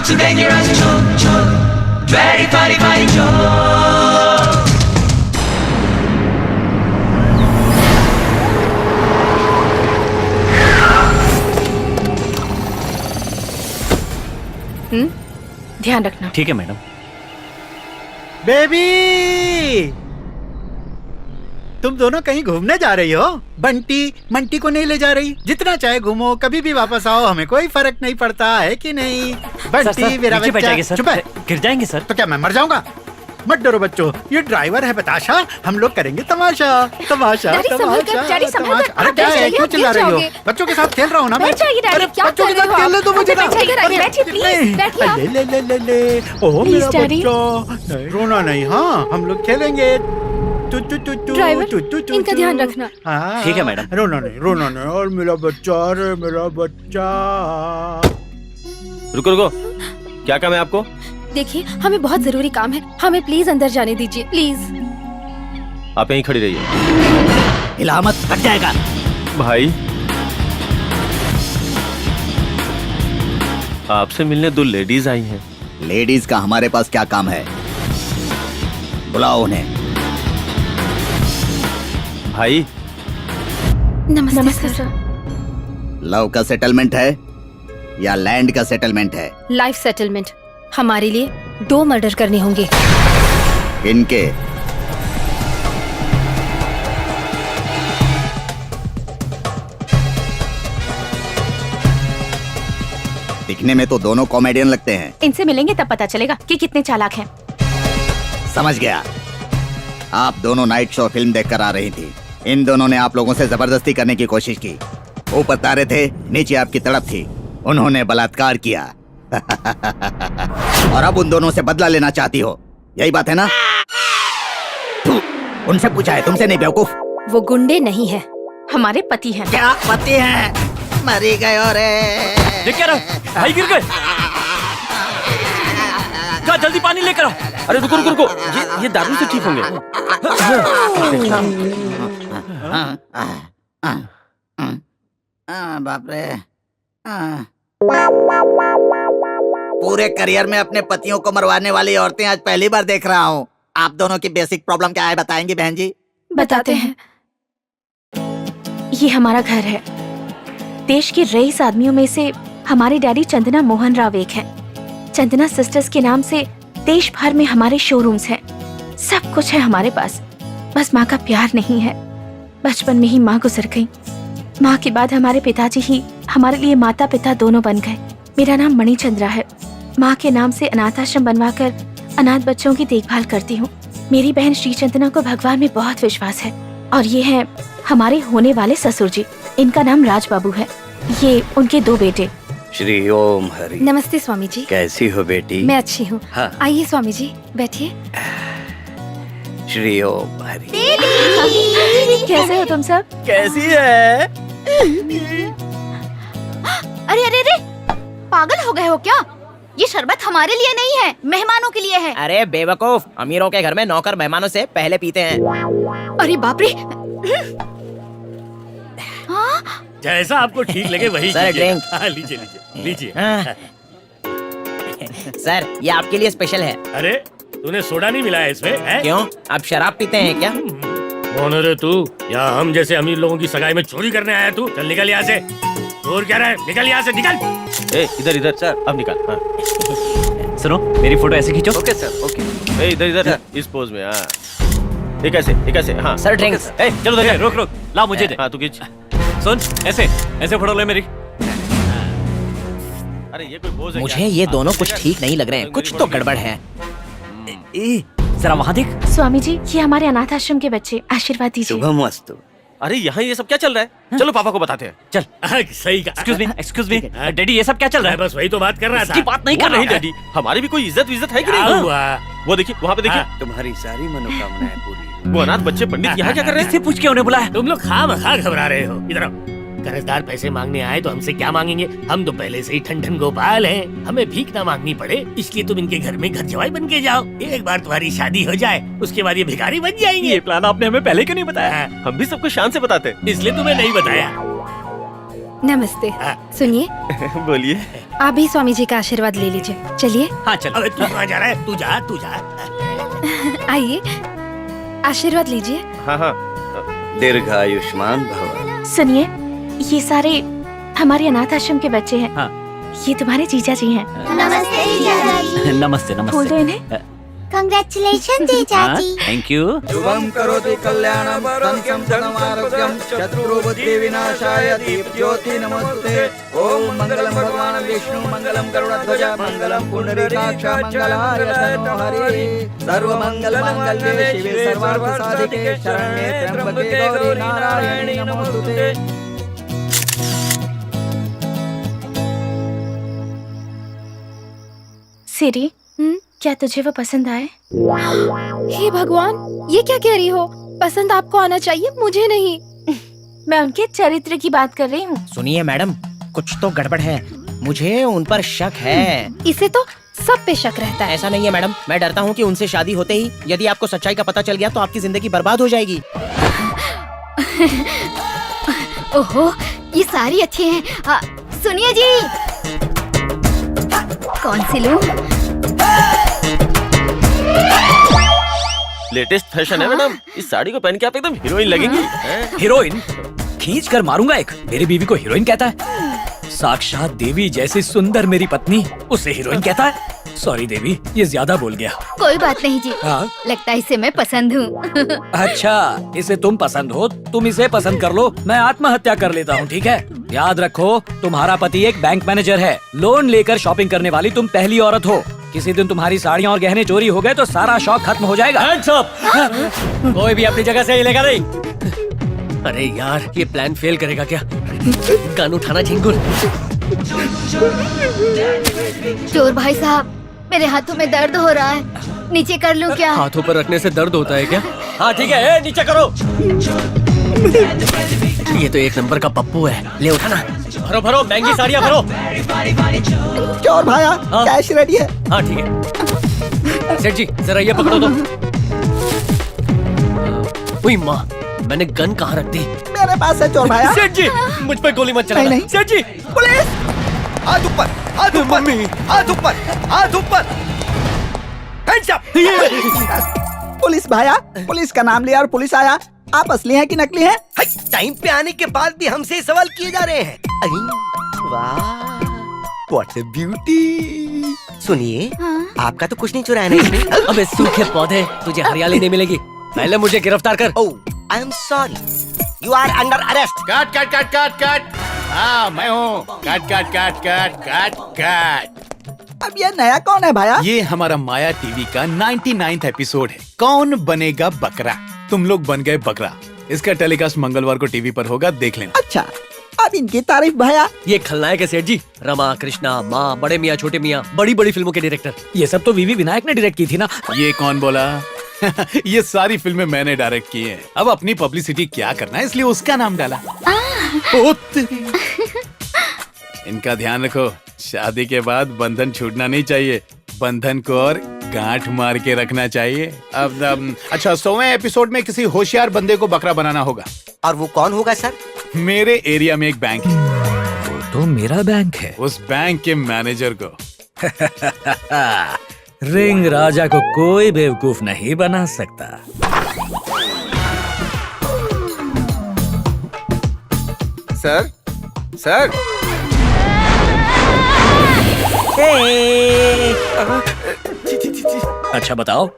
to dangerous joke. Very funny joke. ध्यान रखना। ठीक है मैडम। बेबी, तुम दोनों कहीं घूमने जा रही हो? बंटी को नहीं ले जा रही? जितना चाहे घूमो, कभी भी वापस आओ, हमें कोई फर्क नहीं पड़ता है कि नहीं? बंटी मेरा बच्चा। चुप है। गिर जाएंगे सर। तो क्या मैं मर जाऊंगा? मत डरो बच्चों, ये ड्राइवर है बताशा, हम लोग करेंगे तमाशा तमाशा तमाशा। अरे क्या है, क्यों चिल्ला रही हो? बच्चों के साथ खेल रहा हूँ ना मैं। अरे बच्चों के साथ खेलने दो मुझे ना। ले ले ले ले। ओह मेरा बच्चा, रोना नहीं, हाँ हम लोग खेलेंगे। इनका ध्यान रखना। ठीक है मैडम। रोना नहीं। और मेरा बच्चा, अरे मेरा बच्चा। रुको, क्या काम है आपको? देखिए, हमें बहुत जरूरी काम है, हमें प्लीज अंदर जाने दीजिए, प्लीज। आप यहीं खड़ी रहिए। हिला मत, कट जाएगा। भाई, आपसे मिलने 2 लेडीज आई हैं। लेडीज का हमारे पास क्या काम है? बुलाओ उन्हें। भाई, नमस्ते सर। लव का सेटलमेंट है या लैंड का सेटलमेंट है? Life settlement. हमारे लिए 2 मर्डर करने होंगे। इनके? दिखने में तो दोनों कॉमेडियन लगते हैं। इनसे मिलेंगे तब पता चलेगा कि कितने चालाक हैं। समझ गया। आप दोनों नाइट शो फिल्म देखकर आ रही थी। इन दोनों ने आप लोगों से जबरदस्ती करने की कोशिश की। ऊपर तारे थे, नीचे आपकी तड़प थी। उन्होंने बलात्कार किया। और अब उन दोनों से बदला लेना चाहती हो, यही बात है ना? उनसे पूछा है, तुमसे नहीं बेवकूफ। वो गुंडे नहीं है, हमारे पति हैं। क्या पति हैं? मरी गए और क्या रहा? भाई गिर गए। जा जल्दी पानी लेकर आओ। अरे रुको, ये दारू से ठीक होंगे। बाप रे। पूरे करियर में अपने पतियों को मरवाने वाली औरतें आज पहली बार देख रहा हूँ। आप दोनों की बेसिक प्रॉब्लम क्या है, बताएंगी बहन जी? बताते हैं। ये हमारा घर है। देश के रईस आदमियों में से हमारे डैडी चंदना मोहन राव एक हैं। चंदना सिस्टर्स के नाम से देश भर में हमारे शोरूम्स हैं। सब कुछ है हमारे पास, बस माँ का प्यार नहीं है। बचपन में ही माँ गुजर गई। माँ के बाद हमारे पिताजी ही हमारे लिए माता पिता दोनों बन गए। मेरा नाम मणिचंद्रा है। माँ के नाम से अनाथ आश्रम बनवाकर अनाथ बच्चों की देखभाल करती हूँ। मेरी बहन श्री चंदना को भगवान में बहुत विश्वास है। और ये हैं हमारे होने वाले ससुर जी। इनका नाम राज बाबू है। ये उनके 2 बेटे। श्री ओम हरि। नमस्ते स्वामी जी। कैसी हो बेटी? मैं अच्छी हूँ। हाँ। आइए स्वामी जी, बैठिए। श्री ओम हरि। कैसे हो तुम सब? कैसी है? अरे अरे अरे, पागल हो गए हो क्या? ये शरबत हमारे लिए नहीं है, मेहमानों के लिए है। अरे बेवकूफ, अमीरों के घर में नौकर मेहमानों से पहले पीते हैं। अरे बाप रे। जैसा आपको ठीक लगे वही सर, कीजिए। ड्रिंक। हाँ, लीजिए। सर, ये आपके लिए स्पेशल है। अरे तूने सोडा नहीं मिला है इसमें? है? क्यों, आप शराब पीते हैं क्या? कौन है रे तू? या हम जैसे अमीर लोगों की सगाई में चोरी करने आया तू? चल निकल यहाँ से। और क्या रहा है? निकल यहाँ से, निकल। इधर सर, अब निकाल। हाँ। सुनो, मेरी फोटो ऐसे खींचो। Okay sir, okay. इधर इस पोज में। हाँ, एक ऐसे। हाँ सर, ड्रिंक्स। चलो धैर्य, रोक ला मुझे दे। हाँ, तू खींच। सुन, ऐसे फोटो ले मेरी। अरे ये कोई पोज है? मुझे ये दोनों कुछ ठीक नहीं लग रहे हैं, कुछ तो गड़बड़ है। जरा वहाँ देख। स्वामी जी, ये हमारे अनाथ आश्रम के बच्चे, आशीर्वाद दीजिए। शुभमस्तु। अरे यहाँ ये सब क्या चल रहा है? चलो पापा को बताते हैं। चल। सही कहा। एक्सक्यूज मी डैडी, ये सब क्या चल रहा है? बस वही तो बात कर रहा था। इसकी बात नहीं कर रहा हूँ डैडी, हमारी भी कोई इज्जत है कि नहीं? वो देखिए, वहाँ पे देखिए। तुम्हारी सारी मनोकामनाएं पूरी। वो अनाथ बच्चे पंडित यहाँ क्या कर रहे हैं? इससे पूछ के उन्हें बुलाया। तुम लोग खामखा घबरा रहे हो। इधर आओ। कर्जदार पैसे मांगने आए तो हमसे क्या मांगेंगे? हम तो पहले से ही ठन गोपाल हैं, हमें भीख ना मांगनी पड़े, इसलिए तुम इनके घर में घर जवाई बन के जाओ। एक बार तुम्हारी शादी हो जाए, उसके बाद ये भिखारी बन जाएंगे। ये प्लान आपने हमें पहले क्यों नहीं बताया? हम भी सबको शान से बताते। इसलिए तुम्हें नहीं बताया। नमस्ते। हाँ। सुनिए, बोलिए। आप भी स्वामी जी का आशीर्वाद ले लीजिए। चलिए हाँ चल। अबे तू कहाँ जा रहा है? तू जा। आइए, आशीर्वाद लीजिए। हाँ हाँ, दीर्घायुष्मान भव। सुनिए, ये सारे हमारे अनाथ आश्रम के बच्चे हैं। हाँ। ये तुम्हारे जीजा जी हैं। नमस्ते जीजा जी। नमस्ते बोल नमस्ते। दो इन्हें। कंग्रेचुलेशन जीजा जी। Thank you. शुभम करोति कल्याणम संसम धनमारोग्यम शत्रुबुद्धि विनाशाय दीपज्योति नमस्ते। ओम मंगलम भगवान विष्णु मंगलम गरुड़ध्वज मंगलम पुंडरीकाक्ष मंगलाय तनो हरि सर्वमंगल मंगल्ये शिवे सर्वार्थ साधिके शरण्ये त्र्यंबके गौरी नारायणी नमोस्तुते। सिरी, क्या तुझे वो पसंद आए? हे भगवान, ये क्या कह रही हो? पसंद आपको आना चाहिए, मुझे नहीं। मैं उनके चरित्र की बात कर रही हूँ। सुनिए मैडम, कुछ तो गड़बड़ है। मुझे उन पर शक है। इसे तो सब पे शक रहता है। ऐसा नहीं है मैडम, मैं डरता हूँ कि उनसे शादी होते ही यदि आपको सच्चाई का पता चल गया तो आपकी जिंदगी बर्बाद हो जाएगी। ओहो, ये सारी अच्छी हैं। सुनिए जी, कौन सी लूं? लेटेस्ट फैशन है मैडम। इस साड़ी को पहन के आप एकदम हीरोइन लगेंगी। हैं? हीरोइन? खींच कर मारूंगा एक। मेरी बीवी को हीरोइन कहता है? साक्षात देवी जैसी सुंदर मेरी पत्नी उसे हीरोइन कहता है? सॉरी देवी, ये ज्यादा बोल गया। कोई बात नहीं जी। हाँ? लगता है इसे मैं पसंद हूँ। अच्छा, इसे तुम पसंद हो, तुम इसे पसंद कर लो, मैं आत्महत्या कर लेता हूँ, ठीक है? याद रखो, तुम्हारा पति एक बैंक मैनेजर है। लोन लेकर शॉपिंग करने वाली तुम पहली औरत हो। किसी दिन तुम्हारी साड़ियाँ और गहने चोरी हो गए तो सारा शौक खत्म हो जाएगा। Hands up! कोई भी अपनी जगह से हिलेगा नहीं। अरे यार, ये प्लान फेल करेगा क्या? गन उठाना झिंगुर। चोर भाई साहब, मेरे हाथों में दर्द हो रहा है, नीचे कर लूं क्या? हाथों पर रखने से दर्द होता है क्या? हाँ ठीक है, ए, नीचे करो। ये तो एक नंबर का पप्पू है, ले उठाना। भरो भरो, महंगी साड़ियाँ भरो। चोर भाया, कैश रेडी है। हाँ ठीक है। सेठ जी, जरा ये पकड़ो तो। उई माँ, मैंने गन कहाँ रख दी? मेरे पास है चोर भाया। सेठ जी, मुझ पर गोली मत चलाना। नहीं। सेठ जी, पुलिस! हाथ ऊपर, हाथ ऊपर, हाथ ऊपर, हाथ ऊपर। Hands up! पुलिस भाया, पुलिस का नाम लिया और पुलिस आया। आप असली हैं कि नकली हैं? टाइम पे आने के बाद भी हमसे सवाल किए जा रहे हैं। वाह, व्हाट अ ब्यूटी। सुनिए, आपका तो कुछ नहीं चुराया नहीं इसने। अबे सूखे पौधे, तुझे हरियाली नहीं मिलेगी। पहले मुझे गिरफ्तार कर। Oh, I am sorry, you are under arrest. काट काट काट काट काट। हाँ मैं हूँ। काट काट काट काट काट काट। अब ये नया कौन है भाया? ये हमारा माया टीवी का 99th एपिसोड है, कौन बनेगा बकरा। तुम लोग बन गए बकरा। इसका टेलीकास्ट मंगलवार को टीवी पर होगा, देख लेना। अच्छा, अब इनकी तारीफ भाया। ये खलनायक है सेठ जी। रमा, कृष्णा, माँ, बड़े मियाँ, छोटे मियाँ, बड़ी बड़ी फिल्मों के डायरेक्टर। ये सब तो वीवी विनायक ने डायरेक्ट की थी ना। ये कौन बोला? ये सारी फिल्में मैंने डायरेक्ट की हैं। अब अपनी पब्लिसिटी क्या करना है, इसलिए उसका नाम डाला। ओ तेरी। इनका ध्यान रखो, शादी के बाद बंधन छूटना नहीं चाहिए। बंधन को और गांठ मार के रखना चाहिए। अब अच्छा, 100वें एपिसोड में किसी होशियार बंदे को बकरा बनाना होगा। और वो कौन होगा सर? मेरे एरिया में एक बैंक है, वो तो मेरा बैंक है। उस बैंक के मैनेजर को। रिंग राजा को कोई बेवकूफ नहीं बना सकता। Sir, sir. अच्छा बताओ,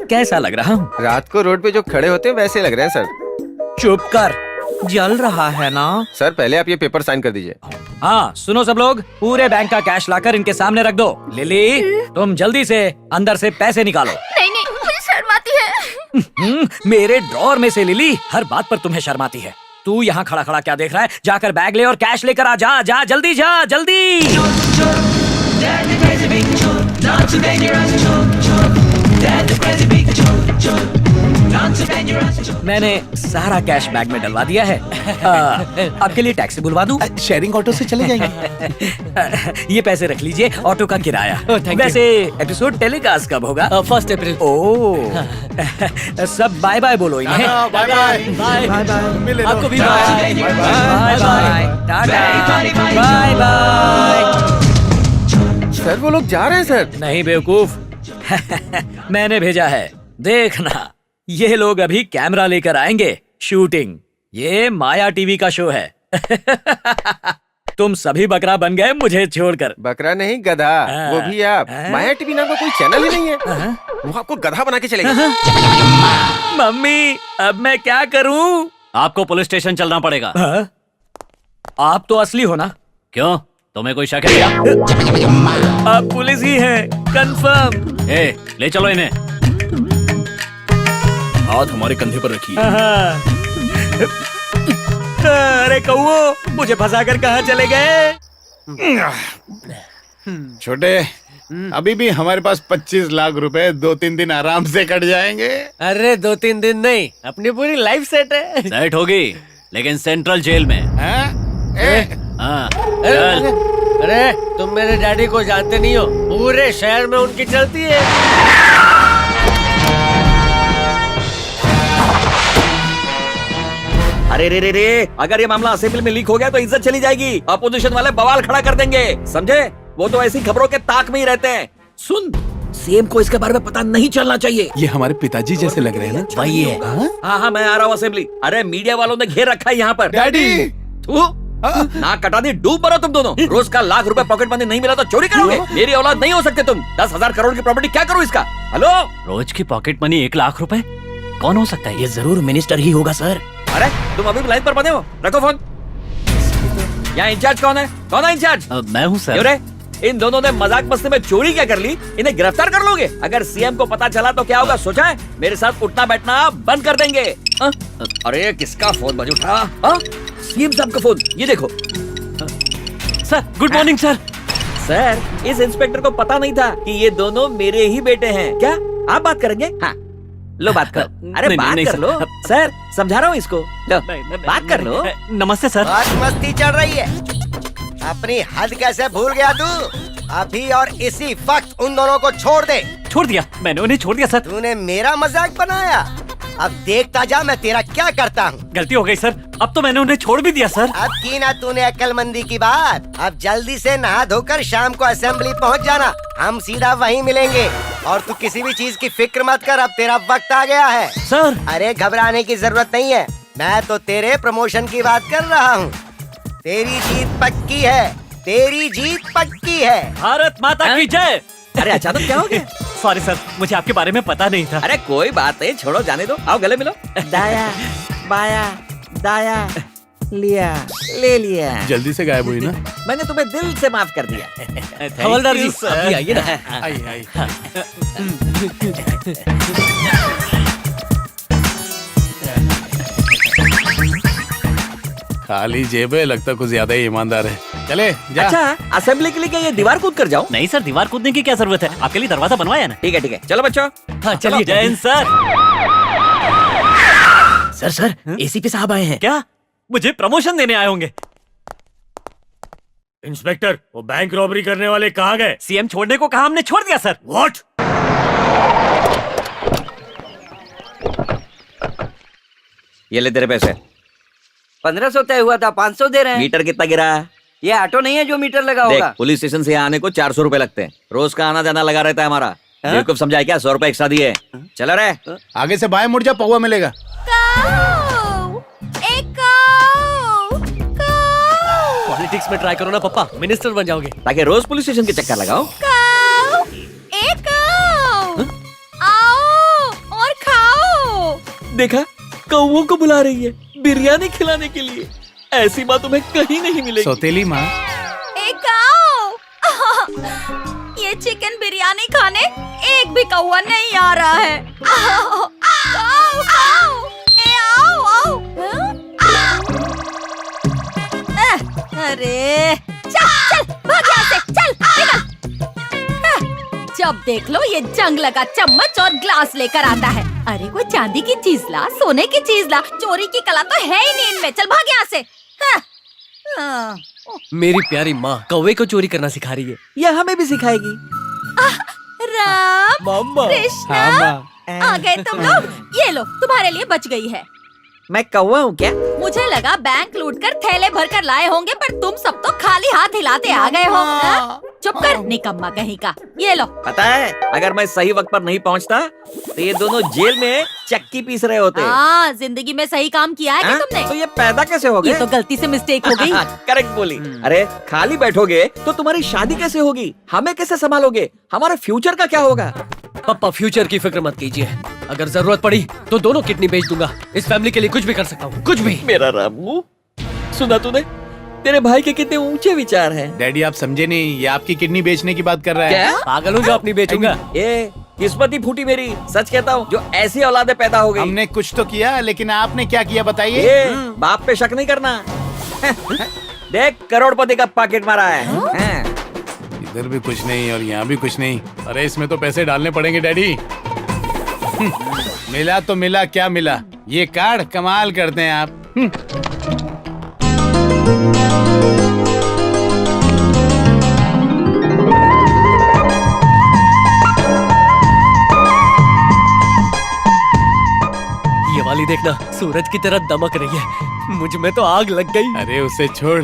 कैसा लग रहा हूँ? रात को रोड पे जो खड़े होते हैं वैसे लग रहे हैं सर। चुप कर, जल रहा है ना। सर पहले आप ये पेपर साइन कर दीजिए। हाँ सुनो सब लोग, पूरे बैंक का कैश लाकर इनके सामने रख दो। लिली, तुम जल्दी से अंदर से पैसे निकालो। नहीं नहीं, मुझे शर्म आती है। मेरे ड्रॉर में से लिली, हर बात पर तुम्हें शर्माती है। तू यहाँ खड़ा खड़ा क्या देख रहा है? जाकर बैग ले और कैश लेकर आ। जा जा, जल्दी जा, जल्दी। मैंने सारा कैश बैग में डलवा दिया है। आपके लिए टैक्सी बुलवा दूं? शेयरिंग ऑटो से चले जाएंगे। ये पैसे रख लीजिए, ऑटो का किराया। वैसे एपिसोड टेलीकास्ट कब होगा? 1 अप्रैल। ओह, सब बाय बाय बोलो इन्हें। Bye bye. Bye bye. आपको भी bye bye. Tata, bye bye. Sir वो लोग जा रहे हैं सर। नहीं बेवकूफ, मैंने भेजा है। देखना, ये लोग अभी कैमरा लेकर आएंगे। शूटिंग, ये माया टीवी का शो है। तुम सभी बकरा बन गए मुझे छोड़कर। बकरा नहीं गधा, वो भी आप। माया टीवी नाम का कोई चैनल ही नहीं है, वो आपको गधा बना के चलेगा। मम्मी, अब मैं क्या करूं? आपको पुलिस स्टेशन चलना पड़ेगा। आप तो असली हो ना? क्यों, तुम्हें कोई शक है क्या? आप पुलिस ही हैं, कंफर्म। ए, ले चलो इन्हें। हाथ हमारे कंधे पर रखिए। अरे कौओ, मुझे फंसा कर कहाँ चले गए? छोटे, अभी भी हमारे पास 25 लाख रुपए 2-3 दिन आराम से कट जाएंगे। अरे 2-3 दिन नहीं, अपनी पूरी लाइफ सेट है। सेट होगी, लेकिन सेंट्रल जेल में। हाँ, चल। अरे तुम मेरे डैडी को जानते नहीं हो, पूरे शहर में उनकी चलती है। अरे रे रे रे, अगर ये मामला असेंबली में लीक हो गया तो इज्जत चली जाएगी। अपोजिशन वाले बवाल खड़ा कर देंगे, समझे? वो तो ऐसी खबरों के ताक में ही रहते हैं। सुन, सीएम को इसके बारे में पता नहीं चलना चाहिए। ये हमारे पिताजी जैसे लग रहे हैं ना? वही है। हाँ, मैं आ रहा हूँ असेंबली। अरे मीडिया वालों ने घेर रखा है यहाँ पर। डैडी, ना कटा दी, डूब मरो तुम दोनों। रोज का लाख रुपए पॉकेट मनी नहीं मिला तो चोरी करोगे? मेरी औलाद नहीं हो सकते तुम। 10,000 करोड़ की प्रॉपर्टी क्या करूँ इसका? हेलो, रोज की पॉकेट मनी 1 लाख रुपए कौन हो सकता है? ये जरूर मिनिस्टर ही होगा सर। अरे तुम अभी लाइन पर बने हो, रखो फोन। यहाँ इंचार्ज कौन है? कौन है इंचार्ज? मैं हूँ सर। अरे इन दोनों ने मजाक मस्ती में चोरी क्या कर ली? इन्हें गिरफ्तार कर लोगे? अगर सीएम को पता चला तो क्या होगा सोचा है? मेरे साथ उठना बैठना बंद कर देंगे। अरे किसका फोन बज उठा? सीएम साहब का फोन, ये देखो। Sir, good morning sir. Sir, इस इंस्पेक्टर को पता नहीं था कि ये दोनों मेरे ही बेटे हैं। क्या आप बात करेंगे? हाँ, लो बात करो। अरे नहीं, बात नहीं, कर सर। लो सर, समझा रहा हूँ इसको। लो बात कर लो। नमस्ते सर। बहुत मस्ती चल रही है, अपनी हद कैसे भूल गया तू? अभी और इसी वक्त उन दोनों को छोड़ दे। छोड़ दिया, मैंने उन्हें छोड़ दिया सर। तूने मेरा मजाक बनाया, अब देखता जा मैं तेरा क्या करता हूँ। गलती हो गई सर, अब तो मैंने उन्हें छोड़ भी दिया सर। अब की ना तूने अक्लमंदी की बात। अब जल्दी से नहा धोकर शाम को असेंबली पहुँच जाना, हम सीधा वहीं मिलेंगे। और तू किसी भी चीज की फिक्र मत कर, अब तेरा वक्त आ गया है। सर, अरे घबराने की जरूरत नहीं है, मैं तो तेरे प्रमोशन की बात कर रहा हूँ। तेरी जीत पक्की है, तेरी जीत पक्की है। भारत माता की जय। अरे अचानक क्या हो गया? सॉरी सर, मुझे आपके बारे में पता नहीं था। अरे कोई बात नहीं, छोड़ो, जाने दो। आओ गले मिलो। दाया बाया दाया, लिया ले लिया। जल्दी से गायब हुई ना? मैंने तुम्हें दिल से माफ कर दिया। हवलदार जी, सर। अभी आइए ना। आई। खाली जेब है, लगता कुछ ज्यादा ही ईमानदार है। चले जा। अच्छा, असेंबली के लिए क्या ये दीवार कूद कर जाओ? नहीं सर, दीवार कूदने की क्या जरूरत है? आपके लिए दरवाजा बनवाया ना। ठीक है, चलो बच्चों। हाँ चलिए। जय हिंद सर। सर, एसीपी साहब आए हैं। क्या? मुझे प्रमोशन देने आए होंगे। इंस्पेक्टर, वो बैंक रॉबरी करने वाले कहाँ गए? सीएम छोड़ने को कहा, हमने छोड़ दिया सर। व्हाट? ये ले तेरे पैसे। 1500 तय हुआ था, 500 दे रहे हैं। मीटर कितना गिरा? ये ऑटो नहीं है जो मीटर लगा देख, होगा। पुलिस स्टेशन से यहाँ आने को 400 रुपए लगते हैं। रोज का आना जाना लगा रहता है हमारा। बेवकूफ समझाए क्या? 100 रुपए एक्स्ट्रा दिए। चलो रे। आगे से बाएं मुड़ जा, पौवा मिलेगा। पॉलिटिक्स में ट्राई करो ना पप्पा, मिनिस्टर बन जाओगे। ताकि रोज पुलिस स्टेशन के चक्कर लगाओ। आओ और खाओ। देखा, कौओं को बुला रही है बिरयानी खिलाने के लिए। ऐसी बात तुम्हें कहीं नहीं मिलेगी। सौतेली माँ। एक आओ। ये चिकन बिरयानी खाने एक भी कौवा नहीं आ रहा है। आओ, खाओ, खाओ। ए, आओ, आओ। अरे चल भाग यहाँ से, चल निकल। जब देख लो ये जंग लगा चम्मच और ग्लास लेकर आता है। अरे कोई चांदी की चीज ला, सोने की चीज ला, चोरी की कला तो है ही नहीं इनमें। चल भाग यहाँ से। मेरी प्यारी माँ कौवे को चोरी करना सिखा रही है, ये हमें भी सिखाएगी। राम मम्मा। कृष्णा, आ गए तुम लोग। ये लो, तुम्हारे लिए बच गई है। मैं कौवा हूँ क्या? मुझे लगा बैंक लूट कर थैले भर कर लाए होंगे, पर तुम सब तो खाली हाथ हिलाते आ गए हो। हाँ? चुप कर निकम्मा कहीं का। ये लो। पता है, अगर मैं सही वक्त पर नहीं पहुँचता तो ये दोनों जेल में चक्की पीस रहे होते। हाँ, जिंदगी में सही काम किया है क्या तुमने? तो ये पैदा कैसे हो गए? ये तो गलती से मिस्टेक हो गई। करेक्ट बोली। अरे खाली बैठोगे तो तुम्हारी शादी कैसे होगी? हमें कैसे संभालोगे? हमारे फ्यूचर का क्या होगा? पापा फ्यूचर की फिक्र मत कीजिए, अगर जरूरत पड़ी तो दोनों किडनी बेच दूंगा। इस फैमिली के लिए कुछ भी कर सकता हूँ, कुछ भी। मेरा रामू, सुना तूने? तेरे भाई के कितने ऊंचे विचार हैं। डैडी आप समझे नहीं, ये आपकी किडनी बेचने की बात कर रहा है। क्या? पागल हूँ जो अपनी बेचूंगा। ये किस्मत ही फूटी मेरी, सच कहता हूँ, जो ऐसी औलादे पैदा हो गई। हमने कुछ तो किया, लेकिन आपने क्या किया बताइए? ये बाप पे शक नहीं करना। देख करोड़पति का पॉकेट मारा है। इधर भी कुछ नहीं और यहाँ भी कुछ नहीं। अरे इसमें तो पैसे डालने पड़ेंगे डैडी। मिला तो मिला, क्या मिला? ये कार्ड कमाल करते हैं आप। ये वाली देखना, सूरज की तरह दमक रही है, मुझ में तो आग लग गई। अरे उसे छोड़,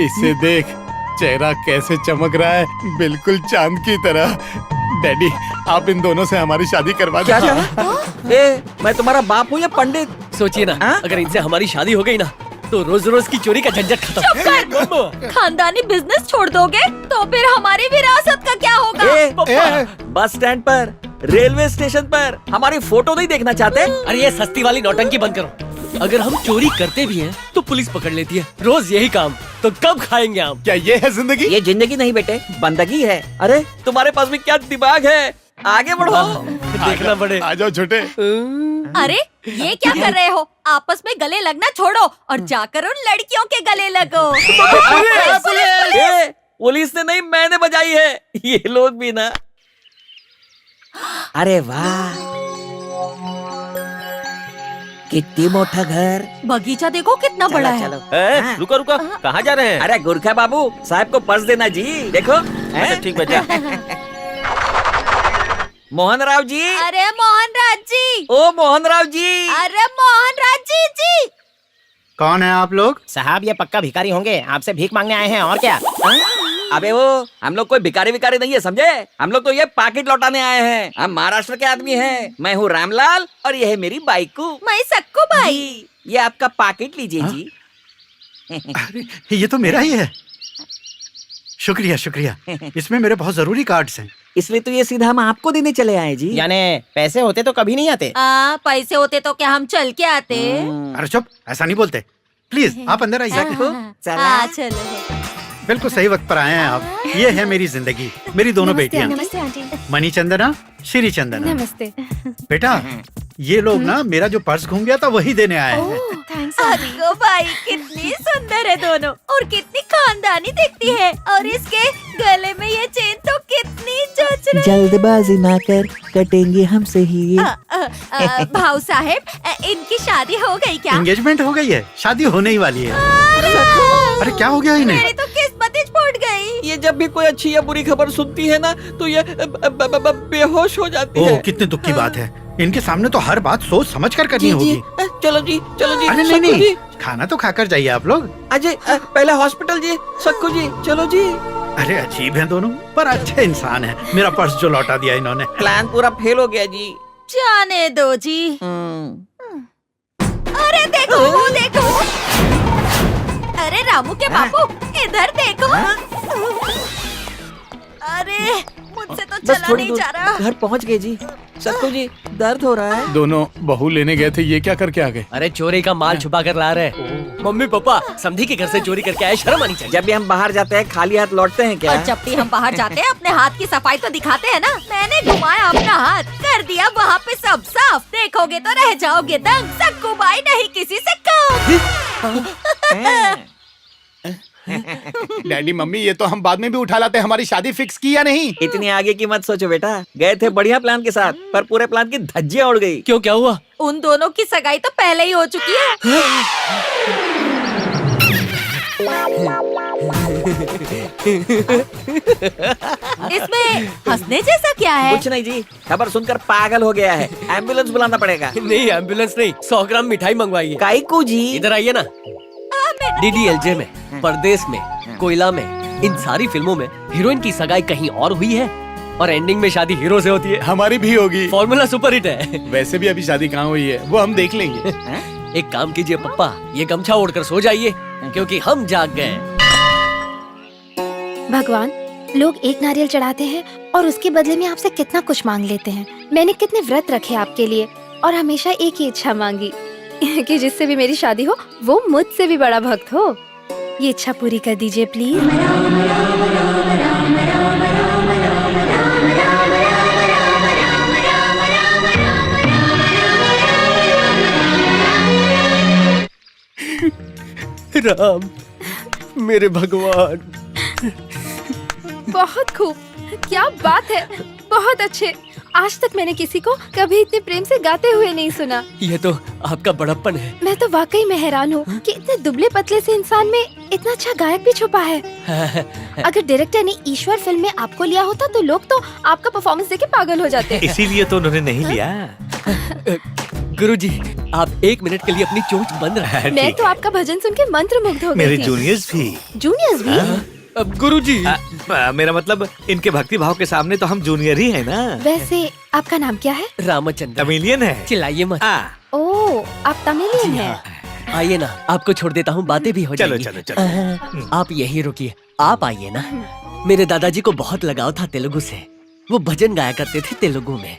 इसे देख, चेहरा कैसे चमक रहा है, बिल्कुल चांद की तरह। डैडी आप इन दोनों से हमारी शादी करवा क्या दीजिए। ए, मैं तुम्हारा बाप हूँ या पंडित? सोचिए ना, अगर इनसे हमारी शादी हो गई ना तो रोज रोज की चोरी का झंझट खत्म। चुप कर। खानदानी बिजनेस छोड़ दोगे तो फिर हमारी विरासत का क्या होगा? बस स्टैंड पर, रेलवे स्टेशन पर हमारी फोटो नहीं देखना चाहते? अरे ये सस्ती वाली नौटंकी बंद करो। अगर हम चोरी करते भी हैं तो पुलिस पकड़ लेती है, रोज यही काम, तो कब खाएंगे हम? क्या ये है जिंदगी? ये जिंदगी नहीं बेटे, बंदगी है। अरे तुम्हारे पास भी क्या दिमाग है, आगे बढ़ो। देखना पड़े। आ जाओ छोटे। अरे ये क्या कर रहे हो? आपस में गले लगना छोड़ो और जाकर उन लड़कियों के गले लगो। पुलिस ने नहीं, मैंने बजाई है। ये लोग भी ना। अरे वाह, कितनी मोटा घर। बगीचा देखो कितना बड़ा है। चलो। रुको रुको, कहाँ जा रहे हैं? अरे गुरखा बाबू साहब को पर्स देना जी। देखो अच्छा ठीक बचा। मोहन राव जी। अरे मोहन राज जी। ओ मोहन राव जी। अरे मोहन राज जी। कौन है आप लोग? साहब ये पक्का भिखारी होंगे, आपसे भीख मांगने आए हैं और क्या। अबे वो हम लोग कोई भिखारी विकारी नहीं है, समझे? हम लोग तो ये पाकिट लौटाने आए हैं। हम महाराष्ट्र के आदमी हैं। मैं हूँ रामलाल और ये है मेरी बाइकू। मैं सक्कू भाई। ये आपका पाकिट लीजिए जी। अरे ये तो मेरा ही है। शुक्रिया शुक्रिया, इसमें मेरे बहुत जरूरी कार्ड्स हैं। इसलिए तो ये सीधा हम आपको देने चले आए जी। यानी पैसे होते तो कभी नहीं आते। पैसे होते तो क्या हम चल के आते? अरे चुप, ऐसा नहीं बोलते। प्लीज आप अंदर आइए। चलो। बिल्कुल सही वक्त पर आए हैं आप। ये है मेरी जिंदगी, मेरी दोनों बेटियां। नमस्ते आंटी। मणि चंदना, श्री चंदना। नमस्ते। बेटा ये लोग ना मेरा जो पर्स घूम गया था वही देने आए हैं। थैंक्स अरे भाई कितनी सुंदर है दोनों और कितनी खानदानी दिखती है, और इसके गले में ये चेन तो कितनी जच रही है। जल्दबाजी ना कर, कटेंगे हमसे ही ये। भाऊ साहब इनकी शादी हो गई क्या? एंगेजमेंट हो गई है, शादी होने ही वाली है। अरे क्या हो गया इन्हें? मेरी तो किस्मत ही फूट गई। ये जब भी कोई अच्छी या बुरी खबर सुनती है ना तो ये बेहोश हो जाती है। कितने दुख की बात है। इनके सामने तो हर बात सोच समझ कर करनी होगी। चलो जी, चलो जी। अरे नहीं नहीं, खाना तो खाकर जाइए आप लोग। अजय पहले हॉस्पिटल जी, सक्कू जी, चलो जी। अरे अजीब हैं दोनों, पर अच्छे इंसान हैं। मेरा पर्स जो लौटा दिया इन्होंने। प्लान पूरा फेल हो गया जी। जाने दो जी। अरे देखो वो देखो। अरे रामू के बापू इधर देखो। अरे मुझसे तो बस चला थोड़ी नहीं दूर, जा रहा। घर पहुंच गए जी। सक्कू जी दर्द हो रहा है। दोनों बहू लेने गए थे, ये क्या करके आ गए? अरे चोरी का माल छुपा कर ला रहे। मम्मी पापा समधी के घर से चोरी करके आए, शर्म आनी चाहिए। जब भी हम बाहर जाते हैं खाली हाथ लौटते हैं क्या? और जब भी हम बाहर जाते हैं अपने हाथ की सफाई तो दिखाते हैं ना। मैंने घुमाया अपना हाथ, कर दिया वहाँ पे सब साफ। देखोगे तो रह जाओगे दंग। सक्कू भाई नहीं किसी से कम। डैडी मम्मी ये तो हम बाद में भी उठा लाते। हमारी शादी फिक्स की या नहीं? इतनी आगे की मत सोचो बेटा। गए थे बढ़िया प्लान के साथ, पर पूरे प्लान की धज्जियां उड़ गई। क्यों, क्या हुआ? उन दोनों की सगाई तो पहले ही हो चुकी है। इसमें हंसने जैसा क्या है? कुछ नहीं जी, खबर सुनकर पागल हो गया है। एम्बुलेंस बुलाना पड़ेगा। नहीं एम्बुलेंस नहीं, 100 ग्राम मिठाई मंगवाइए। काईकू जी, इधर आइए ना। डीडीएलजे में, परदेश में, कोयला में, इन सारी फिल्मों में हीरोइन की सगाई कहीं और हुई है और एंडिंग में शादी हीरो से होती है। हमारी भी होगी। फॉर्मूला सुपर हिट है। वैसे भी अभी शादी कहाँ हुई है, वो हम देख लेंगे। एक काम कीजिए पप्पा, ये गमछा ओढ़कर सो जाइए क्योंकि हम जाग गए। भगवान, लोग एक नारियल चढ़ाते हैं और उसके बदले में आपसे कितना कुछ मांग लेते हैं। मैंने कितने व्रत रखे आपके लिए और हमेशा एक ही इच्छा मांगी कि जिससे भी मेरी शादी हो वो मुझसे भी बड़ा भक्त हो। ये इच्छा पूरी कर दीजिए प्लीज। राम, मेरे भगवान। बहुत खूब, क्या बात है, बहुत अच्छे। आज तक मैंने किसी को कभी इतने प्रेम से गाते हुए नहीं सुना। ये तो आपका बड़प्पन है। मैं तो वाकई में हैरान हूँ कि इतने दुबले पतले से इंसान में इतना अच्छा गायक भी छुपा है। अगर डायरेक्टर ने ईश्वर फिल्म में आपको लिया होता तो लोग तो आपका परफॉर्मेंस देख के पागल हो जाते। इसीलिए तो उन्होंने नहीं लिया। गुरुजी, आप 1 मिनट के लिए अपनी चोंच बंद रखें। मैं तो आपका भजन सुन के मंत्रमुग्ध हो गई मेरे थी। जूनियर्स भी। जूनियर्स भी? अब गुरुजी, मेरा मतलब इनके भक्ति भाव के सामने तो हम जूनियर ही है ना। वैसे आपका नाम क्या है? रामचंद्र। तमिलियन है। चिल्लाइए मत। ओह, आप तमिलियन हैं। आइए ना, आपको छोड़ देता हूँ, बातें भी हो चलो जाएंगी। चलो चलो। आप यही रुकिए, आप आइए ना। मेरे दादाजी को बहुत लगाव था तेलुगु से। वो भजन गाया करते थे तेलुगु में।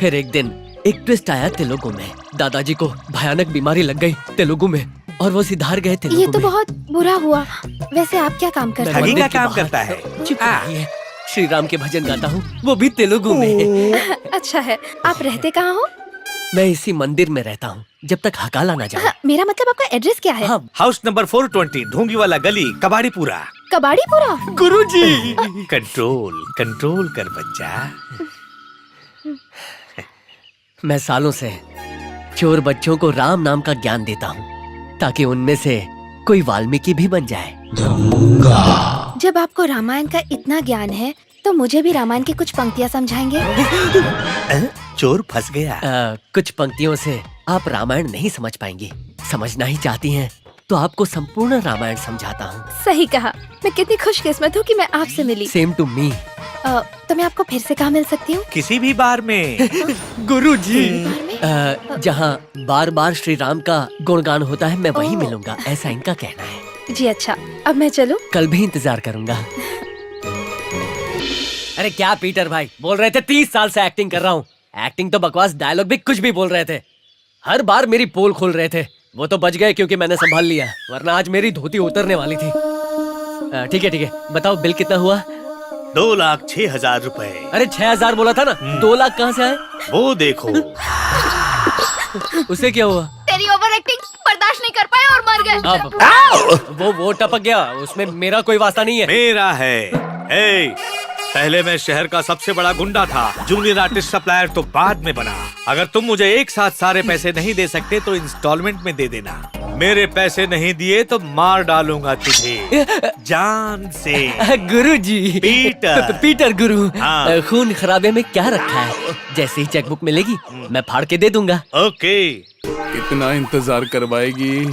फिर एक दिन एक ट्विस्ट आया तेलुगु में। दादाजी को भयानक बीमारी लग गई तेलुगु में और वो सिधार गए तेलुगु ये तो में। बहुत बुरा हुआ। वैसे आप क्या काम करते मैं हैं? मंदिर का के काम बाहर करता है। चुप रहिए। श्री राम के भजन गाता हूँ, वो भी तेलुगु में। अच्छा है। आप रहते कहाँ हो? मैं इसी मंदिर में रहता हूँ जब तक हकाला ना जाए। मेरा मतलब आपका एड्रेस क्या है? हाँ, हाउस नंबर 420, ढोंगी वाला गली, कबाड़ीपुरा। कबाड़ीपुरा? गुरुजी, कंट्रोल कंट्रोल कर बच्चा। मैं सालों से चोर बच्चों को राम नाम का ज्ञान देता हूँ ताकि उनमें से कोई वाल्मीकि भी बन जाए। जब आपको रामायण का इतना ज्ञान है तो मुझे भी रामायण की कुछ पंक्तियाँ समझाएंगे? चोर फंस गया। कुछ पंक्तियों से आप रामायण नहीं समझ पाएंगी। समझना ही चाहती हैं तो आपको संपूर्ण रामायण समझाता हूँ। सही कहा। मैं कितनी खुशकिस्मत हूँ कि मैं आपसे मिली। Same to me. तो मैं आपको फिर से कहाँ मिल सकती हूँ? किसी भी बार में। गुरुजी, जहाँ बार बार श्री राम का गुणगान होता है मैं वहीं मिलूंगा, ऐसा इनका कहना है। जी अच्छा, अब मैं चलूँ? कल भी इंतजार करूंगा। अरे क्या पीटर भाई, बोल रहे थे 30 साल से एक्टिंग कर रहा हूँ। एक्टिंग तो बकवास, डायलॉग भी कुछ भी बोल रहे थे। हर बार मेरी पोल खोल रहे थे। वो तो बच गए क्योंकि मैंने संभाल लिया, वरना आज मेरी धोती उतरने वाली थी। ठीक है, बताओ बिल कितना हुआ? 2,06,000 रुपए। अरे 6,000 बोला था ना, 2 लाख कहाँ से आए? वो देखो। उसे क्या हुआ? तेरी ओवर एक्टिंग बर्दाश्त नहीं कर पाए और मर गए। वो टपक गया, उसमें मेरा कोई वास्ता नहीं है। मेरा है। पहले मैं शहर का सबसे बड़ा गुंडा था। जूनियर आर्टिस्ट सप्लायर तो बाद में बना। अगर तुम मुझे एक साथ सारे पैसे नहीं दे सकते तो इंस्टॉलमेंट में दे देना। मेरे पैसे नहीं दिए तो मार डालूंगा तुझे जान से। गुरुजी, पीटर गुरु। हाँ। खून खराबे में क्या रखा है? जैसे ही चेकबुक मिलेगी मैं फाड़ के दे दूंगा। ओके। कितना इंतजार करवाएगी?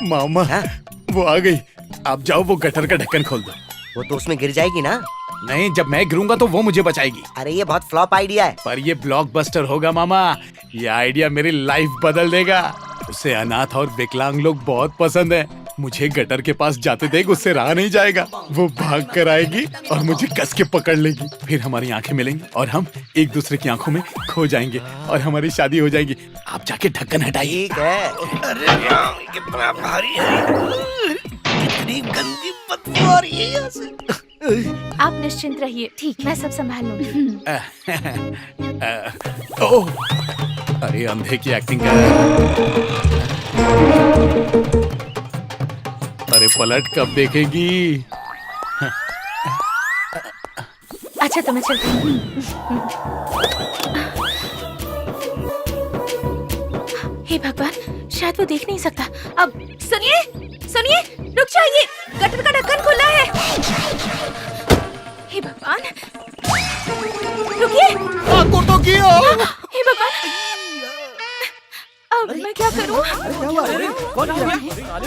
मामा, वो आ गई। आप जाओ, वो गटर का ढक्कन खोल दो। वो तो उसमें गिर जाएगी ना। नहीं, जब मैं गिरूंगा तो वो मुझे बचाएगी। अरे ये बहुत फ्लॉप आइडिया है। पर ये ब्लॉकबस्टर होगा मामा। ये आइडिया मेरी लाइफ बदल देगा। उसे अनाथ और विकलांग लोग बहुत पसंद है। मुझे गटर के पास जाते देख उससे रहा नहीं जाएगा। वो भाग कर आएगी और मुझे कस के पकड़ लेगी। फिर हमारी आंखें मिलेंगी और हम एक दूसरे की आंखों में खो जाएंगे और हमारी शादी हो जाएगी। आप जाके ढक्कन हटाइए। ठीक है। अरे कितना भारी है, कितनी गंदी बदबू आ रही है यहाँ से। आप निश्चिंत रहिए, ठीक, मैं सब संभाल लूंगी। ओह, अरे अंधे की एक्टिंग कर रहा है। अरे पलट कब देखेगी? अच्छा तो मैं चलती हूँ। हे भगवान, शायद वो देख नहीं सकता। अब सुनिए, सुनिए, रुक जाइए, गटर का ढक्कन खुला है। हे भगवान, रुकिए। हे भगवान, अब मैं क्या करूं?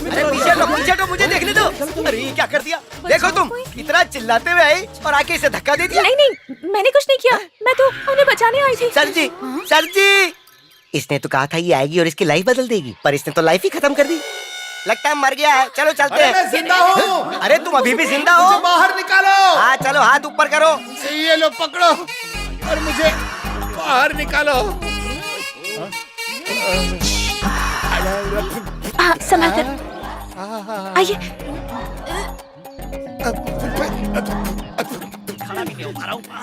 अरे पीछे तो मुझे देखने दो। अरे ये क्या कर दिया? देखो तुम इतना चिल्लाते हुए आई और आके इसे धक्का दे दिया। नहीं, मैंने कुछ नहीं किया, मैं तो उन्हें बचाने आई थी। सर जी, इसने तो कहा था ये आएगी और इसकी लाइफ बदल देगी, पर इसने तो लाइफ ही खत्म कर दी। लगता है मर गया है। चलो चलते हैं। मैं जिंदा हूँ। अरे तुम अभी भी जिंदा हो? मुझे बाहर निकालो। हाँ चलो, हाथ ऊपर करो। ये लो पकड़ो और मुझे बाहर निकालो। संभाल कर आइए।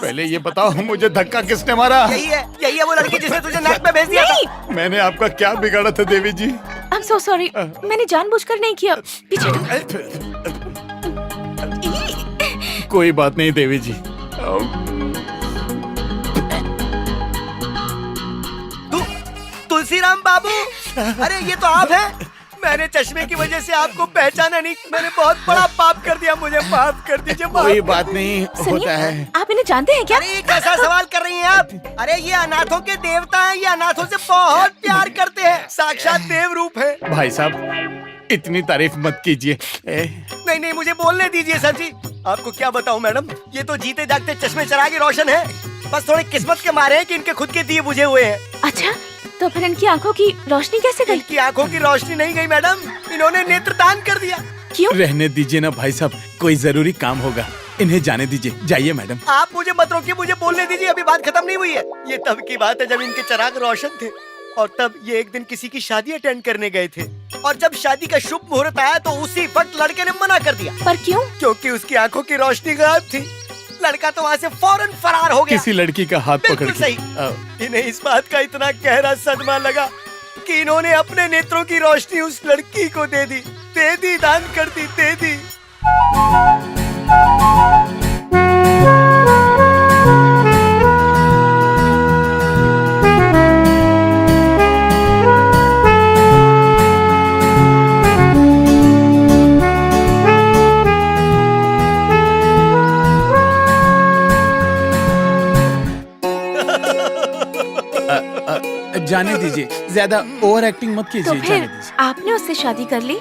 पहले ये बताओ मुझे धक्का किसने मारा? यही है वो लड़की जिसने तुझे नेट में भेज दिया था। मैंने आपका क्या बिगाड़ा था देवी जी? I'm so sorry, मैंने जानबूझकर नहीं किया। पीछे कोई बात नहीं देवी जी। तुलसीराम बाबू, अरे ये तो आप हैं। मैंने चश्मे की वजह से आपको पहचाना नहीं। मैंने बहुत बड़ा पाप कर दिया, मुझे माफ कर दीजिए। कोई बात नहीं, होता है। आप इन्हें जानते हैं क्या? अरे ये कैसा सवाल कर रही हैं आप? अरे ये अनाथों के देवता हैं, ये अनाथों से बहुत प्यार करते हैं, साक्षात देव रूप है। भाई साहब इतनी तारीफ मत कीजिए। नहीं, मुझे बोलने दीजिए सर जी। आपको क्या बताऊं मैडम, ये तो जीते जागते चश्मे चरागे रोशन है। बस थोड़ी किस्मत के मारे हैं कि इनके खुद के दिए बुझे हुए हैं। अच्छा, तो फिर इनकी आंखों की रोशनी कैसे गई? इनकी आंखों की रोशनी नहीं गई मैडम, इन्होंने नेत्रदान कर दिया। क्यों? रहने दीजिए ना भाई साहब, कोई जरूरी काम होगा, इन्हें जाने दीजिए। जाइए मैडम। आप मुझे मत रोकिए, मुझे बोलने दीजिए, अभी बात खत्म नहीं हुई है। ये तब की बात है जब इनके चिराग रोशन थे और तब ये एक दिन किसी की शादी अटेंड करने गए थे और जब शादी का शुभ मुहूर्त आया तो उसी वक्त लड़के ने मना कर दिया। पर क्यों? क्योंकि उसकी आंखों की रोशनी गायब थी। लड़का तो वहाँ से फौरन फरार हो गया। किसी लड़की का हाथ पकड़ बिल्कुल के। सही। इन्हें इस बात का इतना गहरा सदमा लगा कि इन्होंने अपने नेत्रों की रोशनी उस लड़की को दे दी, दान कर दी, दे दी। जाने दीजिए, ज्यादा ओवर एक्टिंग मत कीजिए। तो जाने फिर दीजिए। आपने उससे शादी कर ली?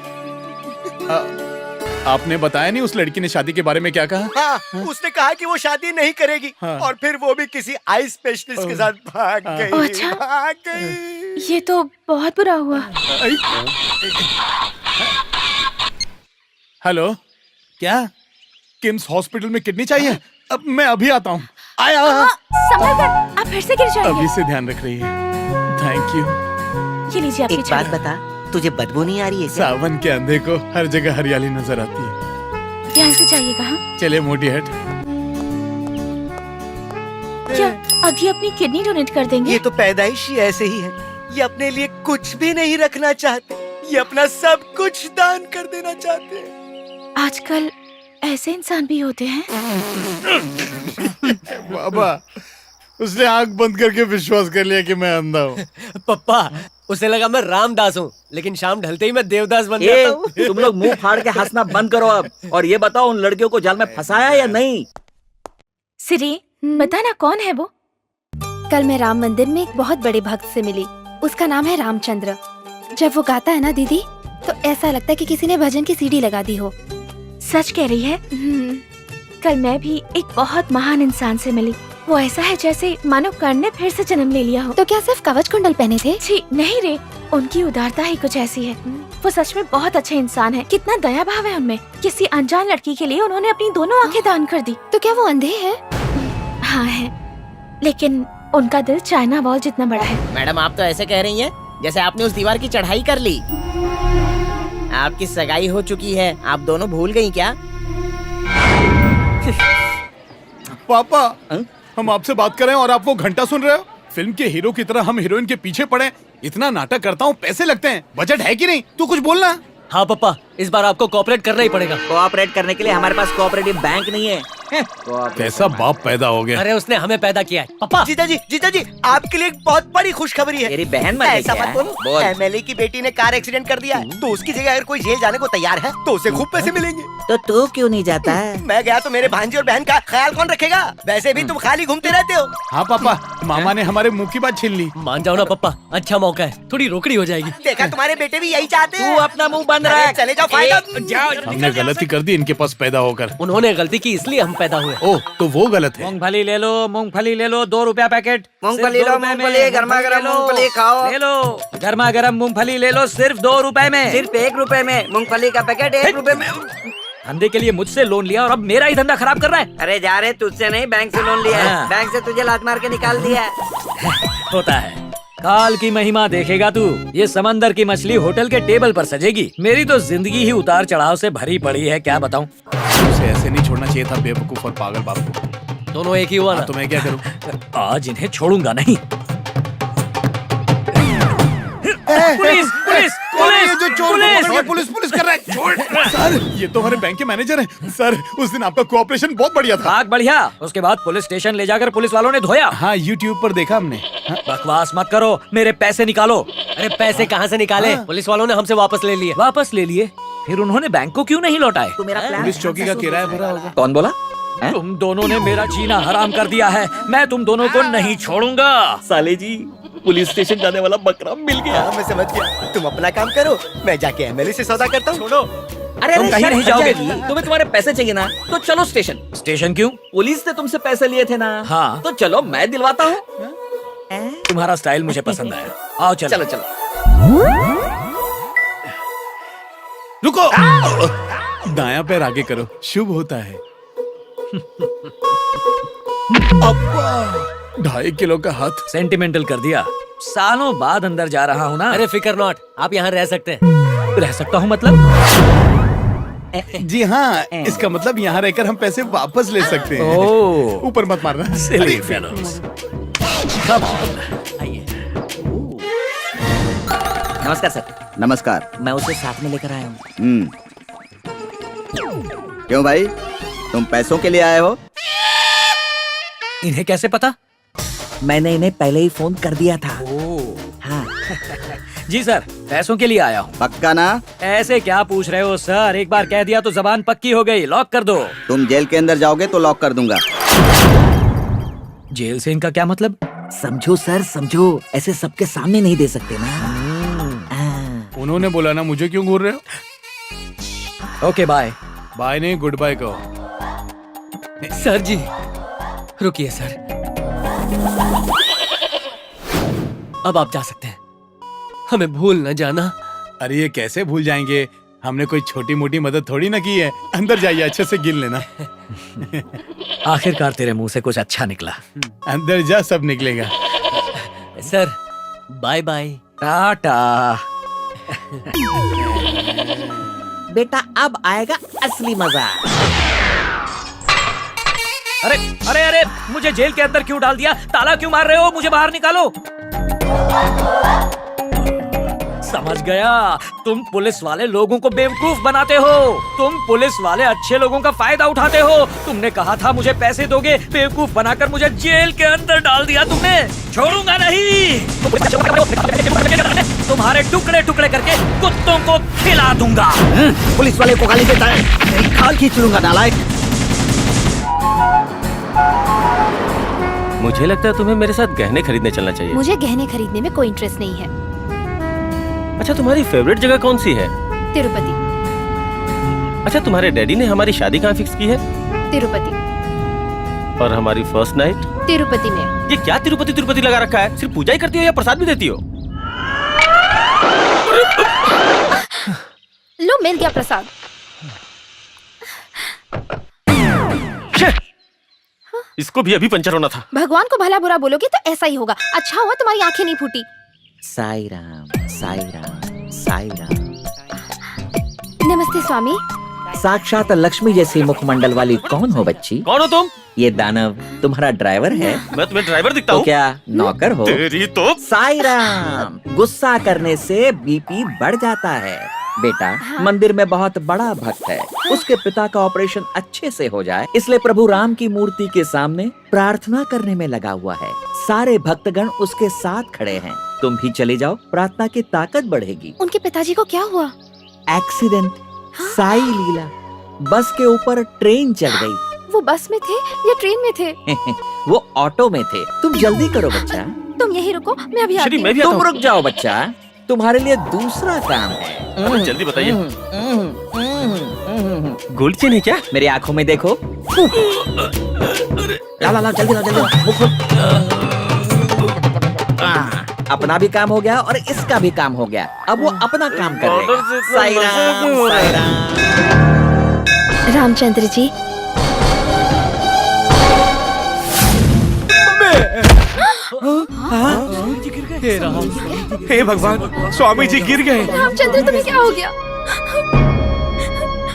आपने बताया नहीं उस लड़की ने शादी के बारे में क्या कहा? हाँ, उसने कहा कि वो शादी नहीं करेगी। हाँ। और फिर वो भी किसी आई स्पेशलिस्ट के साथ भाग गई। अच्छा। भाग गई। ये तो बहुत बुरा हुआ। हेलो, क्या किम्स हॉस्पिटल में किडनी चाहिए? अब मैं अभी आता हूँ। आया। संभल कर, आप फिर से गिर जाएंगे। अभी से ध्यान रख रही है। Thank you. ये लीजिए आपकी एक बात छड़ी। बता, तुझे बदबू नहीं आ रही है? सावन के अंधे को हर जगह हरियाली नजर आती है। ध्यान से जाइएगा। हाँ? चले मोटी हट। क्या अभी अपनी किडनी डोनेट कर देंगे? ये तो पैदाइश ही ऐसे ही है। ये अपने लिए कुछ भी नहीं रखना चाहते, ये अपना सब कुछ दान कर देना चाहते हैं। आजकल ऐसे इंसान भी होते हैं। बाबा, उसने आंख बंद करके विश्वास कर लिया कि मैं अंधा हूँ। पप्पा, उसे लगा मैं रामदास हूँ, लेकिन शाम ढलते ही मैं देवदास बन जाता हूँ। तुम लोग मुंह फाड़ के हंसना बंद करो अब, और ये बताओ उन लड़कियों को जाल में फंसाया या नहीं? सिरी, बता ना कौन है वो? कल मैं राम मंदिर में एक बहुत बड़े भक्त से मिली। उसका नाम है रामचंद्र। जब वो गाता है ना दीदी, तो ऐसा लगता है कि किसी ने भजन की सीडी लगा दी हो। सच कह रही है। कल मैं भी एक बहुत महान इंसान से मिली। वो ऐसा है जैसे मानो कर्ण ने फिर से जन्म ले लिया हो। तो क्या सिर्फ कवच कुंडल पहने थे? छी, नहीं रे, उनकी उदारता ही कुछ ऐसी है। वो सच में बहुत अच्छे इंसान है। कितना दया भाव है उनमें। किसी अनजान लड़की के लिए उन्होंने अपनी दोनों आंखें दान कर दी। तो क्या वो अंधे हैं? हाँ है, लेकिन उनका दिल चाइना वॉल जितना बड़ा है। मैडम, आप तो ऐसे कह रही हैं जैसे आपने उस दीवार की चढ़ाई कर ली। आपकी सगाई हो चुकी है, आप दोनों भूल गई क्या? पापा, हम आपसे बात कर रहे हैं और आप वो घंटा सुन रहे हो? फिल्म के हीरो की तरह हम हीरोइन के पीछे पड़े। इतना नाटक करता हूँ, पैसे लगते हैं, बजट है कि नहीं? तू कुछ बोलना। हाँ पप्पा, इस बार आपको कोऑपरेट करना ही पड़ेगा। कोऑपरेट करने के लिए हमारे पास कोऑपरेटिव बैंक नहीं है। कैसा बाप पैदा हो गया। अरे उसने हमें पैदा किया है पापा। जीजा जी आपके लिए एक बहुत बड़ी खुशखबरी है। तेरी बहन मर गई ऐसा क्या? मत बोलो। बोल। एमएलए की बेटी ने कार एक्सीडेंट कर दिया है, तो उसकी जगह अगर कोई जेल जाने को तैयार है तो उसे खूब पैसे मिलेंगे। तो तू क्यों नहीं जाता है? मैं गया तो मेरे भांजी और बहन का ख्याल कौन रखेगा? वैसे भी तुम खाली घूमते रहते हो। हाँ पापा, मामा ने हमारे मुंह की बात छीन ली। मान जाओ ना पापा, अच्छा मौका है, थोड़ी रोकड़ी हो जाएगी। देखा तुम्हारे बेटे भी यही चाहते हैं। तू अपना मुंह बंद अरे रख। चले जाओ, फायदा हमने गलती कर दी इनके पास पैदा होकर। उन्होंने गलती की इसलिए हम पैदा हुए। ओह, तो वो गलत है। मूंगफली ले लो, मूंगफली ले लो, 2 रुपया पैकेट। मूंगफली सिर्फ लो, 2 रुपए में। मूंगफली, गर्मा-गर्म मूंगफली खाओ। ले लो, गर्मा गर्म मूंगफली ले लो, सिर्फ 2 रुपए में। सिर्फ 1 रुपए में मूंगफली का पैकेट 1 रुपए में। धंधे के लिए मुझसे लोन लिया और अब मेरा ही धंधा खराब कर रहा है। अरे जा रे, तुझसे नहीं, बैंक से लोन लिया है। हाँ। बैंक से तुझे लात मार के निकाल दिया है। होता है। काल की महिमा देखेगा तू। ये समंदर की मछली होटल के टेबल पर सजेगी। मेरी तो जिंदगी ही उतार चढ़ाव से भरी पड़ी है, क्या बताऊं। उसे ऐसे नहीं छोड़ना चाहिए था, बेवकूफ और पागल बाप को। दोनों एक ही हुआ ना। तो मैं क्या करूं? आज इन्हें छोड़ूंगा नहीं। पुलिस पुलिस पुलिस जो चोर को पकड़ के पुलिस कर रहा है। छोड़। सर, ये तो हमारे बैंक के मैनेजर हैं। सर, उस दिन आपका कोऑपरेशन बहुत बढ़िया था। भाग बढ़िया। उसके बाद पुलिस स्टेशन ले जाकर पुलिस वालों ने धोया। हाँ, यूट्यूब पर देखा हमने। बकवास मत करो, मेरे पैसे निकालो। अरे पैसे कहाँ से निकाले? पुलिस वालों ने हमसे वापस ले लिए। वापस ले लिए? फिर उन्होंने बैंक को क्यों नहीं लौटाए? तू मेरा प्लान पुलिस चौकी का किराया भरा होगा। कौन बोला? तुम दोनों ने मेरा जीना हराम कर दिया है। मैं तुम दोनों को नहीं छोड़ूंगा। साले जी, पुलिस स्टेशन जाने वाला बकरा मिल गया। हाँ, मैं समझ गया। तुम अपना काम करो, मैं जाके एमएलए से सौदा करता हूँ। छोड़ो। अरे तुम कहीं नहीं जाओगे। तुम्हें तुम्हारे पैसे चाहिए ना, तो चलो स्टेशन। स्टेशन क्यों? पुलिस ने तुमसे पैसे लिए थे ना। हाँ। तो चलो, मैं दिलवाता हूँ। तुम्हारा स्टाइल मुझे पसंद आया। आओ चलो। चलो चलो। रुको। दायां पैर आगे करो, शुभ होता है। अब्बा, 2.5 किलो का हाथ। सेंटिमेंटल कर दिया। सालों बाद अंदर जा रहा हूँ ना। अरे फिकर नॉट, आप यहाँ रह सकते हैं। रह सकता हूँ मतलब? जी हाँ, इसका मतलब यहाँ रहकर हम पैसे वापस ले सकते हैं। ओह। ऊपर मत मारना। Silly fellows. Come on. नमस्कार सर। नमस्कार। मैं उसे साथ में लेकर आया हूँ। क्यों भाई, तुम पैसों के लिए आए हो? इन्हें कैसे पता? मैंने इन्हें पहले ही फोन कर दिया था। हाँ। जी सर, पैसों के लिए आया हूँ। पक्का ना? ऐसे क्या पूछ रहे हो सर? एक बार कह दिया तो जबान पक्की हो गई। लॉक कर दो। तुम जेल के अंदर जाओगे तो लॉक कर दूंगा। जेल से इनका क्या मतलब? समझो सर, समझो। ऐसे सबके सामने नहीं दे सकते ना। उन्होंने बोला ना, मुझे क्यों घूर रहे हो? Okay bye. बाय नहीं, गुड बाय कहो। सर जी, रुकिए सर। अब आप जा सकते हैं। हमें भूल न जाना। अरे ये कैसे भूल जाएंगे? हमने कोई छोटी मोटी मदद थोड़ी ना की है। अंदर जाइए, अच्छे से गिन लेना। आखिरकार तेरे मुंह से कुछ अच्छा निकला। अंदर जा, सब निकलेगा। Sir, bye bye. टाटा। बेटा, अब आएगा असली मजा। अरे अरे अरे, मुझे जेल के अंदर क्यों डाल दिया? ताला क्यों मार रहे हो? मुझे बाहर निकालो। समझ गया, तुम पुलिस वाले लोगों को बेवकूफ बनाते हो। तुम पुलिस वाले अच्छे लोगों का फायदा उठाते हो। तुमने कहा था मुझे पैसे दोगे, बेवकूफ बनाकर मुझे जेल के अंदर डाल दिया तुमने। छोड़ूंगा नहीं। तुम्हारे टुकड़े टुकड़े करके कुत्तों को खिला दूंगा। पुलिस वाले को गाली देता है, तेरी खाल खींच लूंगा नालायक। मुझे लगता है तुम्हें मेरे साथ गहने खरीदने चलना चाहिए। मुझे गहने खरीदने में कोई इंटरेस्ट नहीं है। अच्छा, तुम्हारी फेवरेट जगह कौन सी है? तिरुपति। अच्छा, तुम्हारे डैडी ने हमारी शादी कहाँ फिक्स की है? तिरुपति। और हमारी फर्स्ट नाइट? तिरुपति में। ये क्या तिरुपति तिरुपति लगा रखा है? सिर्फ पूजा ही करती हो या प्रसाद भी देती हो? लो, मिल गया प्रसाद। इसको भी अभी पंचर होना था। भगवान को भला बुरा बोलोगे तो ऐसा ही होगा। अच्छा हुआ तुम्हारी आंखें नहीं फूटी। साई राम, साई राम, साई राम। नमस्ते स्वामी। साक्षात लक्ष्मी जैसी मुखमंडल वाली कौन हो बच्ची? कौन हो तुम? ये दानव तुम्हारा ड्राइवर है? मैं तुम्हें ड्राइवर दिखता तो हूँ? क्या नौकर हो? तेरी तो। साई राम, गुस्सा करने से बीपी बढ़ जाता है। बेटा, मंदिर में बहुत बड़ा भक्त है। उसके पिता का ऑपरेशन अच्छे से हो जाए, इसलिए प्रभु राम की मूर्ति के सामने प्रार्थना करने में लगा हुआ है। सारे भक्तगण उसके साथ खड़े हैं। तुम भी चले जाओ, प्रार्थना की ताकत बढ़ेगी। उनके पिताजी को क्या हुआ? एक्सीडेंट, साई लीला। बस के ऊपर ट्रेन चढ़ गई। वो बस में थे या ट्रेन में थे? वो ऑटो में थे। तुम जल्दी करो बच्चा। तुम यहीं रुको, मैं अभी आती हूँ। तुम रुक जाओ बच्चा, तुम्हारे लिए दूसरा काम है। जल्दी बताइए। गोल्ड चेन है क्या? मेरी आंखों में देखो। ला ला ला, जल्दी ला, जल्दी ला। मुख खोल। अपना भी काम हो गया और इसका भी काम हो गया। अब वो अपना काम करेगा। साई राम, साई राम। रामचंद्र जी, हे भगवान, स्वामी जी गिर गए। रामचंद्र तुम्हें क्या हो गया?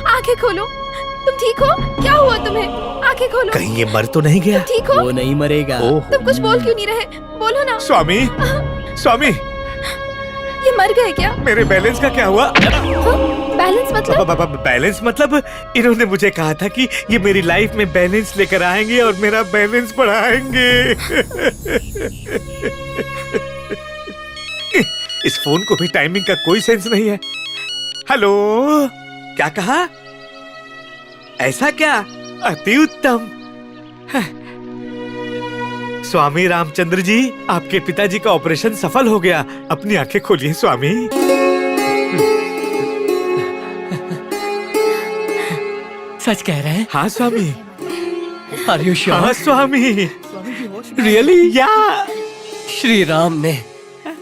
आंखें खोलो, तुम ठीक हो? क्या हुआ तुम्हें? आंखें खोलो। कहीं ये मर तो नहीं गया? तुम ठीक हो? वो नहीं मरेगा। तुम कुछ बोल क्यों नहीं रहे? बोलो ना। स्वामी, स्वामी, ये मर गए क्या? मेरे बैलेंस का क्या हुआ? बैलेंस मतलब? बैलेंस मतलब इन्होंने मुझे कहा था कि ये मेरी लाइफ में बैलेंस लेकर आएंगे और मेरा बैलेंस बढ़ाएंगे। इस फोन को भी टाइमिंग का कोई सेंस नहीं है। हेलो, क्या कहा? ऐसा क्या? अति उत्तम। स्वामी रामचंद्र जी, आपके पिताजी का ऑपरेशन सफल हो गया। अपनी आंखें खोलिए स्वामी। सच कह रहे हैं? हाँ स्वामी। Are you sure? हाँ स्वामी। Really? या श्री राम ने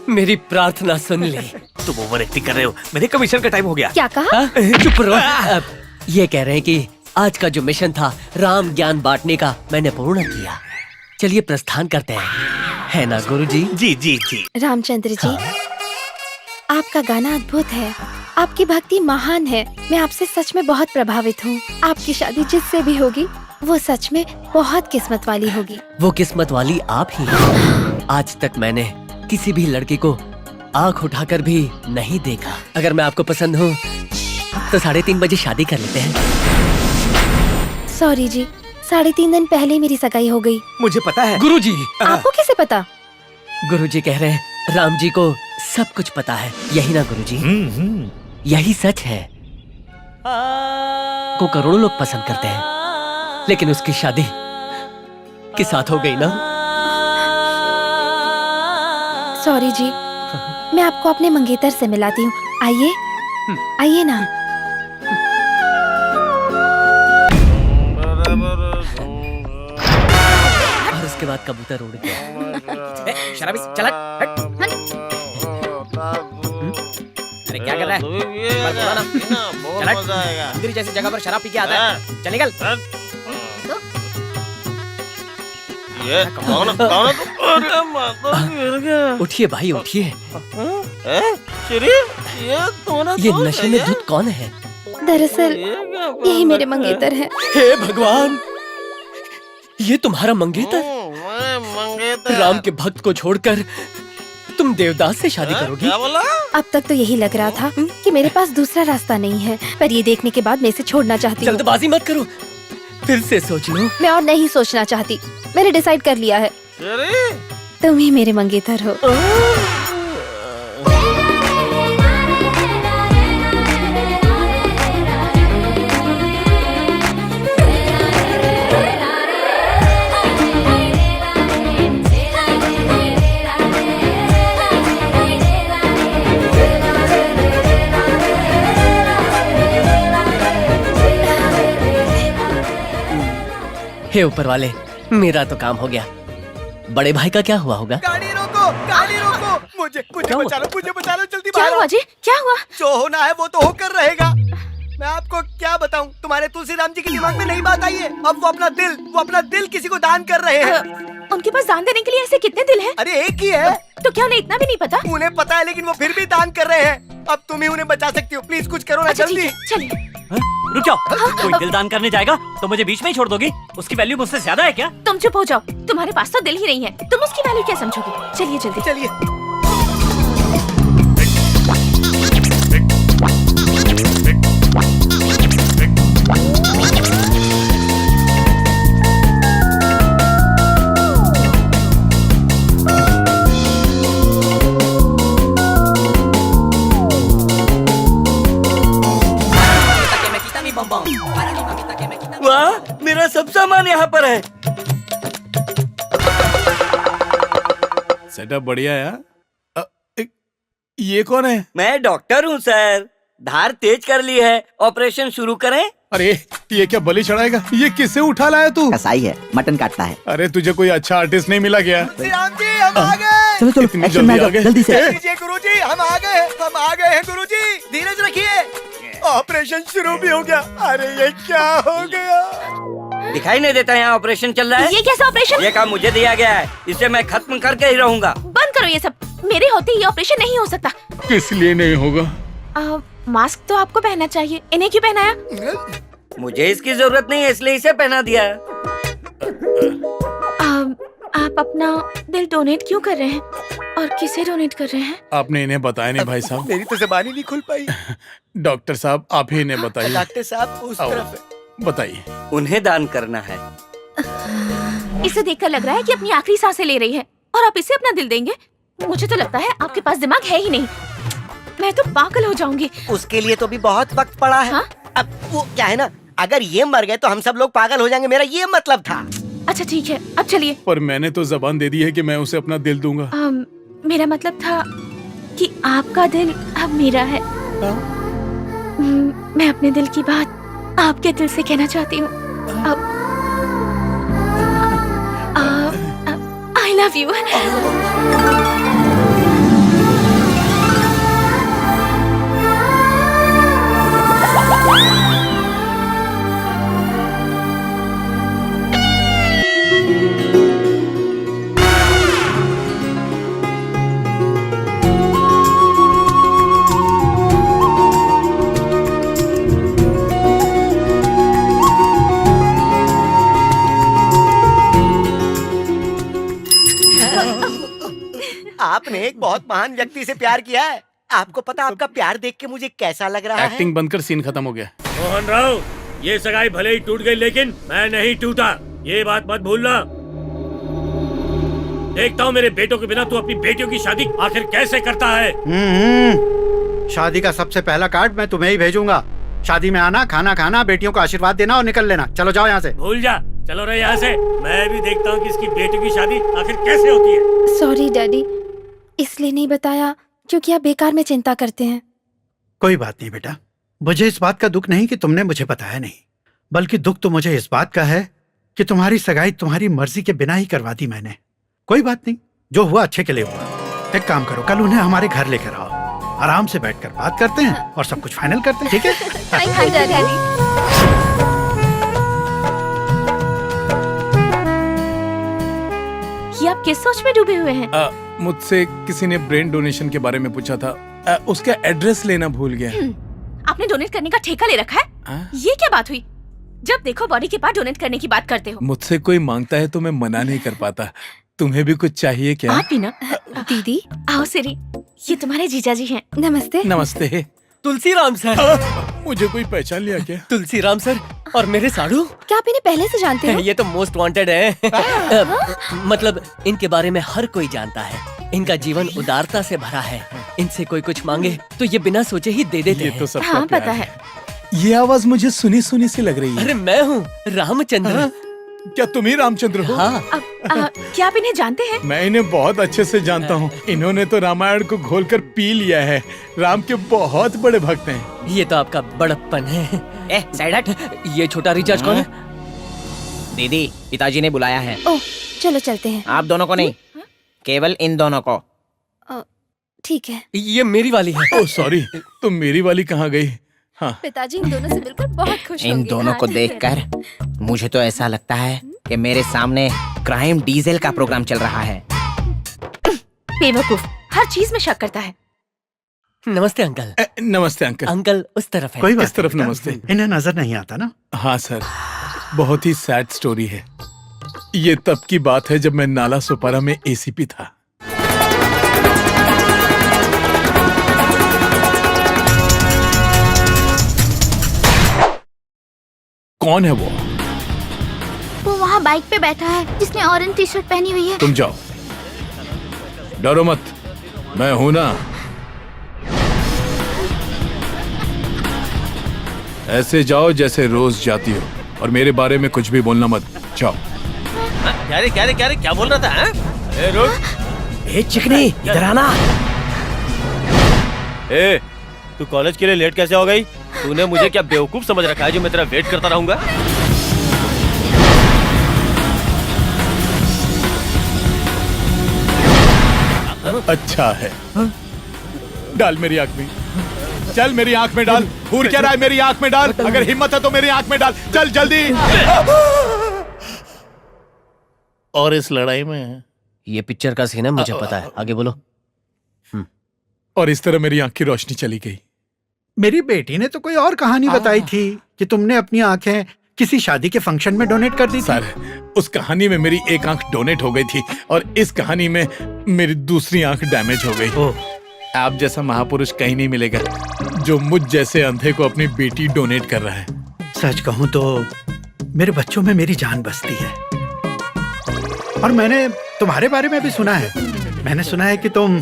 मेरी प्रार्थना सुन ली। तुम ओवर एक्टिंग कर रहे हो। मेरे कमीशन का टाइम हो गया। क्या कहा? चुप रहो। ये कह रहे हैं कि आज का जो मिशन था राम ज्ञान बांटने का, मैंने पूर्ण किया। चलिए प्रस्थान करते हैं, है ना गुरुजी? जी जी जी। रामचंद्र जी, आपका गाना अद्भुत है, आपकी भक्ति महान है। मैं आपसे सच में बहुत प्रभावित हूँ। आपकी शादी जिससे भी होगी वो सच में बहुत किस्मत वाली होगी। वो किस्मत वाली आप ही हैं। आज तक मैंने किसी भी लड़के को आंख उठाकर भी नहीं देखा। अगर मैं आपको पसंद हूँ तो 3:30 बजे शादी कर लेते हैं। सॉरी जी, 3.5 दिन पहले ही मेरी सगाई हो गई। मुझे पता है। गुरुजी, आपको कैसे पता? गुरुजी कह रहे हैं राम जी को सब कुछ पता है, यही ना गुरुजी? यही सच है। को करोड़ों लोग पसंद करते हैं, लेकिन उसकी शादी के साथ हो गई ना। सॉरी जी, मैं आपको अपने मंगेतर से मिलाती हूँ। आइए, आइए ना। और उसके बाद कबूतर उड़ गया। शराबी, चल हट। अरे क्या कर रहा है? बोला ना। चल हट। मंदिर जैसी जगह पर शराब पी के आता है। चल निकल। ये कौन अरे माता गिर गया। उठिए भाई, उठिए। ये नशे में धुत कौन है? दरअसल यही मेरे मंगेतर हैं। हे भगवान, ये तुम्हारा मंगेतर? राम के भक्त को छोड़कर तुम देवदास से शादी करोगी? अब तक तो यही लग रहा था कि मेरे पास दूसरा रास्ता नहीं है, पर ये देखने के बाद मैं इसे छोड़ना चाहती हूँ। जल्दबाजी मत करो, फिर से सोच लो। मैं और नहीं सोचना चाहती, मैंने डिसाइड कर लिया है। तुम ही मेरे मंगेतर हो। हे ऊपर वाले, मेरा तो काम हो गया। बड़े भाई का क्या हुआ होगा? गाड़ी रोको, गाड़ी रोको। मुझे बचा लो, जल्दी क्या हुआ जी? क्या हुआ? जो होना है वो तो होकर रहेगा। मैं आपको क्या बताऊं, तुम्हारे तुलसीराम जी के दिमाग में नहीं बात आई है। अब वो अपना दिल किसी को दान कर रहे हैं। उनके पास दान देने के लिए ऐसे कितने दिल हैं? अरे एक ही है। तो क्या उन्हें इतना भी नहीं पता? उन्हें पता है, लेकिन वो फिर भी दान कर रहे हैं। अब तुम ही उन्हें बचा सकती हो, प्लीज कुछ करो ना। जल्दी चलिए। रुक जाओ, कोई दिल दान करने जाएगा तो मुझे बीच में ही छोड़ दोगी? उसकी वैल्यू मुझसे ज्यादा है क्या? तुम चुप हो जाओ, तुम्हारे पास तो दिल ही नहीं है, तुम उसकी वैल्यू क्या समझोगी? चलिए जल्दी। चलिए। वाह, मेरा सब सामान यहाँ पर है। सेटअप बढ़िया है। ये कौन है? मैं डॉक्टर हूँ सर। धार तेज कर ली है, ऑपरेशन शुरू करें? अरे ये क्या बलि चढ़ाएगा? ये किसे उठा लाया तू? कसाई है, मटन काटता है। अरे तुझे कोई अच्छा आर्टिस्ट नहीं मिला क्या? राम जी हम आ गए। चलो चलो, इतनी एक्शन में जल्दी आ आ गए? जाओ, जल्दी से। लीजिए गुरुजी, हम आ गए हैं गुरुजी। धीरज रखिए, ऑपरेशन शुरू भी हो गया। अरे ये क्या हो गया? दिखाई नहीं देता यहाँ ऑपरेशन चल रहा है? ये कैसा ऑपरेशन? ये काम मुझे दिया गया है, इसे मैं खत्म करके ही रहूंगा। बंद करो ये सब, मेरे होते ये ऑपरेशन नहीं हो सकता। किस लिए नहीं होगा? मास्क तो आपको पहनना चाहिए, इन्हें क्यों पहनाया? मुझे इसकी जरूरत नहीं है, इसलिए इसे पहना दिया। आप अपना दिल डोनेट क्यों कर रहे हैं और किसे डोनेट कर रहे हैं? आपने इन्हें बताया नहीं भाई साहब। मेरी तो ज़बान ही नहीं खुल पाई। डॉक्टर साहब आप ही इन्हें बताइए। डॉक्टर साहब उस आओ, तरफ है। बताइए। उन्हें दान करना है। इसे देखकर लग रहा है कि अपनी आखिरी सांसें ले रही है और आप इसे अपना दिल देंगे? मुझे तो लगता है आपके पास दिमाग है ही नहीं। मैं तो पागल हो जाऊंगी। उसके लिए तो भी बहुत वक्त पड़ा है। हाँ? अब वो क्या है ना, अगर ये मर गए तो हम सब लोग पागल हो जाएंगे, मेरा ये मतलब था। अच्छा ठीक है, अब चलिए। पर मैंने तो जबान दे दी है कि मैं उसे अपना दिल दूंगा। मेरा मतलब था कि आपका दिल अब मेरा है। मैं अपने दिल की बात आपके दिल से कहना चाहती हूँ। I love you. आपने एक बहुत महान व्यक्ति से प्यार किया है। आपको पता आपका प्यार देख के मुझे कैसा लग रहा है? एक्टिंग बंद कर, सीन खत्म हो गया। मोहन राव, ये सगाई भले ही टूट गई लेकिन मैं नहीं टूटा, ये बात मत भूलना। देखता हूँ मेरे बेटों के बिना तू अपनी बेटियों की शादी आखिर कैसे करता है। शादी का सबसे पहला कार्ड मैं तुम्हें ही भेजूंगा। शादी में आना, खाना खाना, बेटियों को आशीर्वाद देना और निकल लेना। चलो जाओ यहाँ से। भूल जा, चलो रहे यहाँ से। मैं भी देखता हूँ कि इसकी बेटियों की शादी आखिर कैसे होती है। सॉरी डैडी, इसलिए नहीं बताया क्योंकि आप बेकार में चिंता करते हैं। कोई बात नहीं बेटा, मुझे इस बात का दुख नहीं कि तुमने मुझे बताया नहीं, बल्कि दुख तो मुझे इस बात का है कि तुम्हारी सगाई तुम्हारी मर्जी के बिना ही करवा दी मैंने। कोई बात नहीं, जो हुआ अच्छे के लिए हुआ। एक काम करो, कल उन्हें हमारे घर लेकर आओ, आराम से बैठकर बात करते हैं और सब कुछ फाइनल करते हैं, ठीक है? Thank you daddy. ये आप किस सोच में डूबे हुए हैं? मुझसे किसी ने ब्रेन डोनेशन के बारे में पूछा था, उसका एड्रेस लेना भूल गया। आपने डोनेट करने का ठेका ले रखा है? ये क्या बात हुई? जब देखो बॉडी के पार्ट डोनेट करने की बात करते हो। मुझसे कोई मांगता है तो मैं मना नहीं कर पाता। तुम्हें भी कुछ चाहिए क्या? आप भी ना। दीदी आओ सिरी, ये तुम्हारे जीजा जी हैं। नमस्ते। नमस्ते। तुलसीराम सर। मुझे कोई पहचान लिया क्या? तुलसीराम सर और मेरे साड़ू। क्या आप इन्हें पहले से जानते हो? ये तो मोस्ट वांटेड है। मतलब इनके बारे में हर कोई जानता है। इनका जीवन उदारता से भरा है। इनसे कोई कुछ मांगे तो ये बिना सोचे ही दे देते हैं। तो सबका हाँ प्यार पता है। ये आवाज मुझे सुनी सुनी सी लग रही है। अरे मैं हूँ रामचंद्र। क्या तुम ही रामचंद्र हो? हाँ। क्या आप इन्हें जानते हैं? मैं इन्हें बहुत अच्छे से जानता हूँ। इन्होंने तो रामायण को घोलकर पी लिया है। राम के बहुत बड़े भक्त हैं। ये तो आपका बड़प्पन है। साइड हट। ये छोटा रिचार्ज कौन है? दीदी, पिताजी ने बुलाया है। ओह, चलो चलते हैं। आप दोनों को नहीं, केवल इन दोनों को। ठीक है। ये मेरी वाली है। ओह सॉरी, तुम मेरी वाली कहाँ गई? हाँ। पिताजी इन दोनों से मिलकर बहुत खुश इन होंगे। दोनों को देखकर मुझे तो ऐसा लगता है कि मेरे सामने क्राइम डीजल का प्रोग्राम चल रहा है। बेवकूफ, हर चीज में शक करता है। नमस्ते अंकल। नमस्ते अंकल। अंकल उस तरफ है। कोई बात इस तरफ नहीं, नमस्ते। इन्हें नजर नहीं आता ना? हाँ सर, बहुत ही सैड स्टोरी है। ये तब की बात है जब मैं नाला सुपारा में एसीपी था। कौन है वो? वो वहाँ बाइक पे बैठा है जिसने ऑरेंज टी शर्ट पहनी हुई है। तुम जाओ, डरो मत, मैं हूं ना। ऐसे जाओ जैसे रोज जाती हो और मेरे बारे में कुछ भी बोलना मत। जाओ। क्या बोल रहा था? हाँ? ए रुक। ए चिकनी इधर आना। ए तू कॉलेज के लिए लेट कैसे हो गई? तूने मुझे क्या बेवकूफ समझ रखा है जो मैं तेरा वेट करता रहूंगा? अच्छा है, डाल मेरी आंख में, चल मेरी आंख में डाल। घूर क्या रहा है? मेरी आंख में डाल, अगर हिम्मत है तो मेरी आंख में डाल, चल जल्दी। और इस लड़ाई में ये पिक्चर का सीन है, मुझे पता है, आगे बोलो। और इस तरह मेरी आंख की रोशनी चली गई। मेरी बेटी ने तो कोई और कहानी बताई थी कि तुमने अपनी आंखें किसी शादी के फंक्शन में डोनेट कर दी थी। सर, उस कहानी में मेरी एक आंख डोनेट हो गई थी और इस कहानी में मेरी दूसरी आंख डैमेज हो गई। आप जैसा महापुरुष कहीं नहीं मिलेगा जो मुझ जैसे अंधे को अपनी बेटी डोनेट कर रहा है। सच कहूं तो मेरे बच्चों में मेरी जान बसती है। और मैंने तुम्हारे बारे में भी सुना है। मैंने सुना है कि तुम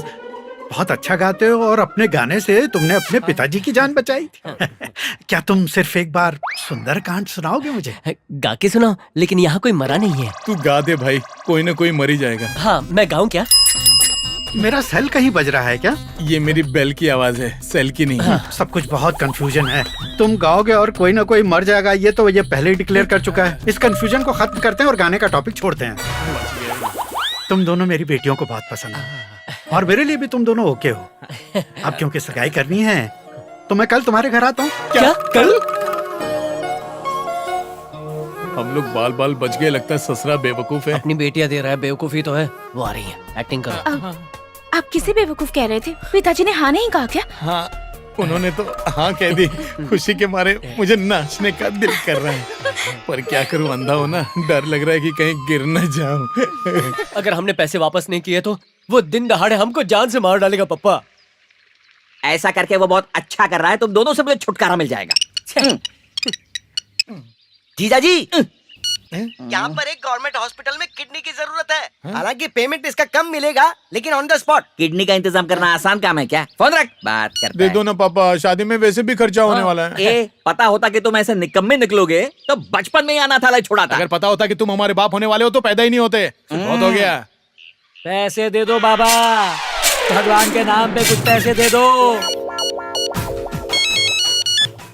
बहुत अच्छा गाते हो और अपने गाने से तुमने अपने पिताजी की जान बचाई थी। क्या तुम सिर्फ एक बार सुंदरकांड सुनाओगे मुझे? गा के सुनाओ, लेकिन यहाँ कोई मरा नहीं है। तू गा दे भाई, कोई ना कोई मर ही जाएगा। हाँ, मैं गाऊं क्या? मेरा सेल कहीं बज रहा है क्या? ये मेरी बेल की आवाज है, सेल की नहीं। सब कुछ बहुत कंफ्यूजन है। तुम गाओगे और कोई ना कोई मर जाएगा, ये तो ये पहले ही डिक्लेयर कर चुका है। इस कंफ्यूजन को खत्म करते हैं और गाने का टॉपिक छोड़ते हैं। तुम दोनों मेरी बेटियों को बहुत पसंद है और मेरे लिए भी तुम दोनों ओके हो। अब क्योंकि सगाई करनी है तो मैं कल तुम्हारे घर आता हूँ। क्या? कल? हम लोग बाल बाल बच गए, लगता है ससुरा बेवकूफ है। अपनी बेटियां दे रहा है, बेवकूफी तो है। वो आ रही है, एक्टिंग करो। आप किसे बेवकूफ कह रहे थे? पिताजी ने हाँ नहीं कहा क्या? हाँ, उन्होंने तो हाँ कह दी। खुशी के मारे मुझे नाचने का दिल कर रहा है, पर क्या करूं, अंधा हो ना, डर लग रहा है कि कहीं गिर न जाऊं। अगर हमने पैसे वापस नहीं किए तो वो दिन दहाड़े हमको जान से मार डालेगा पप्पा। ऐसा करके वो बहुत अच्छा कर रहा है, तुम दोनों से मुझे छुटकारा मिल जाएगा। जीजा जी, यहाँ पर एक गवर्नमेंट हॉस्पिटल में किडनी की जरूरत है। हालांकि पेमेंट इसका कम मिलेगा, लेकिन ऑन द स्पॉट। किडनी का इंतजाम करना आसान काम है क्या? फोन रख, बात करते दे हैं। दो ना पापा, शादी में वैसे भी खर्चा होने वाला है। ए, पता होता कि तुम ऐसे निकम्मे निकलोगे तो बचपन में ही अनाथ आलय छोड़ा था। अगर पता होता कि तुम हमारे बाप होने वाले हो तो पैदा ही नहीं होते। बहुत हो गया। पैसे दे दो बाबा, भगवान के नाम पे कुछ पैसे दे दो।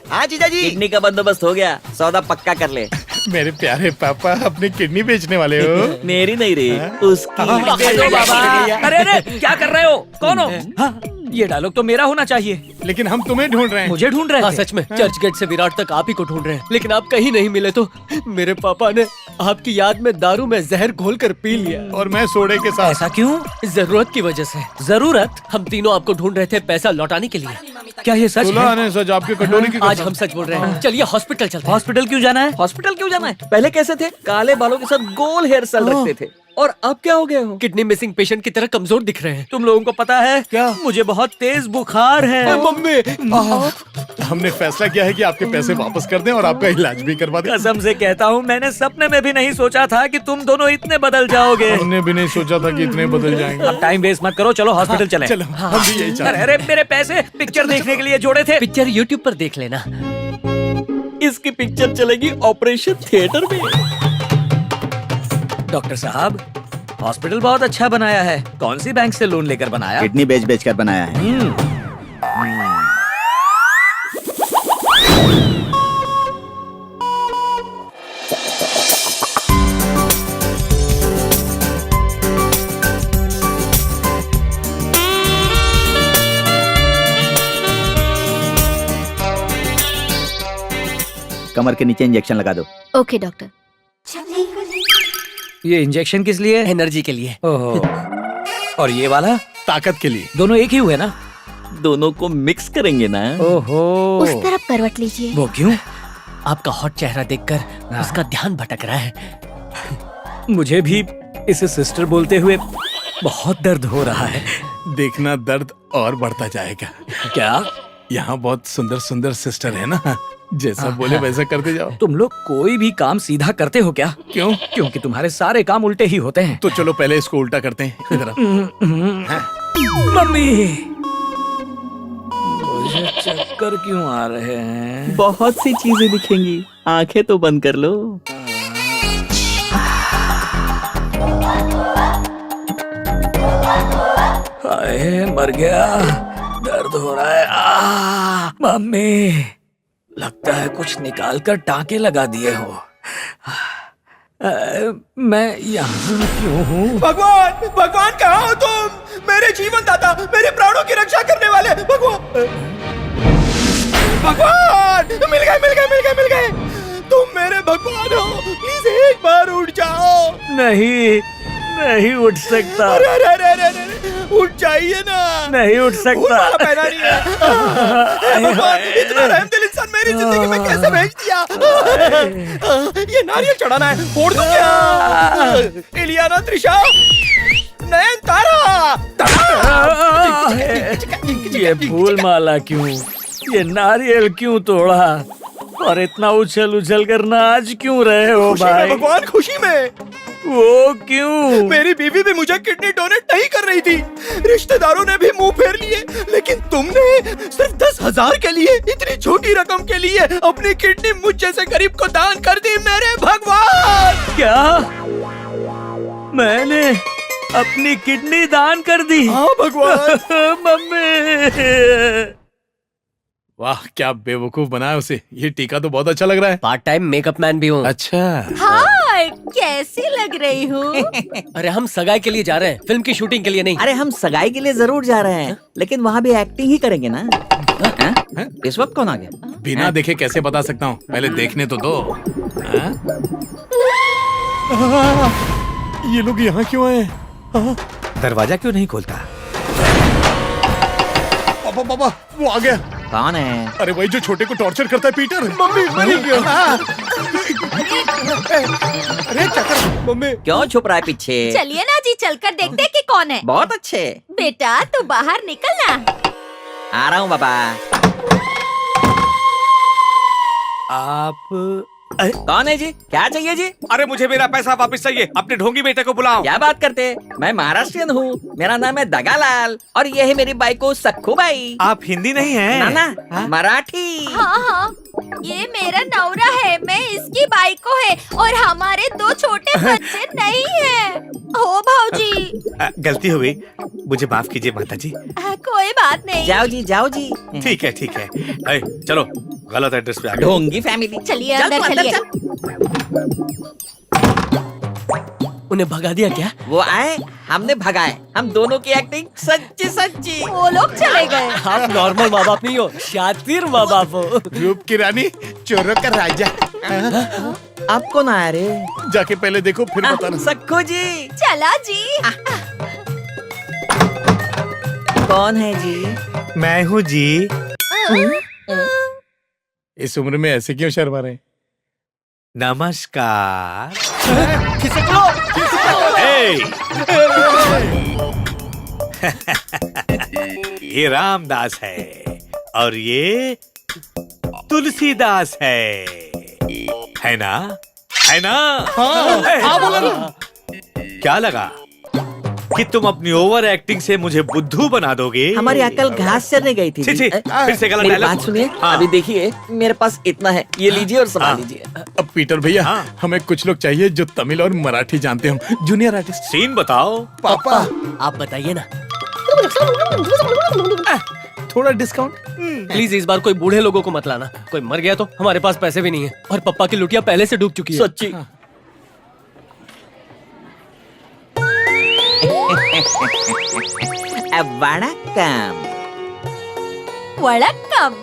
हाँ जीजा जी, किडनी का बंदोबस्त हो गया, सौदा पक्का कर ले। मेरे प्यारे पापा, अपनी किडनी बेचने वाले हो? मेरी नहीं रही, उसकी। दे दो बाबा। अरे अरे, क्या कर रहे हो? कौन हो? हाँ, ये डायलॉग तो मेरा होना चाहिए। लेकिन हम तुम्हें ढूंढ रहे हैं। मुझे ढूंढ रहे हाँ, थे? सच में चर्च गेट से विराट तक आप ही को ढूंढ रहे हैं, लेकिन आप कहीं नहीं मिले तो मेरे पापा ने आपकी याद में दारू में जहर घोल कर पी लिया। और मैं सोडे के साथ। ऐसा क्यों? जरूरत की वजह से। जरूरत? हम तीनों आपको ढूंढ रहे थे पैसा लौटाने के लिए। क्या ये सच है? सच, आपकी कटोरी की आज हम सच बोल रहे हैं। चलिए हॉस्पिटल चलते हैं। हॉस्पिटल क्यों जाना है? हॉस्पिटल क्यों जाना है? पहले कैसे थे? काले बालों के साथ गोल हेयर स्टाइल रखते थे, और अब क्या हो गए हो? किडनी मिसिंग पेशेंट की तरह कमजोर दिख रहे हैं। तुम लोगों को पता है क्या? मुझे बहुत तेज बुखार है। मम्मी, हमने फैसला किया है कि आपके पैसे वापस कर दें और आपका इलाज भी करवा दें। कसम से कहता हूँ, मैंने सपने में भी नहीं सोचा था कि तुम दोनों इतने बदल जाओगे। हमने भी नहीं सोचा था कि इतने बदल जाएंगे। अब टाइम वेस्ट मत करो, चलो हॉस्पिटल चलें। चलो, हम भी यही चाहते हैं। अरे मेरे पैसे पिक्चर देखने के लिए जोड़े थे। पिक्चर यूट्यूब पर देख लेना। इसकी पिक्चर चलेगी ऑपरेशन थिएटर में। डॉक्टर साहब, हॉस्पिटल बहुत अच्छा बनाया है। कौन सी बैंक से लोन लेकर बनाया? किडनी बेच बेच कर बनाया है। कमर के नीचे इंजेक्शन लगा दो। Okay doctor. ये इंजेक्शन किस लिए? एनर्जी के लिए। ओहो। और ये वाला? ताकत के लिए। दोनों एक ही हुए ना? दोनों को मिक्स करेंगे ना। ओहो। उस तरफ करवट लीजिए। वो क्यों? आपका हॉट चेहरा देखकर उसका ध्यान भटक रहा है। मुझे भी इसे सिस्टर बोलते हुए बहुत दर्द हो रहा है। देखना, दर्द और बढ़ता जाएगा। क्या? यहाँ बहुत सुंदर सुंदर सिस्टर है ना, जैसा बोले वैसा करते जाओ। तुम लोग कोई भी काम सीधा करते हो क्या? क्यों? क्योंकि तुम्हारे सारे काम उल्टे ही होते हैं। तो चलो पहले इसको उल्टा करते हैं। इधर आओ। मम्मी, मुझे चक्कर चक्कर क्यों आ रहे हैं? बहुत सी चीजें दिखेंगी, आंखें तो बंद कर लो। हाय, मर गया, दर्द हो रहा है। मम्मी, लगता है कुछ निकाल कर टाँके लगा दिए हो। मैं यहाँ क्यों हूँ? भगवान, भगवान कहाँ हो तुम? मेरे जीवन दाता, मेरे प्राणों की रक्षा करने वाले भगवान, भगवान, मिल गए, मिल गए, मिल गए, मिल गए। तुम मेरे भगवान हो, प्लीज एक बार उठ जाओ। नहीं, नहीं उठ सकता। अरे अरे अरे अरे अरे, उठ जाइए ना। नहीं उठ सकता। माला पहना नहीं है। भगवान, इतना रहमदिल इंसान मेरी जिंदगी में कैसे भेज दिया? ये नारियल चढ़ाना है, फोड़ दूं क्या? इलियाना, त्रिशा, नयनतारा। ये फूल माला क्यों? ये नारियल क्यों तोड़ा? और इतना उछल उछल कर नाच क्यों रहे हो भाई? भगवान, खुशी में। वो क्यों? मेरी बीवी भी मुझे किडनी डोनेट नहीं कर रही थी, रिश्तेदारों ने भी मुंह फेर लिए, लेकिन तुमने सिर्फ 10,000 के लिए, इतनी छोटी रकम के लिए अपनी किडनी मुझ जैसे गरीब को दान कर दी। मेरे भगवान! क्या? मैंने अपनी किडनी दान कर दी? हाँ भगवान। मम्मी। वाह, क्या बेवकूफ बनाया उसे। ये टीका तो बहुत अच्छा लग रहा है। पार्ट टाइम मेकअप मैन भी हूँ। अच्छा। हाय, कैसी लग रही हूँ? अरे हम सगाई के लिए जा रहे हैं, फिल्म की शूटिंग के लिए नहीं। अरे हम सगाई के लिए जरूर जा रहे हैं, लेकिन वहाँ भी एक्टिंग ही करेंगे ना। इस वक्त कौन आ गया? बिना देखे कैसे बता सकता हूँ, पहले देखने तो दो। ये लोग यहाँ क्यों आए? दरवाजा क्यों नहीं खोलता? पापा, पापा, वो आ गया। कौन है? अरे वही जो छोटे को टॉर्चर करता है, पीटर। Mummy, mummy. अरे चक्कर, मम्मी। क्यों छुप रहा है पीछे? चलिए ना जी, चलकर देखते हैं कि कौन है। बहुत अच्छे। बेटा, तू बाहर निकलना। आ रहा हूँ बाबा। आप कौन है जी? क्या चाहिए जी? अरे मुझे मेरा पैसा वापस चाहिए। अपने ढोंगी बेटे को बुलाओ। क्या बात करते? मैं महाराष्ट्रियन हूँ, मेरा नाम है दगालाल, और ये है मेरी बाइको सक्खू बाई। आप हिंदी नहीं हैं? ना ना, मराठी। हाँ हाँ, ये मेरा नौरा है, मैं इसकी बाइको है, और हमारे 2 छोटे बच्चे नहीं हैं। हो भाऊजी। गलती हो गई, मुझे माफ कीजिए माता जी। कोई बात नहीं। जाओ जी, जाओ जी। ठीक है, ठीक है। चलो, गलत एड्रेस पे आ गए। ढोंगी फैमिली। चलिए अंदर चलिए। उन्हें भगा दिया क्या? वो आए, हमने भगाए। हम दोनों की एक्टिंग सच्ची सच्ची। वो लोग चले गए। आप नॉर्मल माँ बाप नहीं हो, शातिर माँ बाप हो। रूप की रानी, चोरों का राजा। आप कौन आया रे? जाके पहले देखो, फिर बताना। सक्खू जी। चला जी। कौन है जी? मैं हूँ जी। इस उम्र में ऐसे क्यों शर्मा रहे? नमस्कार। ये रामदास है और ये तुलसीदास है ना? है ना? हाँ, बोला ना। क्या लगा कि तुम अपनी ओवर एक्टिंग से मुझे बुद्धू बना दोगे? हमारी अकल घास चरने गई थी। छी, फिर से गलत मेरी डायलॉग। बात सुनिए। हाँ। अभी देखिए, मेरे पास इतना है, ये लीजिए और संभाल लीजिए। अब पीटर भैया, हमें कुछ लोग चाहिए जो तमिल और मराठी जानते हो, जूनियर आर्टिस्ट। सीन बताओ। पापा, आप बताइए ना। थोड़ा डिस्काउंट प्लीज इस बार कोई बूढ़े लोगों को मत लाना। कोई मर गया तो हमारे पास पैसे भी नहीं है, और पप्पा की लुटिया पहले से डूब चुकी है। सच्ची। वड़क्कम। वड़क्कम।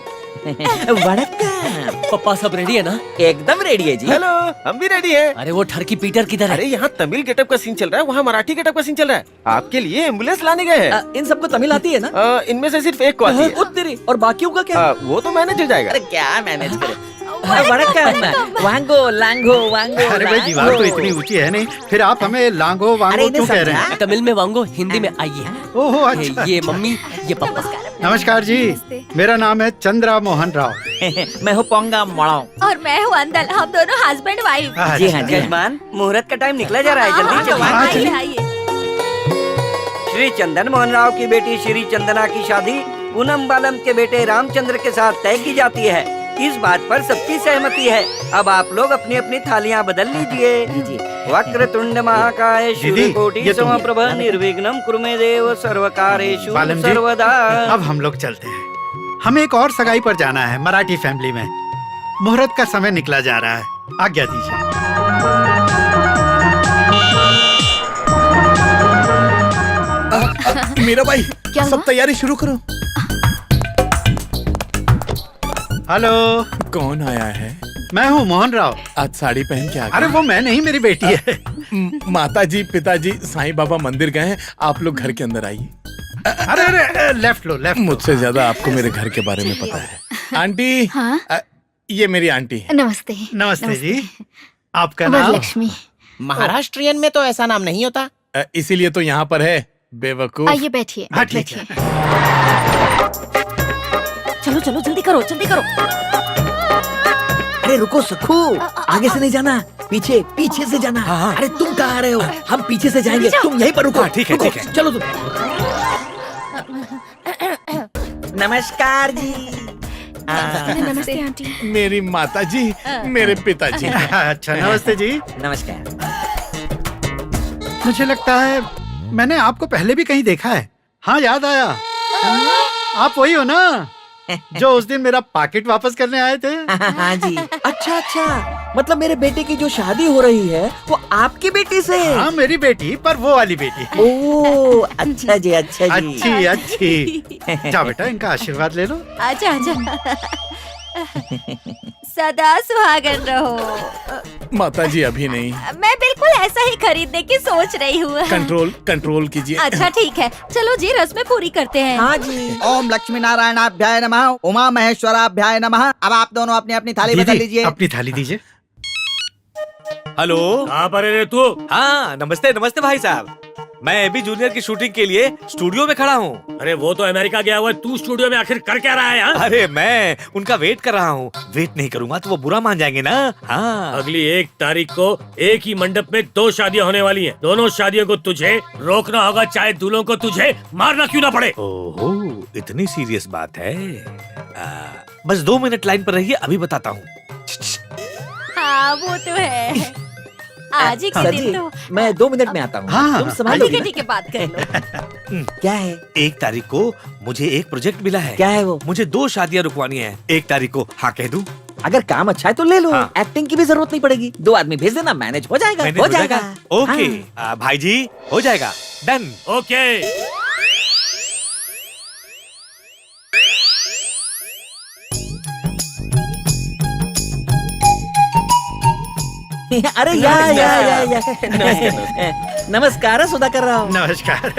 वड़क्कम। पप्पा सब रेडी है ना? एकदम रेडी है जी। हेलो, हम भी रेडी हैं। अरे वो ठरकी पीटर किधर है? अरे यहाँ तमिल गेटअप का सीन चल रहा है, वहाँ मराठी गेटअप का सीन चल रहा है। आपके लिए एम्बुलेंस लाने गए हैं। इन सबको तमिल आती है ना? इनमें से सिर्फ एक को आती है। उत्तरी। और बाकियों का क्या? वो तो मैनेज हो जाएगा। अरे क्या मैनेज करे? वड़क्कम। वांगो लांगो वांगो। अरे भाई, दीवार तो इतनी ऊंची है नहीं, फिर आप हमें लांगो वांगो क्यों कह रहे हैं? तमिल में वांगो, हिंदी में आइए। ओहो, अच्छा। ये मम्मी, ये पापा। नमस्कार जी, मेरा नाम है चंद्रा मोहन राव। मैं हूँ पोंगा मड़ाओ। और मैं हूँ अंदल, हम दोनों हस्बैंड वाइफ। जी हाँ जी। जजमान, मुहूर्त का टाइम निकला जा रहा है, जल्दी चलिए। आइए। श्री चंदन मोहन राव की बेटी श्री चंदना की शादी पूनम बालम के बेटे रामचंद्र के साथ तय की जाती है। इस बात पर सबकी सहमति है। अब आप लोग अपनी अपनी थालियां बदल लीजिए। वक्रतुंड महाकाय सूर्यकोटि समप्रभ निर्विघ्नं कुरु मे देव सर्वकारेषु बालम जी, सर्वदा। अब हम लोग चलते हैं। हमें एक और सगाई पर जाना है मराठी फैमिली में। मुहूर्त का समय निकला जा रहा है, आज्ञा दीजिए। मेरा भाई, सब तैयारी शुरू करो। हेलो, कौन आया है? मैं हूँ मोहन राव। आज साड़ी पहन के आ गए। अरे वो मैं नहीं, मेरी बेटी है। माता जी पिताजी साईं बाबा मंदिर गए हैं, आप लोग घर के अंदर आइए। अरे अरे लेफ्ट लो, लेफ्ट। मुझसे ज्यादा आपको मेरे घर के बारे में पता है। आंटी, हाँ? ये मेरी आंटी है। नमस्ते। नमस्ते जी, आपका नाम? लक्ष्मी। महाराष्ट्रियन में तो ऐसा नाम नहीं होता। इसीलिए तो यहाँ पर है, बेवकूफ। आइए बैठिए। हाँ ठीक है। चलो चलो जल्दी करो, जल्दी करो। अरे रुको सखू, आगे से नहीं जाना, पीछे पीछे से जाना। अरे तुम कहाँ आ रहे हो? हम पीछे से जाएंगे, तुम यहीं पर रुको। ठीक है, ठीक है। चलो तुम। नमस्कार जी। नमस्ते आंटी। मेरी माता जी, मेरे पिताजी। अच्छा, नमस्ते जी। नमस्कार। मुझे लगता है मैंने आपको पहले भी कहीं देखा है। हाँ, याद आया। आप वही हो ना जो उस दिन मेरा पैकेट वापस करने आए थे? हाँ जी। अच्छा अच्छा, मतलब मेरे बेटे की जो शादी हो रही है वो आपकी बेटी से? हाँ, मेरी बेटी, पर वो वाली बेटी। ओह, अच्छा जी, अच्छा जी। अच्छी अच्छी। जाओ बेटा, इनका आशीर्वाद ले लो। आजा आजा। सदा सुहागन रहो। माता जी अभी नहीं, मैं बिल्कुल ऐसा ही खरीदने की सोच रही हूँ। कंट्रोल कीजिए। अच्छा ठीक है, चलो जी रस्में पूरी करते हैं। हाँ जी। ओम लक्ष्मी नारायणाभ्याय नमः, उमा महेश्वराभ्याय नमः। अब आप दोनों अपनी अपनी थाली बदल लीजिए। अपनी थाली दीजिए। हेलो, कहाँ पर है रे तू? हाँ नमस्ते नमस्ते भाई साहब। मैं अभी जूनियर की शूटिंग के लिए स्टूडियो में खड़ा हूँ। अरे वो तो अमेरिका गया हुआ है, तू स्टूडियो में आखिर कर क्या रहा है यहाँ? अरे मैं उनका वेट कर रहा हूँ। वेट नहीं करूँगा तो वो बुरा मान जाएंगे ना। हाँ, अगली 1 तारीख को एक ही मंडप में 2 शादियाँ होने वाली हैं। दोनों शादियों को तुझे रोकना होगा, चाहे दूल्हों को तुझे मारना क्यों ना पड़े। ओहो, इतनी सीरियस बात है। बस 2 मिनट लाइन पर रहिए, अभी बताता हूँ। हाँ वो तो है। आज ही के दिन तो। मैं 2 मिनट में आता हूँ। हाँ, तुम संभालो। ठीक है, बात कर लो। क्या है? 1 तारीख को मुझे एक प्रोजेक्ट मिला है। क्या है वो? मुझे 2 शादियाँ रुकवानी है। 1 तारीख को हाँ कह दूं? अगर काम अच्छा है तो ले लो। हाँ। एक्टिंग की भी जरूरत नहीं पड़ेगी। 2 आदमी भेज देना, मैनेज हो जाएगा। मैंने हो जाएगा। ओके। हाँ। भाई जी, हो जाएगा। डन। ओके। अरे या। नमस्कार सुधाकर राव। नमस्कार।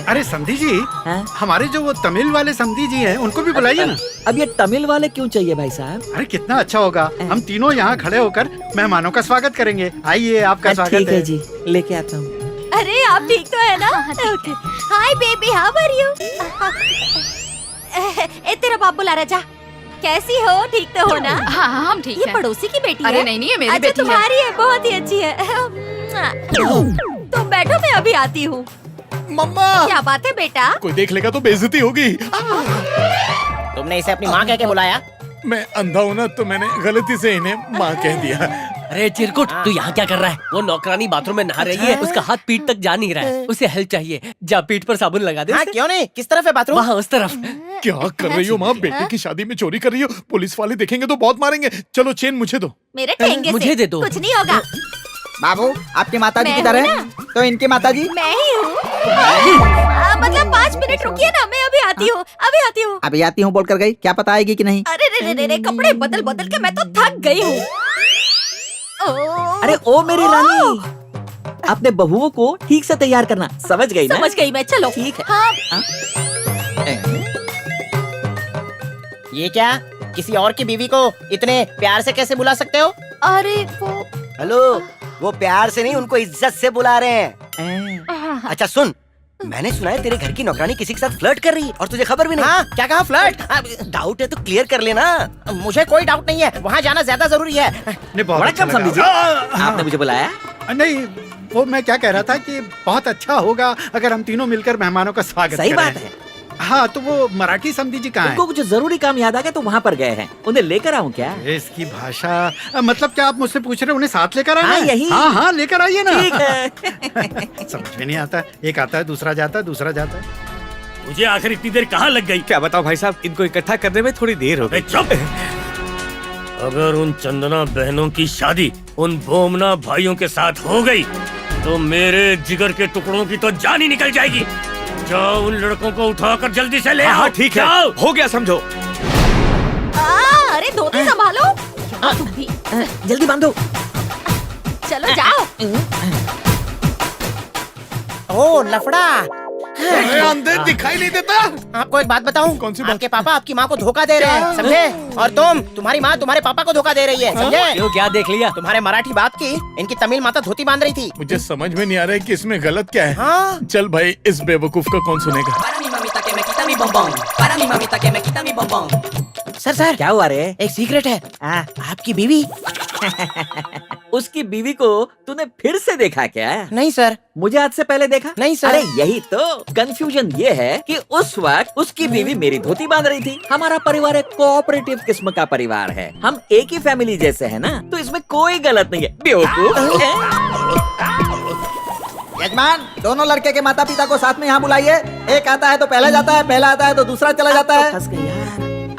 अरे समधी जी, हाँ? हमारे जो वो तमिल वाले समधी जी हैं, उनको भी बुलाइए ना। अब ये तमिल वाले क्यों चाहिए भाई साहब? अरे कितना अच्छा होगा, हम तीनों यहाँ खड़े होकर मेहमानों का स्वागत करेंगे। आइए, आपका स्वागत है। ठीक है जी, लेके आता हूँ। अरे आप ठीक तो है ना? Hi baby, how are you? ए तेरा बाप बुला रहा, जा। कैसी हो? ठीक तो हो ना? हाँ हम ठीक ये है। पड़ोसी की बेटी है? अरे नहीं, ये मेरी अच्छा, बेटी है। तुम्हारी है, बहुत ही अच्छी है। तुम बैठो, मैं अभी आती हूँ। मम्मा, क्या बात है बेटा? कोई देख लेगा तो बेइज्जती होगी। तुमने इसे अपनी माँ कह के बुलाया? मैं अंधा हूँ ना, तो मैंने गलती से इन्हें माँ कह दिया। अरे चिरकुट, तू यहाँ क्या कर रहा है? वो नौकरानी बाथरूम में नहा रही है, उसका हाथ पीठ तक जा नहीं रहा है। उसे हेल्प चाहिए, जा पीठ पर साबुन लगा दे। हाँ, क्यों नहीं? किस तरफ है बाथरूम? वहाँ उस तरफ। क्या कर रही हो माँ? बेटे की शादी में चोरी कर रही हो? पुलिस वाले देखेंगे तो बहुत मारेंगे। चलो चेन मुझे दो। मेरे ठेंगे मुझे से दे दो। कुछ नहीं होगा। बाबू, आपकी माता जी मैं किधर हूँ है? तो इनकी माता जी? मैं ही हूँ। मतलब 5 मिनट रुकिए ना, मैं अभी आती हूँ, अभी आती हूँ। अभी आती हूँ बोलकर गई, क्या पता आएगी कि नहीं? अरे रे, कपड़े बदल बदल के मैं तो थक गई हूँ। अरे ओ मेरी रानी, अपने बहुओं को ठीक से तैयार करना, समझ गई ना? समझ गई मैं, चलो। ठीक है। हाँ। ये क्या? किसी और की बीवी को इतने प्यार से कैसे बुला सकते हो? अरे वो हेलो, वो प्यार से नहीं, उनको इज्जत से बुला रहे हैं। अच्छा सुन, मैंने सुना है तेरे घर की नौकरानी किसी के साथ फ्लर्ट कर रही है और तुझे खबर भी नहीं। हाँ, क्या कहा? फ्लर्ट? डाउट है तो क्लियर कर लेना। मुझे कोई डाउट नहीं है, वहाँ जाना ज्यादा जरूरी है। बहुत अच्छा वणक्कम समझी जी, लगा। आपने मुझे बुलाया? नहीं, वो मैं क्या कह रहा था कि बहुत अच्छा होगा अगर हम तीनों मिलकर मेहमानों का स्वागत सही करें। बात है। हाँ तो वो मराठी समधी जी कहाँ उनको हैं? कुछ जरूरी काम याद आ गया तो वहाँ पर गए हैं। उन्हें लेकर आऊँ क्या? इसकी भाषा मतलब क्या आप मुझसे पूछ रहे हैं उन्हें साथ लेकर आना हाँ, है? यही। हाँ हाँ लेकर आइए ना। ठीक है। समझ में नहीं आता, एक आता है दूसरा जाता है दूसरा जाता है। मुझे आखिर इतनी देर कहाँ लग गई? क्या बताओ भाई साहब, इनको इकट्ठा करने में थोड़ी देर हो गई। चुप! अगर उन चंदना बहनों की शादी उन बोमना भाइयों के साथ हो गई तो मेरे जिगर के टुकड़ों की तो जान ही निकल जाएगी। जाओ उन लड़कों को उठाकर जल्दी से ले आओ। हाँ ठीक है, हो गया समझो। अरे धोती संभालो। तुम भी जल्दी बांधो। चलो जाओ। ओ लफड़ा, अंधे दिखाई नहीं देता। आपको एक बात बताऊं? कौन सी बात? आपके पापा आपकी माँ को धोखा दे रहे हैं, समझे? और तुम्हारी माँ तुम्हारे पापा को धोखा दे रही है, समझे? क्यों, क्या देख लिया? तुम्हारे मराठी बाप की इनकी तमिल माता धोती बांध रही थी। मुझे समझ में नहीं आ रहा है कि इसमें गलत क्या है। हाँ? चल भाई, इस बेवकूफ का कौन सुनेगा। सर क्या हुआ रे? एक सीक्रेट है। आपकी बीवी। उसकी बीवी को तूने फिर से देखा क्या? नहीं सर। मुझे आज से पहले देखा? नहीं सर। अरे यही तो कंफ्यूजन ये है कि उस वक्त उसकी बीवी मेरी धोती बांध रही थी। हमारा परिवार एक कोऑपरेटिव किस्म का परिवार है, हम एक ही फैमिली जैसे है ना, तो इसमें कोई गलत नहीं है। बेवकूफ। यजमान, दोनों लड़के के माता पिता को साथ में यहाँ बुलाइए। एक आता है तो पहला जाता है, पहला आता है तो दूसरा चला जाता है। फंस गई यार।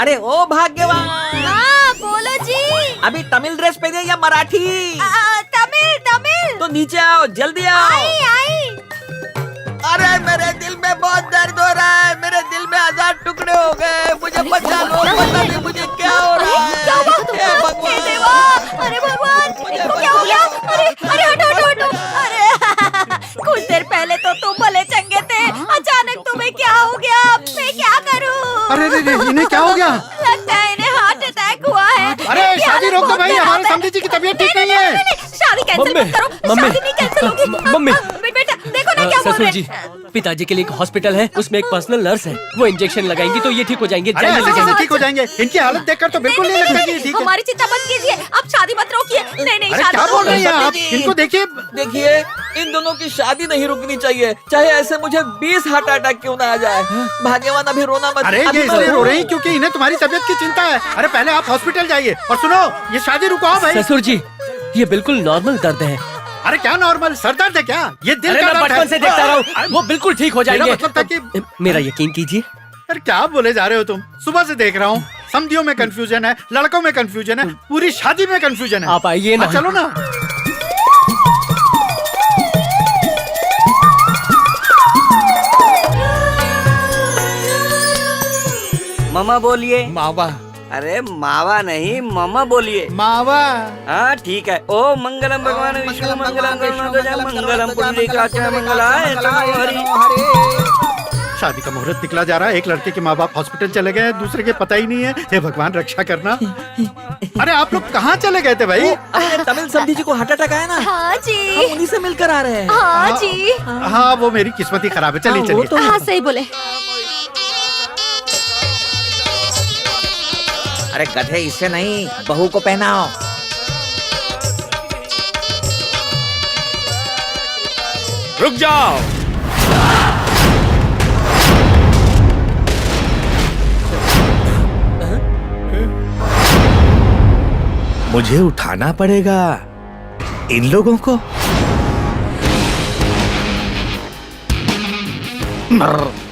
अरे ओ भाग्यवान, हाँ बोलो जी। अभी तमिल ड्रेस पहने या मराठी? तमिल। तो नीचे आओ, जल्दी आओ। आई। अरे मेरे दिल में बहुत दर्द हो रहा है, मेरे दिल में 1000 टुकड़े हो गए। मुझे बचा लो, पता नहीं मुझे क्या हो रहा है। क्या हुआ तुमको? हे देवा, अरे भगवान, इनको क्या हो गया? अरे हटो। अरे कुछ देर पहले तो तुम भले चंगे थे, अचानक तुम्हें क्या हो गया? मैं क्या करूं? अरे इन्हें क्या हो गया? लगता है इन्हें हार्ट अटैक हुआ है। अरे शादी रोको भाई, हमारे समधी जी की तबीयत ठीक नहीं है। शादी कैंसिल मत करो। शादी नहीं कैंसिल होगी। मम्मी। बेटा देखो ना क्या बोल ससुर रहे जी, हैं। पिताजी के लिए एक हॉस्पिटल है, उसमें एक पर्सनल नर्स है, वो इंजेक्शन लगाएंगी तो ये ठीक हो जाएंगे। अरे ऐसे कैसे ठीक हो जाएंगे? इनकी हालत देखकर तो बिल्कुल नहीं लगता कि ये ठीक है। हमारी चिंता मत कीजिए, आप शादी मत रोकिए। नहीं अरे क्या बोल रही हैं आप? इनको देखिए। देखिए, इन दोनों की शादी नहीं रुकनी चाहिए, चाहे ऐसे मुझे 20 हार्ट अटैक क्यों ना आ जाए। भाग्यवान, अभी रोना मत। अरे ये इसलिए रो रही क्योंकि इन्हें तुम्हारी तबीयत की चिंता है। अरे पहले आप हॉस्पिटल जाइए और सुनो, ये शादी रुकाओ भाई। ससुर जी, ये बिल्कुल नॉर्मल दर्द है। अरे क्या नॉर्मल? सर दर्द है क्या? ये दिल अरे का मैं दर्द बचपन है। से देखता रहा हूँ, वो बिल्कुल ठीक हो जाएंगे। मेरा मतलब था कि मेरा यकीन कीजिए। अरे क्या बोले जा रहे हो तुम? सुबह से देख रहा हूँ, समधियों में कंफ्यूजन है, लड़कों में कंफ्यूजन है, पूरी शादी में कंफ्यूजन है। आप आइए ना। चलो ना। मामा बोलिए। मावा। अरे मावा नहीं, मामा बोलिए। मावा। हाँ ठीक है। ओ मंगलम भगवान विष्णु मंगलम गरुड़ध्वज मंगलम पुंडरीकाक्षाय मंगलाय हरि। शादी का मुहूर्त निकला जा रहा है, एक लड़के के माँ बाप हॉस्पिटल चले गए, दूसरे के पता ही नहीं है। हे भगवान रक्षा करना। अरे आप लोग कहाँ चले गए थे भाई? अपने तमिल समधी जी को हार्ट अटैक आया ना, हाँ जी, हम उन्हीं से मिलकर आ रहे हैं। हाँ जी। हाँ वो मेरी किस्मत ही खराब है। चलिए चलिए। हाँ सही बोले। अरे गधे, इससे नहीं, बहू को पहनाओ। रुक जाओ। मुझे उठाना पड़ेगा इन लोगों को।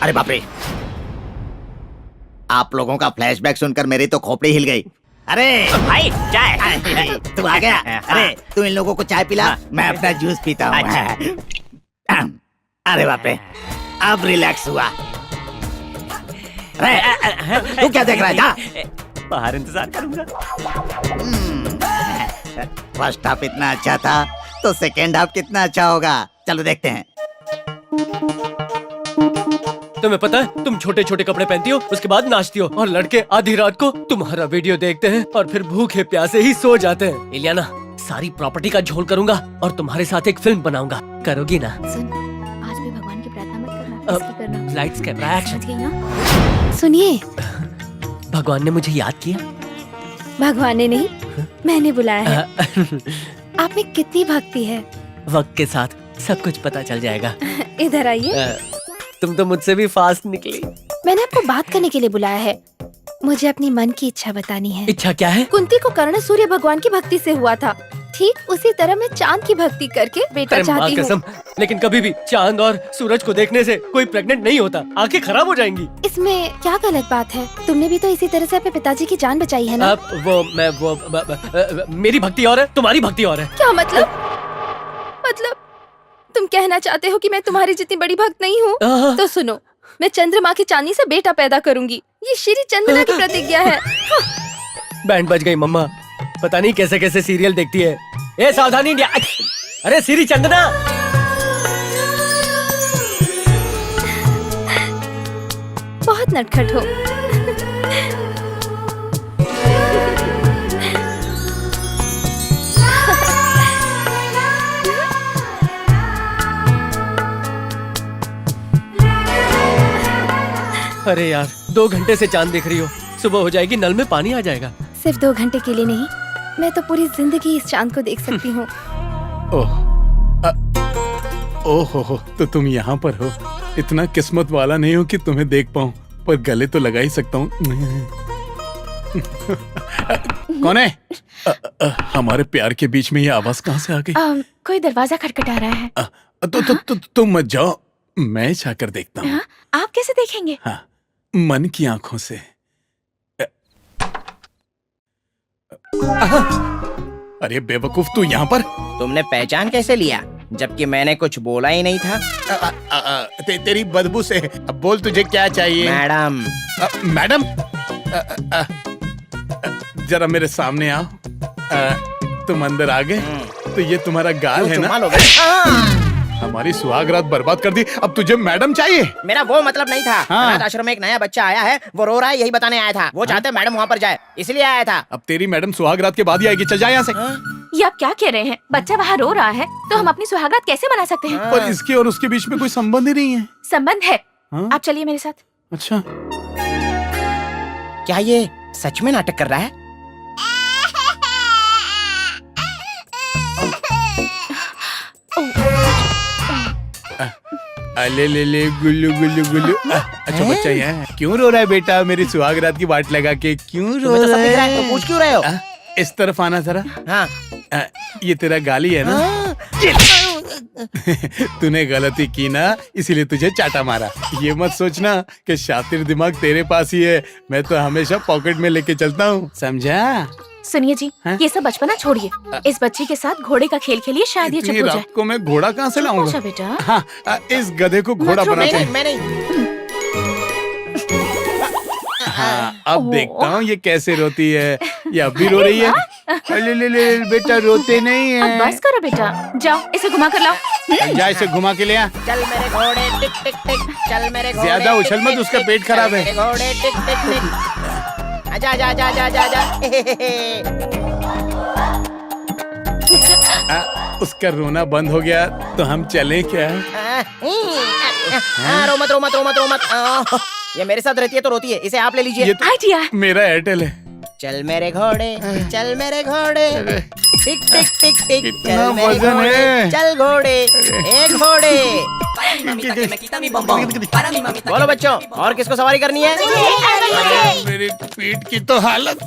अरे बाप रे, आप लोगों का फ्लैशबैक सुनकर मेरी तो खोपड़ी हिल गई। अरे भाई चाय। तू आ गया? अरे तू इन लोगों को चाय पिला, मैं अपना जूस पीता हूँ। अरे बाप रे, अब रिलैक्स हुआ। तू क्या देख रहा है? जा बाहर इंतजार करूंगा। फर्स्ट हाफ इतना अच्छा था तो सेकेंड हाफ कितना अच्छा होगा। चलो देखते हैं। तुम्हें पता है, तुम छोटे छोटे कपड़े पहनती हो, उसके बाद नाचती हो, और लड़के आधी रात को तुम्हारा वीडियो देखते हैं और फिर भूखे प्यासे ही सो जाते हैं। इलियाना, सारी प्रॉपर्टी का झोल करूंगा और तुम्हारे साथ एक फिल्म बनाऊंगा। करोगी ना? सुन, आज भी भगवान की प्रार्थना मत करना, इसकी करना। Lights camera action. समझ गई ना? सुनिए, भगवान ने मुझे याद किया। भगवान ने नहीं, मैंने बुलाया है। आप में कितनी भक्ति है। वक्त के साथ सब कुछ पता चल जाएगा। इधर आइए। तुम तो मुझसे भी फास्ट निकली। मैंने आपको बात करने के लिए बुलाया है। मुझे अपनी मन की इच्छा बतानी है। इच्छा क्या है? कुंती को कर्ण सूर्य भगवान की भक्ति से हुआ था, ठीक उसी तरह मैं चांद की भक्ति करके बेटा अरे माँ चाहती कसम, हूँ। लेकिन कभी भी चांद और सूरज को देखने से कोई प्रेग्नेंट नहीं होता, आंखें खराब हो जाएंगी। इसमें क्या गलत बात है? तुमने भी तो इसी तरह से अपने पिताजी की जान बचाई है ना? मेरी भक्ति और है, तुम्हारी भक्ति और है। क्या मतलब तुम कहना चाहते हो कि मैं तुम्हारी जितनी बड़ी भक्त नहीं हूँ? तो सुनो, मैं चंद्रमा की चांदी से बेटा पैदा करूंगी। ये श्री चंदना की प्रतिज्ञा है। बैंड बज गई मम्मा, पता नहीं कैसे कैसे सीरियल देखती है। ए सावधानी इंडिया! अरे श्री चंदना! बहुत नटखट हो। अरे यार, 2 घंटे से चांद देख रही हो, सुबह हो जाएगी, नल में पानी आ जाएगा। सिर्फ 2 घंटे के लिए नहीं, मैं तो पूरी जिंदगी इस चांद को देख सकती हूँ। ओहो, तो तुम यहाँ पर हो। इतना किस्मत वाला नहीं हो कि तुम्हें देख पाऊँ, पर गले तो लगा ही सकता हूँ। कौन है? हमारे प्यार के बीच में ये आवाज कहाँ से आ गई? कोई दरवाजा खटखटा रहा है। तुम मत जाओ, मैं जाकर देखता हूँ। आप कैसे देखेंगे? हाँ, मन की आंखों से। अरे बेवकूफ, तू यहाँ पर? तुमने पहचान कैसे लिया, जबकि मैंने कुछ बोला ही नहीं था? तेरी बदबू से। अब बोल, तुझे क्या चाहिए? मैडम। मैडम, जरा मेरे सामने आओ। तुम अंदर आ गए तो ये तुम्हारा गाल है ना? हमारी सुहागरात बर्बाद कर दी, अब तुझे मैडम चाहिए? मेरा वो मतलब नहीं था। हाँ। अनाथ आश्रम में एक नया बच्चा आया है, वो रो रहा है, यही बताने आया था। वो चाहते मैडम वहाँ पर जाए, इसलिए आया था। अब तेरी मैडम सुहागरात के बाद ही आएगी, चल जा यहाँ से। ये आप क्या कह रहे हैं? बच्चा वहाँ रो रहा है तो हम अपनी सुहागरात कैसे मना सकते हैं? पर इसके और उसके बीच में कोई संबंध ही नहीं है। संबंध है। आप चलिए मेरे साथ। अच्छा, क्या ये सच में नाटक कर रहा है? ले ले ले गुल्लू गुल्लू गुल्लू। अच्छा बच्चा यहाँ है। क्यों रो रहा है बेटा? मेरी सुहागरात की वाट लगा के क्यों रो तो रहा है? तो पूछ क्यों रहे हो? इस तरफ आना जरा। हाँ। ये तेरा गाली है ना? तूने गलती की ना, इसीलिए तुझे चाटा मारा। ये मत सोचना कि शातिर दिमाग तेरे पास ही है, मैं तो हमेशा पॉकेट में लेके चलता हूँ, समझा? सुनिए जी, ये सब बचपना छोड़िए। इस बच्ची के साथ घोड़े का खेल खेलिए, शायद ये चुप हो जाए। रात को मैं घोड़ा कहाँ से लाऊंगा? अच्छा बेटा। हाँ, इस गधे को घोड़ा बनाते हैं। मैं नहीं। हाँ, अब देखता हूँ ये कैसे रोती है। ये अब भी रो रही है। ले ले ले बेटा, रोते नहीं है। अब बस करो बेटा, जाओ इसे घुमा कर लाओ। जा, इसे घुमा के ले आ। चल मेरे घोड़े टिक टिक टिक, चल मेरे घोड़े। ज्यादा उछल मत, उसका पेट खराब है। मेरे घोड़े टिक टिक टिक। आजा जा जा जा जा जा। उसका रोना बंद हो गया तो हम चलें क्या? रो मत रो मत रो मत रो मत। ये मेरे साथ रहती है तो रोती है, इसे आप ले लीजिए। ये तो मेरा एयरटेल है। चल मेरे घोड़े, चल मेरे घोड़े, टिक टिक टिक टिक, चल मेरे वजन घोड़े, है। चल घोड़े, एक घोड़े। बोलो बच्चों, और किसको सवारी करनी है? मेरी पीठ की तो हालत।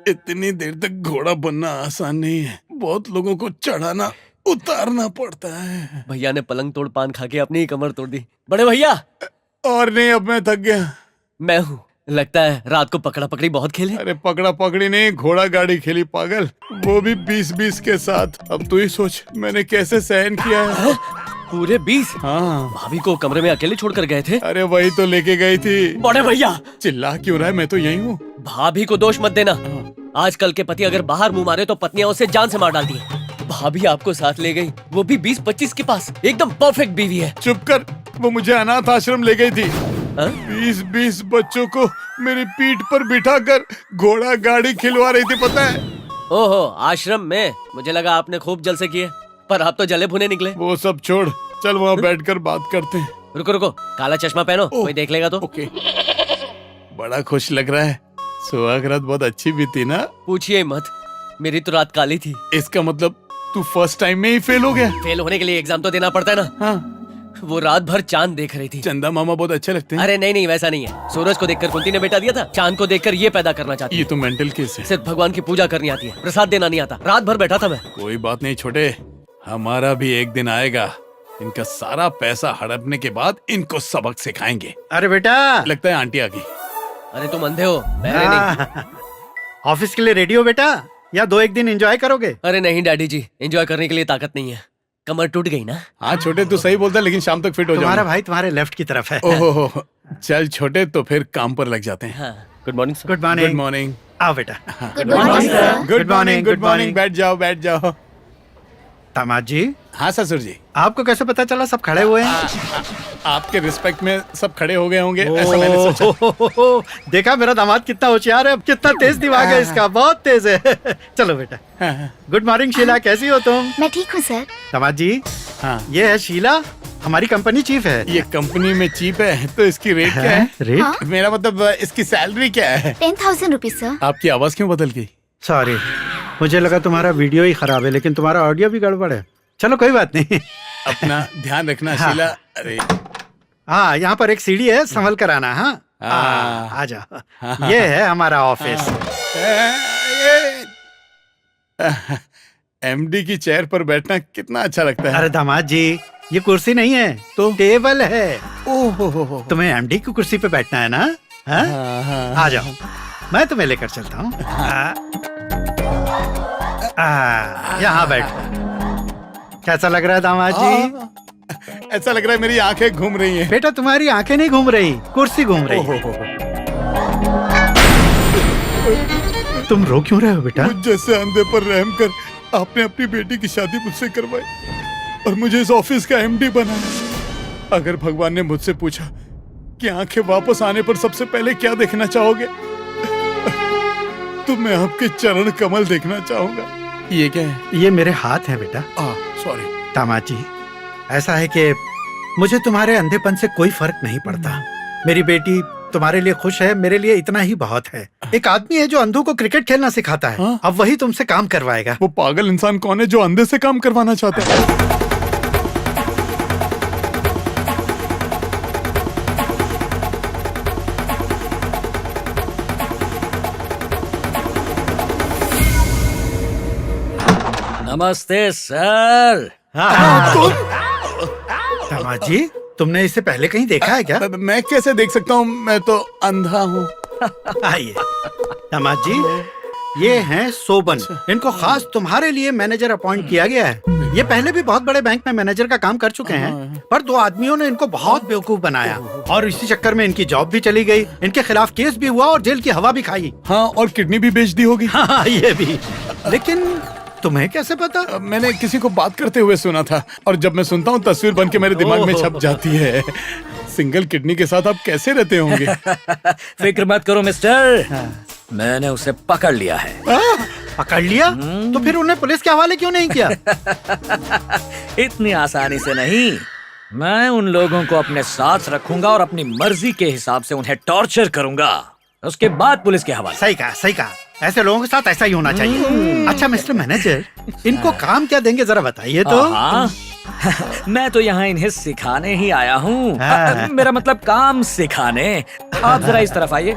इतनी देर तक घोड़ा बनना आसान नहीं है, बहुत लोगों को चढ़ाना उतारना पड़ता है। भैया ने पलंग तोड़ पान खा के अपनी ही कमर तोड़ दी। बड़े भैया। और नहीं, अब मैं थक गया। मैं हूँ, लगता है रात को पकड़ा पकड़ी बहुत खेले। अरे पकड़ा पकड़ी नहीं, घोड़ा गाड़ी खेली पागल, वो भी 20-20 के साथ। अब तू ही सोच मैंने कैसे सहन किया है। पूरे 20? हाँ। भाभी को कमरे में अकेले छोड़कर गए थे? अरे वही तो लेके गई थी। बड़े भैया। चिल्ला क्यों रहा है? मैं तो यही हूँ। भाभी को दोष मत देना। आजकल के पति अगर बाहर मुंह मारे तो पत्नियां उसे जान से मार डालती है। भाभी आपको साथ ले गई, वो भी 20-25 के पास। एकदम परफेक्ट बीवी है। चुप कर, वो मुझे अनाथ आश्रम ले गई थी। 20-20 बच्चों को मेरी पीठ पर बिठाकर घोड़ा गाड़ी खिलवा रही थी, पता है? ओहो, आश्रम में? मुझे लगा आपने खूब जलसे किए, पर आप तो जले भुने निकले। वो सब छोड़, चल वहाँ बैठकर बात करते हैं। रुको रुको, काला चश्मा पहनो, कोई देख लेगा तो। ओके। बड़ा खुश लग रहा है। सुहागरात बहुत अच्छी भी थी ना? पूछिए मत, मेरी तो रात काली थी। इसका मतलब तू फर्स्ट टाइम में ही फेल हो गया? फेल होने के लिए एग्जाम तो देना पड़ता है ना। हाँ। वो रात भर चांद देख रही थी। चंदा मामा बहुत अच्छे लगते हैं। अरे नहीं नहीं, वैसा नहीं है। सूरज को देखकर कुंती ने बेटा दिया था, चांद को देखकर ये पैदा करना चाहती ये तो मेंटल केस है। सिर्फ भगवान की पूजा करनी आती है, प्रसाद देना नहीं आता। रात भर बैठा था मैं। कोई बात नहीं छोटे, हमारा भी एक दिन आएगा। इनका सारा पैसा हड़पने के बाद इनको सबक सिखाएंगे। अरे बेटा, लगता है आंटी आ गई। अरे तुम अंधे हो, बहरे नहीं। ऑफिस के लिए रेडी हो बेटा, या 2-1 दिन एंजॉय करोगे? अरे नहीं डैडी जी, एंजॉय करने के लिए ताकत नहीं है, कमर टूट गई ना। हाँ छोटे, तू सही बोलता है, लेकिन शाम तक फिट हो जाऊंगा। तुम्हारा भाई तुम्हारे लेफ्ट की तरफ है। ओहो, चल छोटे, तो फिर काम पर लग जाते हैं। Good morning sir. Good morning. Good morning. आओ बेटा। Good morning sir. Good morning, good morning. बैठ जाओ, बैठ जाओ। दामाद जी। हाँ ससुर जी। आपको कैसे पता चला सब खड़े हुए हैं? आपके रिस्पेक्ट में सब खड़े हो गए होंगे, ऐसा मैंने सोचा। देखा मेरा दामाद कितना होशियार है, कितना तेज दिमाग है इसका, बहुत तेज है। चलो बेटा। गुड मॉर्निंग शीला, कैसी हो तुम? मैं ठीक हूँ सर। दामाद जी, हाँ ये है शीला, हमारी कंपनी चीफ है। ये कंपनी में चीफ है, तो इसकी रेट क्या है? रेट? हाँ? मेरा मतलब इसकी सैलरी क्या है? 10,000 रुपीज सर। आपकी आवाज क्यों बदल गई? सॉरी, मुझे लगा तुम्हारा वीडियो ही खराब है, लेकिन तुम्हारा ऑडियो भी गड़बड़ है। चलो कोई बात नहीं। अपना ध्यान रखना हाँ। शीला। अरे हाँ, यहाँ पर एक सीढ़ी है, संभल कर आना। हाँ आ जाओ। ये है हमारा ऑफिस। एमडी की चेयर पर बैठना कितना अच्छा लगता है। अरे दामाद जी, ये कुर्सी नहीं है तो टेबल है। ओहो, तुम्हें एमडी की कुर्सी पे बैठना है ना? हाँ? आ जाओ, मैं तुम्हें लेकर चलता हूँ। यहाँ बैठो। कैसा लग रहा है दामाद जी? ऐसा लग रहा है मेरी आंखें घूम रही हैं। बेटा तुम्हारी आंखें नहीं घूम रही, कुर्सी घूम रही है। तुम रो क्यों रहे हो बेटा? मुझ जैसे अंधे पर रहम कर आपने अपनी बेटी की शादी मुझसे करवाई और मुझे इस ऑफिस का एमडी बनाया। अगर भगवान ने मुझसे पूछा कि आंखें वापस आने पर सबसे पहले क्या देखना चाहोगे, तो मैं आपके चरण कमल देखना चाहूंगा। ये क्या है? ये मेरे हाथ है बेटा। सॉरी दामाद जी, ऐसा है कि मुझे तुम्हारे अंधेपन से कोई फर्क नहीं पड़ता। मेरी बेटी तुम्हारे लिए खुश है, मेरे लिए इतना ही बहुत है। एक आदमी है जो अंधों को क्रिकेट खेलना सिखाता है। अब वही तुमसे काम करवाएगा। वो पागल इंसान कौन है जो अंधे से काम करवाना चाहता है? नमस्ते सर। दामाद जी, तुमने इससे पहले कहीं देखा है क्या? मैं कैसे देख सकता हूँ, मैं तो अंधा हूँ। आइए दामाद जी, ये हैं सोबन। इनको खास तुम्हारे लिए मैनेजर अपॉइंट किया गया है। ये पहले भी बहुत बड़े बैंक में मैनेजर का काम कर चुके हैं, पर 2 आदमियों ने इनको बहुत बेवकूफ बनाया और इसी चक्कर में इनकी जॉब भी चली गई, इनके खिलाफ केस भी हुआ और जेल की हवा भी खाई। हाँ, और किडनी भी बेच दी होगी। हाँ, ये भी। लेकिन तुम्हें कैसे पता? मैंने किसी को बात करते हुए सुना था, और जब मैं सुनता हूँ तस्वीर बन के मेरे दिमाग में छप जाती है। सिंगल किडनी के साथ आप कैसे रहते होंगे? फिक्र मत करो मिस्टर, मैंने उसे पकड़ लिया है। पकड़ लिया? तो फिर उन्हें पुलिस के हवाले क्यों नहीं किया? इतनी आसानी से नहीं। मैं उन लोगों को अपने साथ रखूंगा और अपनी मर्जी के हिसाब से उन्हें टॉर्चर करूंगा, उसके बाद पुलिस के हवाले। सही कहा, सही कहा। ऐसे लोगों के साथ ऐसा ही होना चाहिए। अच्छा मिस्टर मैनेजर, इनको काम क्या देंगे जरा बताइए तो। मैं तो यहाँ इन्हें सिखाने ही आया हूँ। मेरा मतलब काम सिखाने। आप जरा इस तरफ आइए।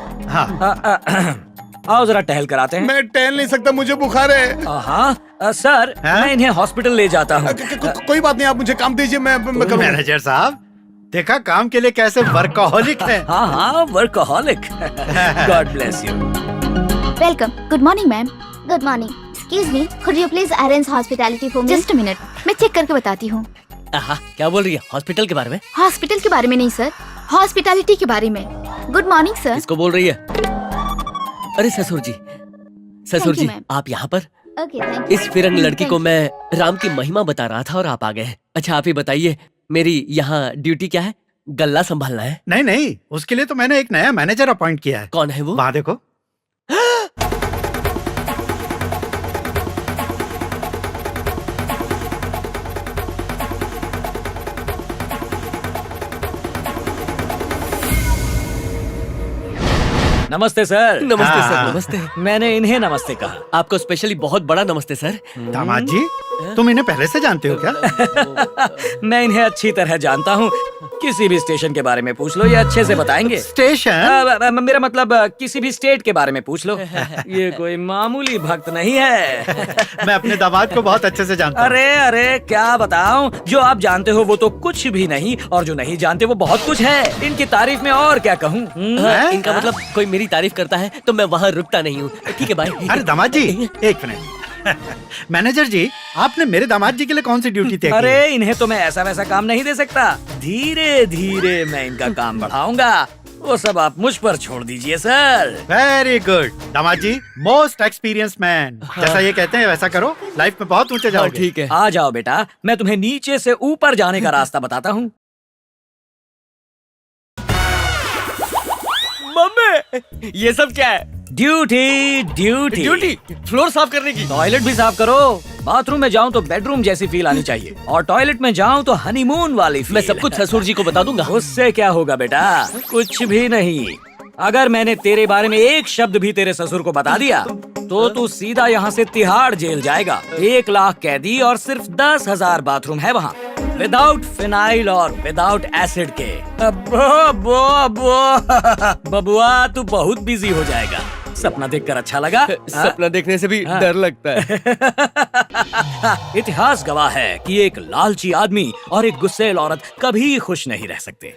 आओ जरा टहल कर आते हैं। मैं टहल नहीं सकता, मुझे बुखार है। हाँ सर, मैं इन्हें हॉस्पिटल ले जाता हूँ। कोई बात नहीं, आप मुझे काम दीजिए, मैं करूँगा। मैनेजर साहब, देखा काम के लिए कैसे वर्कहोलिक है। हाँ, workaholic. God bless you. Welcome. Good morning ma'am. Good morning. Excuse me, could you please arrange hospitality for me? Just a minute, मैं चेक करके बताती हूँ। क्या बोल रही है? हॉस्पिटल के बारे में? हॉस्पिटल के बारे में नहीं सर, हॉस्पिटैलिटी के बारे में। Good morning sir. किसको बोल रही है? अरे ससुर जी, ससुर जी, आप यहाँ पर? Okay, thank you. इस फिरंग लड़की को मैं राम की महिमा बता रहा था और आप आ गए। अच्छा आप ही बताइए, मेरी यहाँ ड्यूटी क्या है? गल्ला संभालना है? नहीं नहीं, उसके लिए तो मैंने एक नया मैनेजर अपॉइंट किया है। कौन है वो? वहाँ देखो। नमस्ते सर। नमस्ते सर, नमस्ते। मैंने इन्हें नमस्ते कहा। आपको स्पेशली बहुत बड़ा नमस्ते सर। दामाद जी, तुम इन्हें पहले से जानते हो क्या? मैं इन्हें अच्छी तरह जानता हूँ। किसी भी स्टेशन के बारे में पूछ लो, ये अच्छे से बताएंगे। स्टेशन? मेरा मतलब किसी भी स्टेट के बारे में पूछ लो। ये कोई मामूली भक्त नहीं है। मैं अपने दामाद को बहुत अच्छे से जानता हूँ। अरे अरे क्या बताऊं, जो आप जानते हो वो तो कुछ भी नहीं, और जो नहीं जानते वो बहुत कुछ है। इनकी तारीफ में और क्या कहूँ। इनका मतलब कोई मेरी तारीफ करता है तो मैं वहाँ रुकता नहीं हूँ। ठीक है भाई। अरे दामाद जी, एक मिनट। मैनेजर जी, आपने मेरे दामाद जी के लिए कौन सी ड्यूटी तय की? अरे इन्हें तो मैं ऐसा वैसा काम नहीं दे सकता। धीरे धीरे मैं इनका काम बढ़ाऊंगा। वो सब आप मुझ पर छोड़ दीजिए सर। वेरी गुड दामाद जी, मोस्ट एक्सपीरियंस मैन। जैसा ये कहते हैं वैसा करो, लाइफ में बहुत ऊंचे जाओगे। ठीक है, आ जाओ बेटा, मैं तुम्हें नीचे से ऊपर जाने का रास्ता बताता हूँ। मम्मी, ये सब क्या है? Duty duty duty? फ्लोर साफ करने की? टॉयलेट भी साफ करो। बाथरूम में जाऊं तो बेडरूम जैसी फील आनी चाहिए, और टॉयलेट में जाऊं तो हनीमून वाली फील। मैं सब कुछ ससुर जी को बता दूंगा। उससे क्या होगा बेटा, कुछ भी नहीं। अगर मैंने तेरे बारे में एक शब्द भी तेरे ससुर को बता दिया तो तू सीधा यहाँ से तिहाड़ जेल जाएगा। 1 लाख कैदी और सिर्फ 10,000 बाथरूम है वहाँ, विदाउट फिनाइल और विदाउट एसिड के। बबुआ तू बहुत बिजी हो जाएगा। सपना देखकर अच्छा लगा? सपना देखने से भी डर लगता है। इतिहास गवाह है कि एक लालची आदमी और एक गुस्सैल औरत कभी खुश नहीं रह सकते।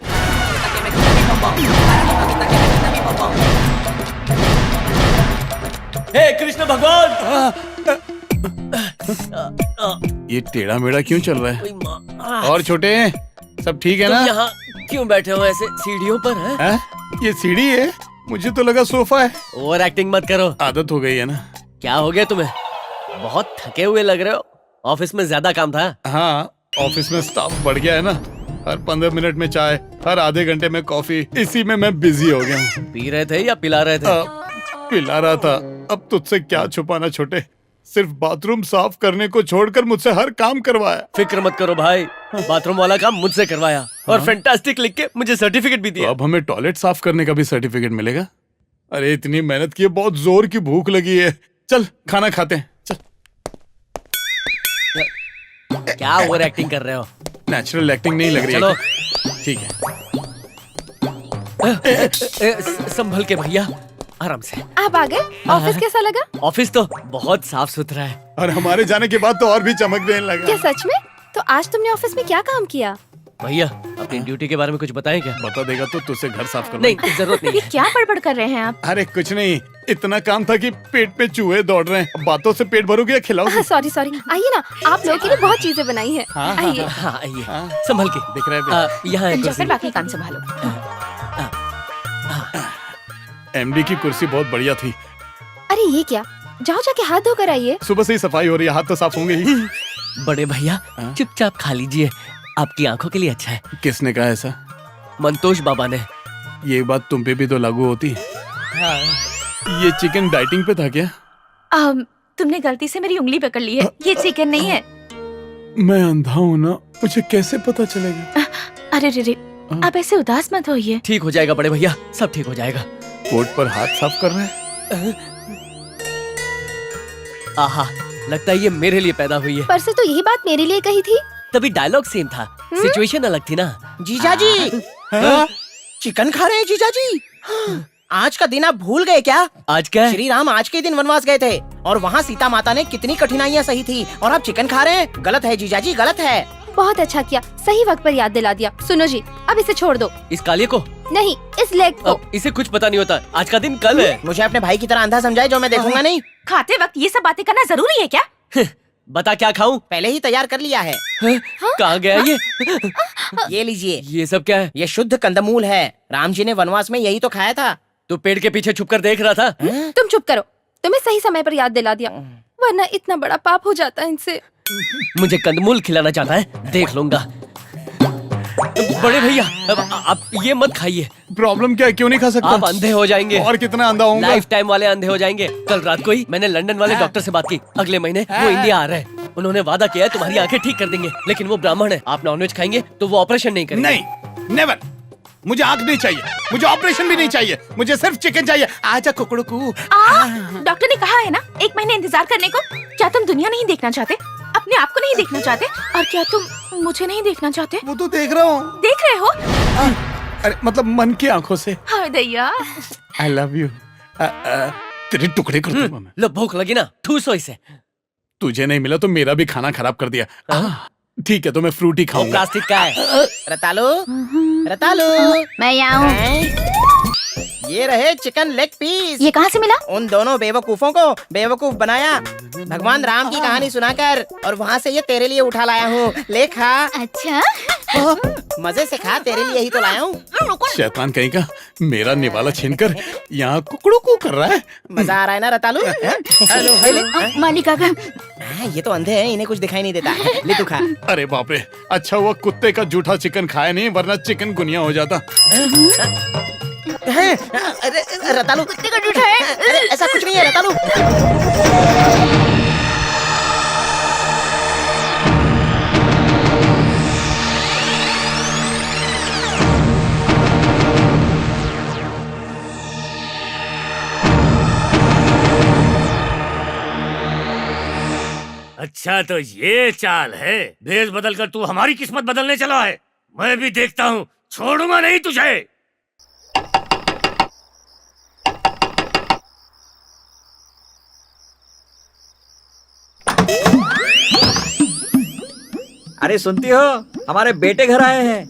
हे कृष्ण भगवान! ये टेढ़ा मेढ़ा क्यों चल रहा है? और छोटे सब ठीक है ना? यहाँ क्यों बैठे हो ऐसे सीढ़ियों पर? है? ये सीढ़ी है, मुझे तो लगा सोफा है। ओवर एक्टिंग मत करो, आदत हो गई है ना। क्या हो गया तुम्हें? बहुत थके हुए लग रहे हो। ऑफिस में ज्यादा काम था? हाँ, ऑफिस में स्टाफ बढ़ गया है ना। हर 15 मिनट में चाय, हर आधे घंटे में कॉफी, इसी में मैं बिजी हो गया हूँ। पी रहे थे या पिला रहे थे? पिला रहा था। अब तुझसे क्या छुपाना छोटे, सिर्फ बाथरूम साफ करने को छोड़कर मुझसे हर काम करवाया। फिक्र मत करो भाई, बाथरूम वाला काम मुझसे करवाया और फैंटास्टिक लिख के मुझे सर्टिफिकेट भी दिया। तो अब हमें टॉयलेट साफ करने का भी सर्टिफिकेट मिलेगा? अरे इतनी मेहनत की है, बहुत जोर की भूख लगी है। चल खाना खाते हैं, चल। क्या ओवर एक्टिंग कर रहे हो? नेचुरल एक्टिंग नहीं लग रही है। चलो ठीक है। संभल के भैया, आराम से। आप आ गए? ऑफिस कैसा लगा? ऑफिस तो बहुत साफ सुथरा है, और हमारे जाने के बाद तो और भी चमक देने लगा। क्या सच में? तो आज तुमने ऑफिस में क्या काम किया? भैया अपनी ड्यूटी के बारे में कुछ बताएं क्या? बता देगा तो तुझसे घर साफ करना। नहीं, जरूरत नहीं ये है। क्या बड़बड़ कर रहे हैं आप? अरे कुछ नहीं, इतना काम था कि पेट पे चूहे दौड़ रहे हैं। बातों से पेट भरोगे या खिलाओगे? सॉरी सॉरी, आइए ना, आप लोगों के लिए बहुत चीजें बनाई हैं। आइए। हाँ आइए, संभल के। दिख रहा है यहाँ है जाकर कुर्सी। बाकी काम संभालो। एमडी की कुर्सी बहुत बढ़िया थी। अरे ये क्या, जाओ जाके हाथ धोकर आइए। सुबह से ही सफाई हो रही है, हाथ तो साफ होंगे ही। बड़े भैया चुपचाप खा लीजिए, आपकी आंखों के लिए अच्छा है। किसने कहा ऐसा? मंतोष बाबा ने। ये बात तुम पे भी तो लागू होती है। ये चिकन डाइटिंग पे था क्या? तुमने गलती से मेरी उंगली पकड़ ली है, ये चिकन नहीं है। मैं अंधा हूँ ना, मुझे कैसे पता चलेगा? अरे रे, आप ऐसे उदास मत होइए। ठीक हो जाएगा बड़े भैया, सब ठीक हो जाएगा। कोट पर हाथ साफ कर रहे हैं? आहा, लगता है ये मेरे लिए पैदा हुई है। परसों तो यही बात मेरे लिए कही थी। तभी डायलॉग सेम था, सिचुएशन अलग थी ना। जीजाजी, चिकन खा रहे हैं जीजाजी? आज का दिन आप भूल गए क्या? आज क्या? श्री राम आज के दिन वनवास गए थे और वहाँ सीता माता ने कितनी कठिनाइयाँ सही थी, और आप चिकन खा रहे हैं? गलत है जीजाजी, गलत है। बहुत अच्छा किया, सही वक्त पर याद दिला दिया। सुनो जी, अब इसे छोड़ दो। इस कालिए को? नहीं, इस लेग को। अब इसे कुछ पता नहीं होता, आज का दिन कल है। मुझे अपने भाई की तरह अंधा समझाए जो मैं देखूंगा नहीं। खाते वक्त ये सब बातें करना जरूरी है क्या? बता क्या खाऊं? पहले ही तैयार कर लिया है। कहाँ गया ये? ये लीजिए। ये सब क्या है? ये शुद्ध कंदमूल है, राम जी ने वनवास में यही तो खाया था। तू पेड़ के पीछे छुप कर देख रहा था? तुम चुप करो, तुम्हें सही समय पर याद दिला दिया, वरना इतना बड़ा पाप हो जाता है इनसे। मुझे कंदमूल खिलाना चाहता है, देख लूंगा। बड़े भैया अब आप ये मत खाइए। प्रॉब्लम क्या है, क्यों नहीं खा सकता? आप अंधे हो जाएंगे। और कितना अंधा होऊंगा? लाइफ टाइम वाले अंधे हो जाएंगे। कल रात को ही मैंने लंदन वाले डॉक्टर से बात की, अगले महीने वो इंडिया आ रहे हैं। उन्होंने वादा किया है तुम्हारी आंखें ठीक कर देंगे, लेकिन वो ब्राह्मण है, आप नॉनवेज खाएंगे तो वो ऑपरेशन नहीं करेंगे। नहीं, नेवर। मुझे आंख नहीं चाहिए, मुझे ऑपरेशन भी नहीं चाहिए, मुझे सिर्फ चिकन चाहिए। आजा कुकड़ू को। डॉक्टर ने कहा है ना 1 महीने इंतजार करने को। क्या तुम दुनिया नहीं देखना चाहते, अपने आप को नहीं देखना चाहते, और क्या तुम मुझे नहीं देखना चाहते? वो तो देख रहा हूँ। देख रहे हो? अरे मतलब मन की आंखों से। हाय दैया। I love you. तेरे टुकड़े कर दूंगा मैं। लो भूख लगी ना, ठूसो इसे। तुझे नहीं मिला तो मेरा भी खाना खराब कर दिया। ठीक है तो मैं फ्रूटी खाऊंगा। प्लास्टिक का है। रतालू, रतालू, मैं यहाँ हूँ। ये रहे चिकन लेग पीस। ये कहाँ से मिला? उन दोनों बेवकूफों को बेवकूफ बनाया भगवान राम की कहानी सुनाकर, और वहाँ से ये तेरे लिए उठा लाया हूँ। ले खा। अच्छा, मजे से खा, तेरे लिए ही तो लाया हूँ। शैतान कहीं का मेरा निवाला छीनकर यहाँ कुकड़ू को कर रहा है। मजा आ रहा है ना रतालू? Hello hello. मालिका का। ये तो अंधे हैं, इन्हें कुछ दिखाई नहीं देता। ले तू खा। अरे बाप रे, अच्छा हुआ कुत्ते का जूठा चिकन खाया नहीं, वरना चिकन गुनिया हो जाता। अरे रतालू, कुत्ते का जूठा है? अरे ऐसा कुछ नहीं है रतालू। अच्छा तो ये चाल है, भेष बदल कर तू हमारी किस्मत बदलने चला है। मैं भी देखता हूँ, छोड़ूंगा नहीं तुझे। अरे सुनती हो, हमारे बेटे घर आए हैं।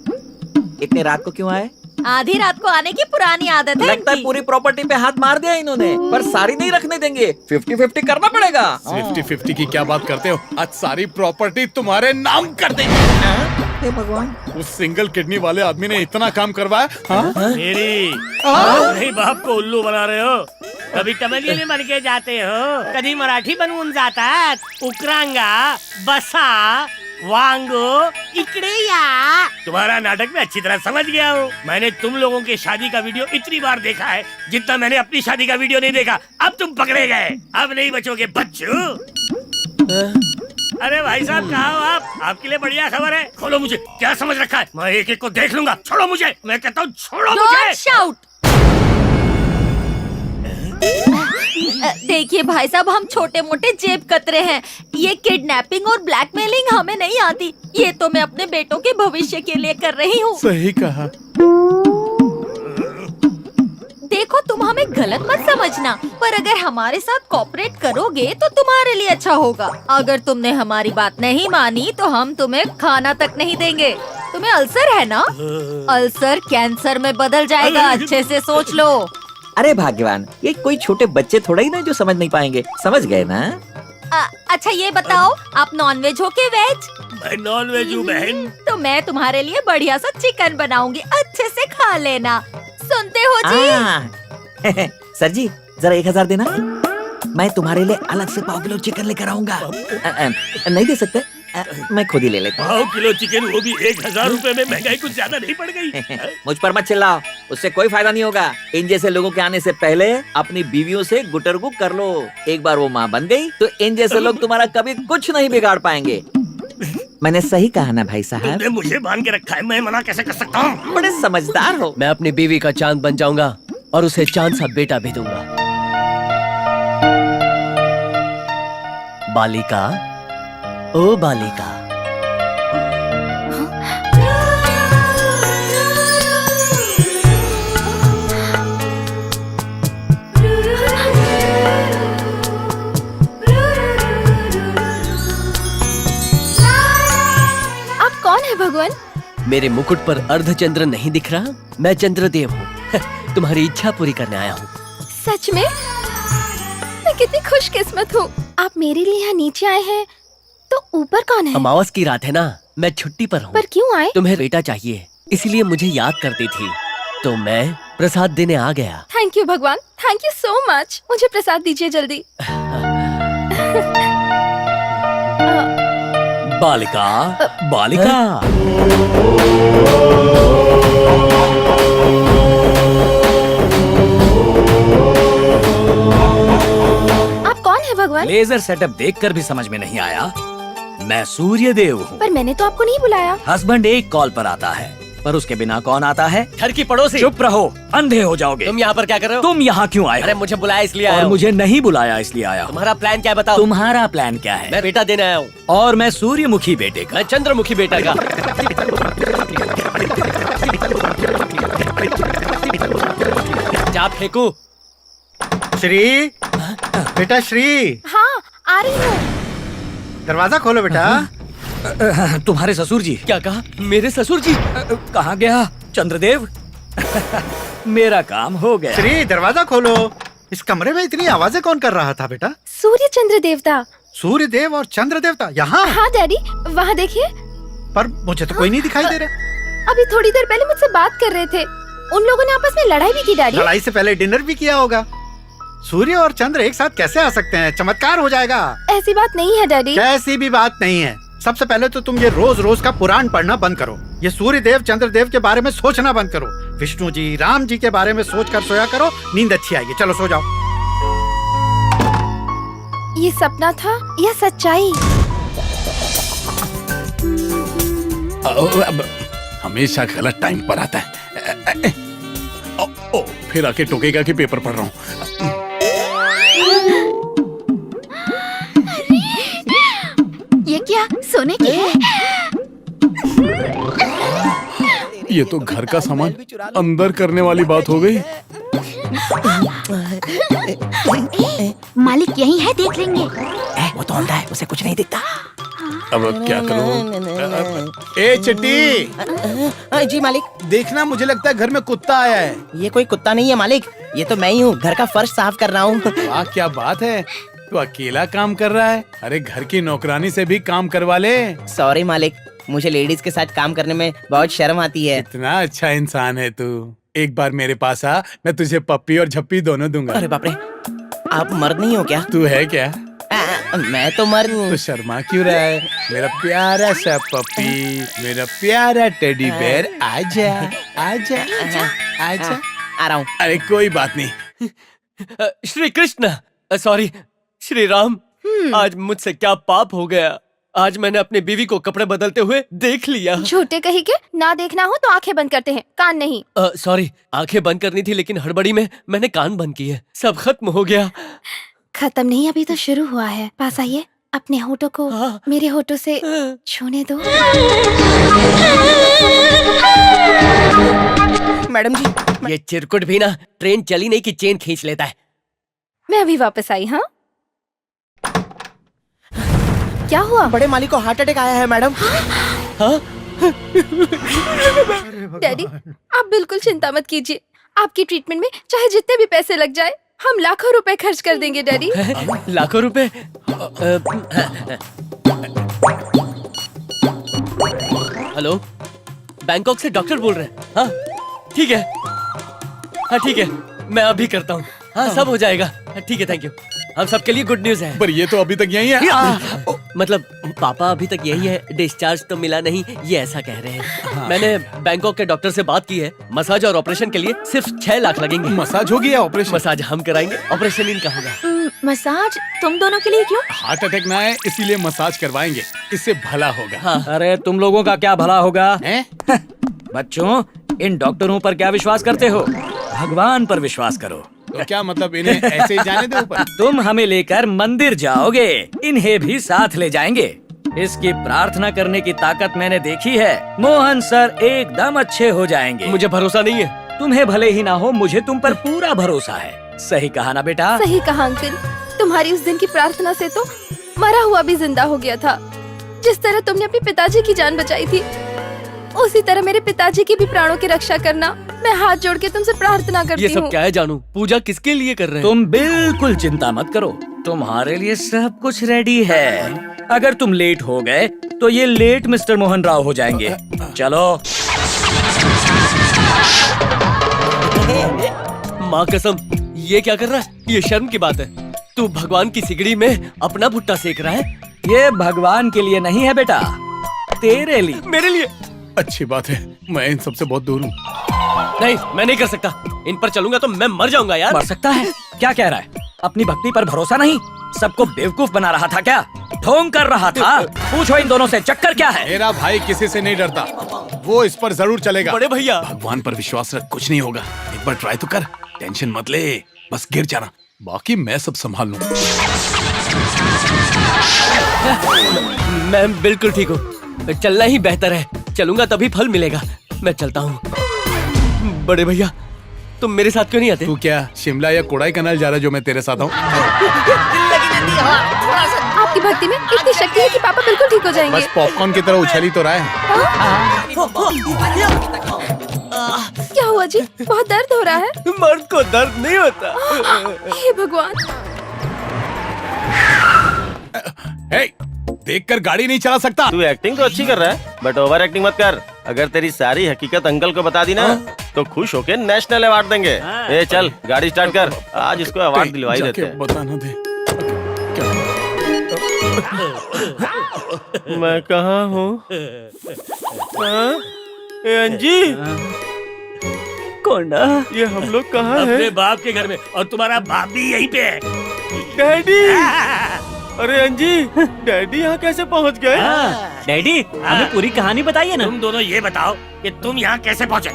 इतनी रात को क्यों आए? आधी रात को आने की पुरानी आदत है लगता है पूरी प्रॉपर्टी पे हाथ मार दिया इन्होंने, पर सारी नहीं रखने देंगे। 50-50 करना पड़ेगा। 50-50 की क्या बात करते हो? आज सारी प्रॉपर्टी तुम्हारे नाम कर देंगे। भगवान, उस सिंगल किडनी वाले आदमी ने इतना काम करवाया। हाँ? मेरी नहीं बाप को उल्लू बना रहे हो। कभी तमिल बन के जाते हो, कभी मराठी बनवून जातात, उकरांगा, बसा, वांगो, इकडे या। तुम्हारा नाटक में अच्छी तरह समझ गया हूँ। मैंने तुम लोगों के शादी का वीडियो इतनी बार देखा है जितना मैंने अपनी शादी का वीडियो नहीं देखा। अब तुम पकड़े गए, अब नहीं बचोगे बच्चू। अरे भाई साहब कहाँ हो आप? आपके लिए बढ़िया खबर है। खोलो मुझे, क्या समझ रखा है? मैं एक एक को देख लूंगा। छोड़ो मुझे, मैं कहता हूँ छोड़ो मुझे। शाउट। देखिए भाई साहब, हम छोटे मोटे जेब कतरे हैं। ये किडनैपिंग और ब्लैकमेलिंग हमें नहीं आती। ये तो मैं अपने बेटों के भविष्य के लिए कर रही हूँ। सही कहा। देखो तुम हमें गलत मत समझना, पर अगर हमारे साथ कोऑपरेट करोगे तो तुम्हारे लिए अच्छा होगा। अगर तुमने हमारी बात नहीं मानी तो हम तुम्हें खाना तक नहीं देंगे। तुम्हें अल्सर है ना? अल्सर कैंसर में बदल जाएगा, अच्छे से सोच लो। अरे भाग्यवान, ये कोई छोटे बच्चे थोड़ा ही ना जो समझ नहीं पाएंगे। समझ गए ना? अच्छा ये बताओ, आप नॉन वेज हो के वेज? मैं नॉन वेज हूँ बहन। तो मैं तुम्हारे लिए बढ़िया सा चिकन बनाऊंगी, अच्छे से खा लेना। सुनते हो जी? सर जी जरा 1000 देना, मैं तुम्हारे लिए अलग से 5 किलो चिकन लेकर आऊंगा। नहीं दे सकते? मैं खुद ही ले लेता हूँ। 5 किलो चिकन, वो भी 1000 रुपए में। महंगाई कुछ ज्यादा नहीं पड़ गई? मुझ पर मत चिल्लाओ, उससे कोई फायदा नहीं होगा। इन जैसे लोगों के आने से पहले अपनी बीवियों से गुटरगु कर लो। एक बार वो माँ बन गई तो इन जैसे लोग तुम्हारा कभी कुछ नहीं बिगाड़ पाएंगे। मैंने सही कहा ना भाई साहब? तुमने मुझे बांध के रखा है, मैं मना कैसे कर सकता हूँ? बड़े समझदार हो। मैं अपनी बीवी का चांद बन जाऊंगा और उसे चांद सा बेटा भी दूंगा। बालिका, ओ बालिका। आप कौन है भगवान? मेरे मुकुट पर अर्धचंद्र नहीं दिख रहा? मैं चंद्रदेव हूँ। तुम्हारी इच्छा पूरी करने आया हूँ। सच में? मैं कितनी खुशकिस्मत हूँ। आप मेरे लिए यहाँ नीचे आए हैं, तो ऊपर कौन है? अमावस की रात है ना, मैं छुट्टी पर हूँ। पर क्यों आए? तुम्हें बेटा चाहिए, इसीलिए मुझे याद करती थी, तो मैं प्रसाद देने आ गया। थैंक यू भगवान, थैंक यू सो मच। मुझे प्रसाद दीजिए जल्दी। बालिका, बालिका। आप कौन है भगवान? लेजर सेटअप देखकर भी समझ में नहीं आया? मैं सूर्य देव हूँ। पर मैंने तो आपको नहीं बुलाया। हस्बैंड एक कॉल पर आता है, पर उसके बिना कौन आता है? घर की पड़ोसी। चुप रहो, अंधे हो जाओगे। तुम यहाँ पर क्या कर रहे हो? तुम यहाँ क्यों आए? अरे मुझे बुलाया इसलिए आया और हूँ। मुझे नहीं बुलाया इसलिए आया हूँ। तुम्हारा प्लान क्या है बताओ? तुम्हारा प्लान क्या है? मैं बेटा देने आया हूँ। और मैं सूर्यमुखी बेटे का। मैं चंद्रमुखी बेटा का। जा फेंकू। श्री, बेटा श्री, हाँ आ रही हूँ। दरवाजा खोलो बेटा। तुम्हारे ससुर जी। क्या कहा? मेरे ससुर जी? कहाँ गया चंद्रदेव? मेरा काम हो गया। श्री, दरवाजा खोलो। इस कमरे में इतनी आवाजें कौन कर रहा था बेटा? सूर्य चंद्र देवता। सूर्य देव और चंद्र देवता यहाँ? हाँ डैडी, वहाँ देखिए। पर मुझे तो कोई नहीं दिखाई दे रहा। अभी थोड़ी देर पहले मुझसे बात कर रहे थे। उन लोगों ने आपस में लड़ाई भी की डैडी। लड़ाई से पहले डिनर भी किया होगा। सूर्य और चंद्र एक साथ कैसे आ सकते हैं? चमत्कार हो जाएगा। ऐसी बात नहीं है डैडी। कैसी भी बात नहीं है। सबसे पहले तो तुम ये रोज रोज का पुराण पढ़ना बंद करो। ये सूर्य देव चंद्र देव के बारे में सोचना बंद करो। विष्णु जी, राम जी के बारे में सोच कर सोया करो। नींद अच्छी आएगी। चलो सो जाओ। ये सपना था या सच्चाई? अब हमेशा गलत टाइम पर आता है। ओ, फिर आके टोकेगा कि पेपर पढ़ रहा हूँ। ये क्या सोने की है? ये तो घर का सामान अंदर करने वाली बात हो गई। मालिक यही है, देख लेंगे। वो तो अंधा है, उसे कुछ नहीं दिखता। अब क्या करूं? ए चिट्टी। जी मालिक। देखना, मुझे लगता है घर में कुत्ता आया है। ये कोई कुत्ता नहीं है मालिक, ये तो मैं ही हूँ। घर का फर्श साफ कर रहा हूँ। वाह, क्या बात है। तू अकेला काम कर रहा है? अरे घर की नौकरानी से भी काम करवा ले। सॉरी मालिक, मुझे लेडीज के साथ काम करने में बहुत शर्म आती है। इतना अच्छा इंसान है तू। एक बार मेरे पास आ, मैं तुझे पप्पी और झप्पी दोनों दूंगा। अरे बाप रे, आप मर्द नहीं हो क्या? तू है क्या? मैं तो मर्द हूँ। तो शर्मा क्यों रहा है? मेरा प्यारा सा पप्पी, मेरा प्यारा टेडी बेयर, आजा आजा आजा। आ रहा हूँ। अरे कोई बात नहीं। श्री कृष्ण, सॉरी श्री राम। आज मुझसे क्या पाप हो गया। आज मैंने अपनी बीवी को कपड़े बदलते हुए देख लिया। झूठे कही के ना देखना हो तो आंखें बंद करते हैं, कान नहीं। सॉरी, आंखें बंद करनी थी लेकिन हड़बड़ी में मैंने कान बंद किए। सब खत्म हो गया। खत्म नहीं, अभी तो शुरू हुआ है। पास आइए, अपने होठों को मेरे होठों से छूने दो। मैडम जी, ये चिरकुट भी ना ट्रेन चली नहीं कि चेन खींच लेता है। मैं अभी वापस आई। हाँ, क्या हुआ? बड़े मालिक को हार्ट अटैक आया है मैडम। हाँ? डैडी, आप बिल्कुल चिंता मत कीजिए। आपकी ट्रीटमेंट में चाहे जितने भी पैसे लग जाए, हम लाखों रुपए खर्च कर देंगे डैडी। लाखों रुपए? हेलो, बैंकॉक से डॉक्टर बोल रहे हैं? हाँ ठीक है, हाँ ठीक है, मैं अभी करता हूँ। हाँ सब हो जाएगा। ठीक है, थैंक यू। हम सबके लिए गुड न्यूज है। पर ये तो अभी तक यही है। मतलब पापा अभी तक यही है, डिस्चार्ज तो मिला नहीं, ये ऐसा कह रहे हैं। मैंने बैंकॉक के डॉक्टर से बात की है। मसाज और ऑपरेशन के लिए सिर्फ 6 लाख लगेंगे। मसाज होगी या ऑपरेशन? मसाज हम कराएंगे, ऑपरेशन इनका होगा। मसाज तुम दोनों के लिए क्यों? हार्ट अटैक ना है इसीलिए मसाज करवाएंगे, इससे भला होगा। हाँ। अरे तुम लोगों का क्या भला होगा? बच्चों, इन डॉक्टरों पर क्या विश्वास करते हो? भगवान पर विश्वास करो। तो क्या मतलब, इन्हें ऐसे ही जाने दो ऊपर? तुम हमें लेकर मंदिर जाओगे, इन्हें भी साथ ले जाएंगे। इसकी प्रार्थना करने की ताकत मैंने देखी है। मोहन सर एकदम अच्छे हो जाएंगे। मुझे भरोसा नहीं है। तुम्हें भले ही ना हो, मुझे तुम पर पूरा भरोसा है। सही कहा ना बेटा? सही कहा अंकल। तुम्हारी उस दिन की प्रार्थना से तो मरा हुआ भी जिंदा हो गया था। जिस तरह तुमने अपने पिताजी की जान बचाई थी, उसी तरह मेरे पिताजी की भी प्राणों की रक्षा करना। मैं हाथ जोड़ के तुमसे प्रार्थना करती हूँ। ये सब क्या है जानू? पूजा किसके लिए कर रहे हैं? तुम बिल्कुल चिंता मत करो, तुम्हारे लिए सब कुछ रेडी है। अगर तुम लेट हो गए तो ये लेट मिस्टर मोहन राव हो जाएंगे। चलो। माँ कसम, ये क्या कर रहा है? ये शर्म की बात है। तू भगवान की सिगड़ी में अपना भुट्टा सेक रहा है। ये भगवान के लिए नहीं है बेटा, तेरे लिए। मेरे लिए? अच्छी बात है, मैं इन सबसे बहुत दूर हूँ। नहीं, मैं नहीं कर सकता। इन पर चलूंगा तो मैं मर जाऊंगा यार। मर सकता है? क्या कह रहा है? अपनी भक्ति पर भरोसा नहीं, सबको बेवकूफ बना रहा था क्या? ढोंग कर रहा था? पूछो इन दोनों से चक्कर क्या है? मेरा भाई किसी से नहीं डरता, वो इस पर जरूर चलेगा। बड़े भैया भगवान पर विश्वास रख, कुछ नहीं होगा। एक बार ट्राई तो कर, टेंशन मत ले, बस गिर जाना, बाकी मैं सब संभाल लूंगा। मैं बिल्कुल ठीक हूँ, चलना ही बेहतर है। चलूंगा तभी फल मिलेगा। मैं चलता हूँ। बड़े भैया तुम मेरे साथ क्यों नहीं आते? तू क्या शिमला या कोडाई कनाल जा रहा है जो मैं तेरे साथ आऊँ? आपकी भक्ति में इतनी शक्ति है कि पापा बिल्कुल ठीक हो जाएंगे। बस पॉपकॉर्न की तरह उछली तो रहा है। क्या हुआ जी? बहुत दर्द हो रहा है। मर्द को दर्द नहीं होता। हे भगवान। देखकर गाड़ी नहीं चला सकता। तू एक्टिंग तो अच्छी कर रहा है, बट ओवर एक्टिंग मत कर। अगर तेरी सारी हकीकत अंकल को बता दी ना तो खुश होके नेशनल अवार्ड देंगे। ए चल गाड़ी स्टार्ट कर, आज इसको अवार्ड दिलवाई देते हैं। बताना दे। मैं कहाँ हूँ? अंजी कोंडा, ये हम लोग कहाँ हैं? अपने बाप के घर में, और तुम्हारा बाप भी यहीं पे है। डैडी! अरे अंजी, डैडी यहाँ कैसे पहुँच गए? डैडी हमें पूरी कहानी बताइए ना। तुम दोनों ये बताओ कि तुम यहाँ कैसे पहुँचे?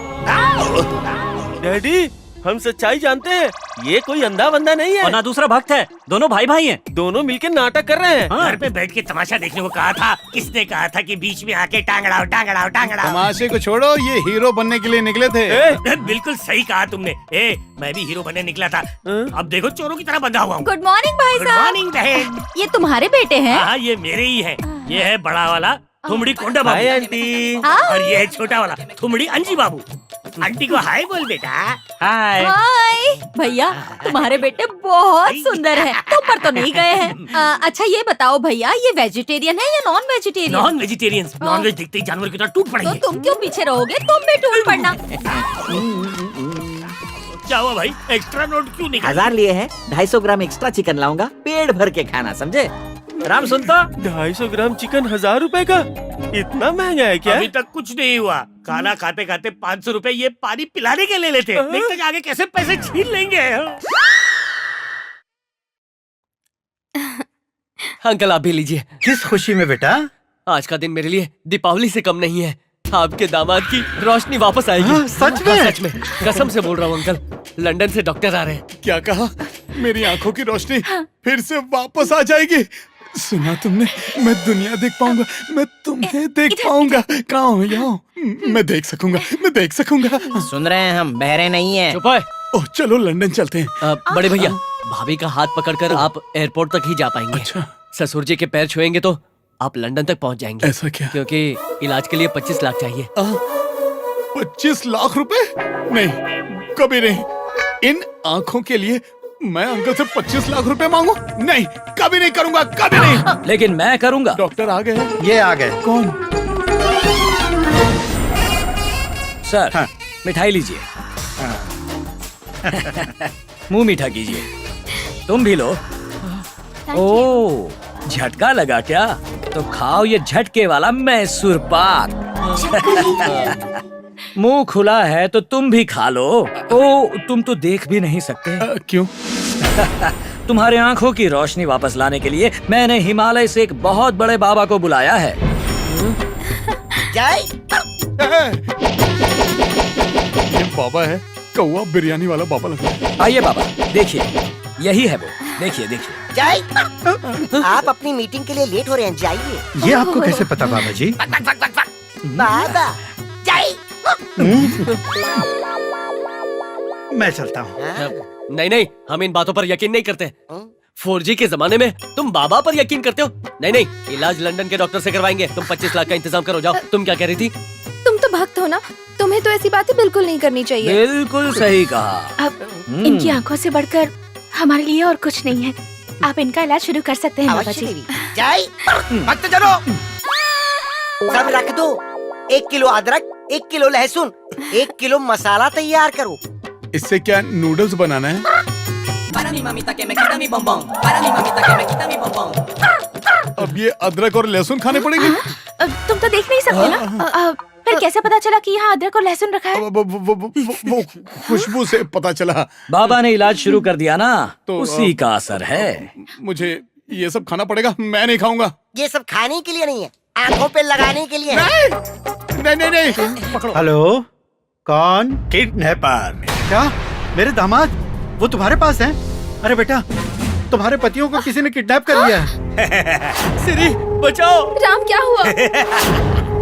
डैडी हम सच्चाई जानते हैं, ये कोई अंधा बंदा नहीं है और ना दूसरा भक्त है, दोनों भाई भाई हैं। दोनों मिलके नाटक कर रहे हैं। घर पे बैठ के तमाशा देखने को कहा था, किसने कहा था कि बीच में आके टांगड़ाओ टांगड़ाओ टांगड़ाओ? तमाशे को छोड़ो, ये हीरो बनने के लिए निकले थे। बिल्कुल सही कहा तुमने। मैं भी हीरो बनने निकला था, अब देखो चोरों की तरह बंधा हुआ हूँ। गुड मॉर्निंग भाई गुड साहब। मॉर्निंग बहन। ये तुम्हारे बेटे हैं? हाँ ये मेरे ही है। ये है बड़ा वाला थुमड़ी कोंडा बाबू। Hi aunty. और ये है छोटा वाला थुमड़ी अंजी बाबू। आंटी को हाय बोल बेटा। हाय। हाय भैया, तुम्हारे बेटे बहुत सुंदर हैं। तुम पर तो नहीं गए हैं। अच्छा ये बताओ भैया, ये वेजिटेरियन है या non vegetarian? Non vegetarian. Non veg दिखते ही जानवर की तरह टूट पड़ेंगे। तो तुम क्यों पीछे रहोगे? तुम भी टूट पड़ना। क्या हुआ भाई, एक्स्ट्रा नोट क्यों निकाला? 1000 लिए है, 250 ग्राम एक्स्ट्रा चिकन लाऊंगा, पेट भर के खाना, समझे? राम सुनता? 250 ग्राम चिकन 1000 रुपए का? इतना महंगा है क्या? अभी तक कुछ नहीं हुआ। खाना खाते खाते 500 रुपए ये पानी पिलाने के ले लेते। देखते आगे कैसे पैसे छीन लेंगे। अंकल आप भी लीजिए। किस खुशी में बेटा? आज का दिन मेरे लिए दीपावली से कम नहीं है। आपके दामाद की रोशनी वापस आएगी। हाँ, सच में? सच में, कसम से बोल रहा हूँ अंकल। लंदन से डॉक्टर आ रहे हैं। क्या कहा? मेरी आंखों की रोशनी फिर से वापस आ जाएगी। सुना तुमने? मैं दुनिया देख पाऊंगा, मैं तुम्हें देख पाऊंगा। कहाँ हो यहाँ? मैं देख सकूंगा, मैं देख सकूंगा। सुन रहे हैं हम, बहरे नहीं है। चुप है। ओह चलो लंदन चलते हैं। बड़े भैया, भाभी का हाथ पकड़कर आप एयरपोर्ट तक ही जा पाएंगे। अच्छा। ससुर जी के पैर छुएंगे तो आप लंदन तक पहुंच जाएंगे। ऐसा क्या? क्योंकि इलाज के लिए 25 लाख चाहिए। 25 लाख रुपए? नहीं, कभी नहीं। इन आंखों के लिए मैं अंकल से 25 लाख रुपए मांगू? नहीं, कभी नहीं करूंगा, कभी नहीं। लेकिन मैं करूंगा। डॉक्टर आ गए? ये आ गए। कौन? सर हाँ। मिठाई लीजिए। मुंह मीठा कीजिए। तुम भी लो। ओ झटका लगा क्या? तो खाओ ये झटके वाला मैसूर पाक। मुंह खुला है तो तुम भी खा लो। ओ तुम तो देख भी नहीं सकते। क्यों? तुम्हारे आंखों की रोशनी वापस लाने के लिए मैंने हिमालय से एक बहुत बड़े बाबा को बुलाया है। जय। ये बाबा है, कौवा बिरयानी वाला बाबा लग रहा है। आइए बाबा, देखिए यही है वो। देखिए देखिए। जय, आप अपनी मीटिंग के लिए लेट हो रहे हैं, जाइए। ये आपको कैसे पता बाबा जी? बाबा जय। मैं चलता हूँ। नहीं नहीं, हम इन बातों पर यकीन नहीं करते। 4G के जमाने में तुम बाबा पर यकीन करते हो? नहीं नहीं, इलाज लंदन के डॉक्टर से करवाएंगे। तुम 25 लाख का इंतजाम करो, जाओ। तुम क्या कह रही थी? तुम तो भक्त हो ना, तुम्हें तो ऐसी बातें बिल्कुल नहीं करनी चाहिए। बिल्कुल सही कहा। अब इनकी आंखों से बढ़कर हमारे लिए और कुछ नहीं है। आप इनका इलाज शुरू कर सकते हैं बाबा जी। जय। भक्त जनो, सब रख दो। 1 किलो अदरक, 1 किलो लहसुन, 1 किलो मसाला तैयार करो। इससे क्या नूडल्स बनाना है? अब ये अदरक और लहसुन खाने पड़ेंगे? तुम तो देख नहीं सकते ना। पर कैसे पता चला कि यहाँ अदरक और लहसुन रखा है? वो खुशबू से पता चला। बाबा ने इलाज शुरू कर दिया ना, तो उसी का असर है। मुझे ये सब खाना पड़ेगा, मैं नहीं खाऊंगा। ये सब खाने के लिए नहीं है, आंखों पे लगाने के लिए है। नहीं। हेलो, कौन? किडनैपर। क्या? मेरे दामाद? वो तुम्हारे पास हैं? अरे बेटा, तुम्हारे पतियों को किसी ने किडनैप कर लिया है। सिरी बचाओ। राम क्या हुआ?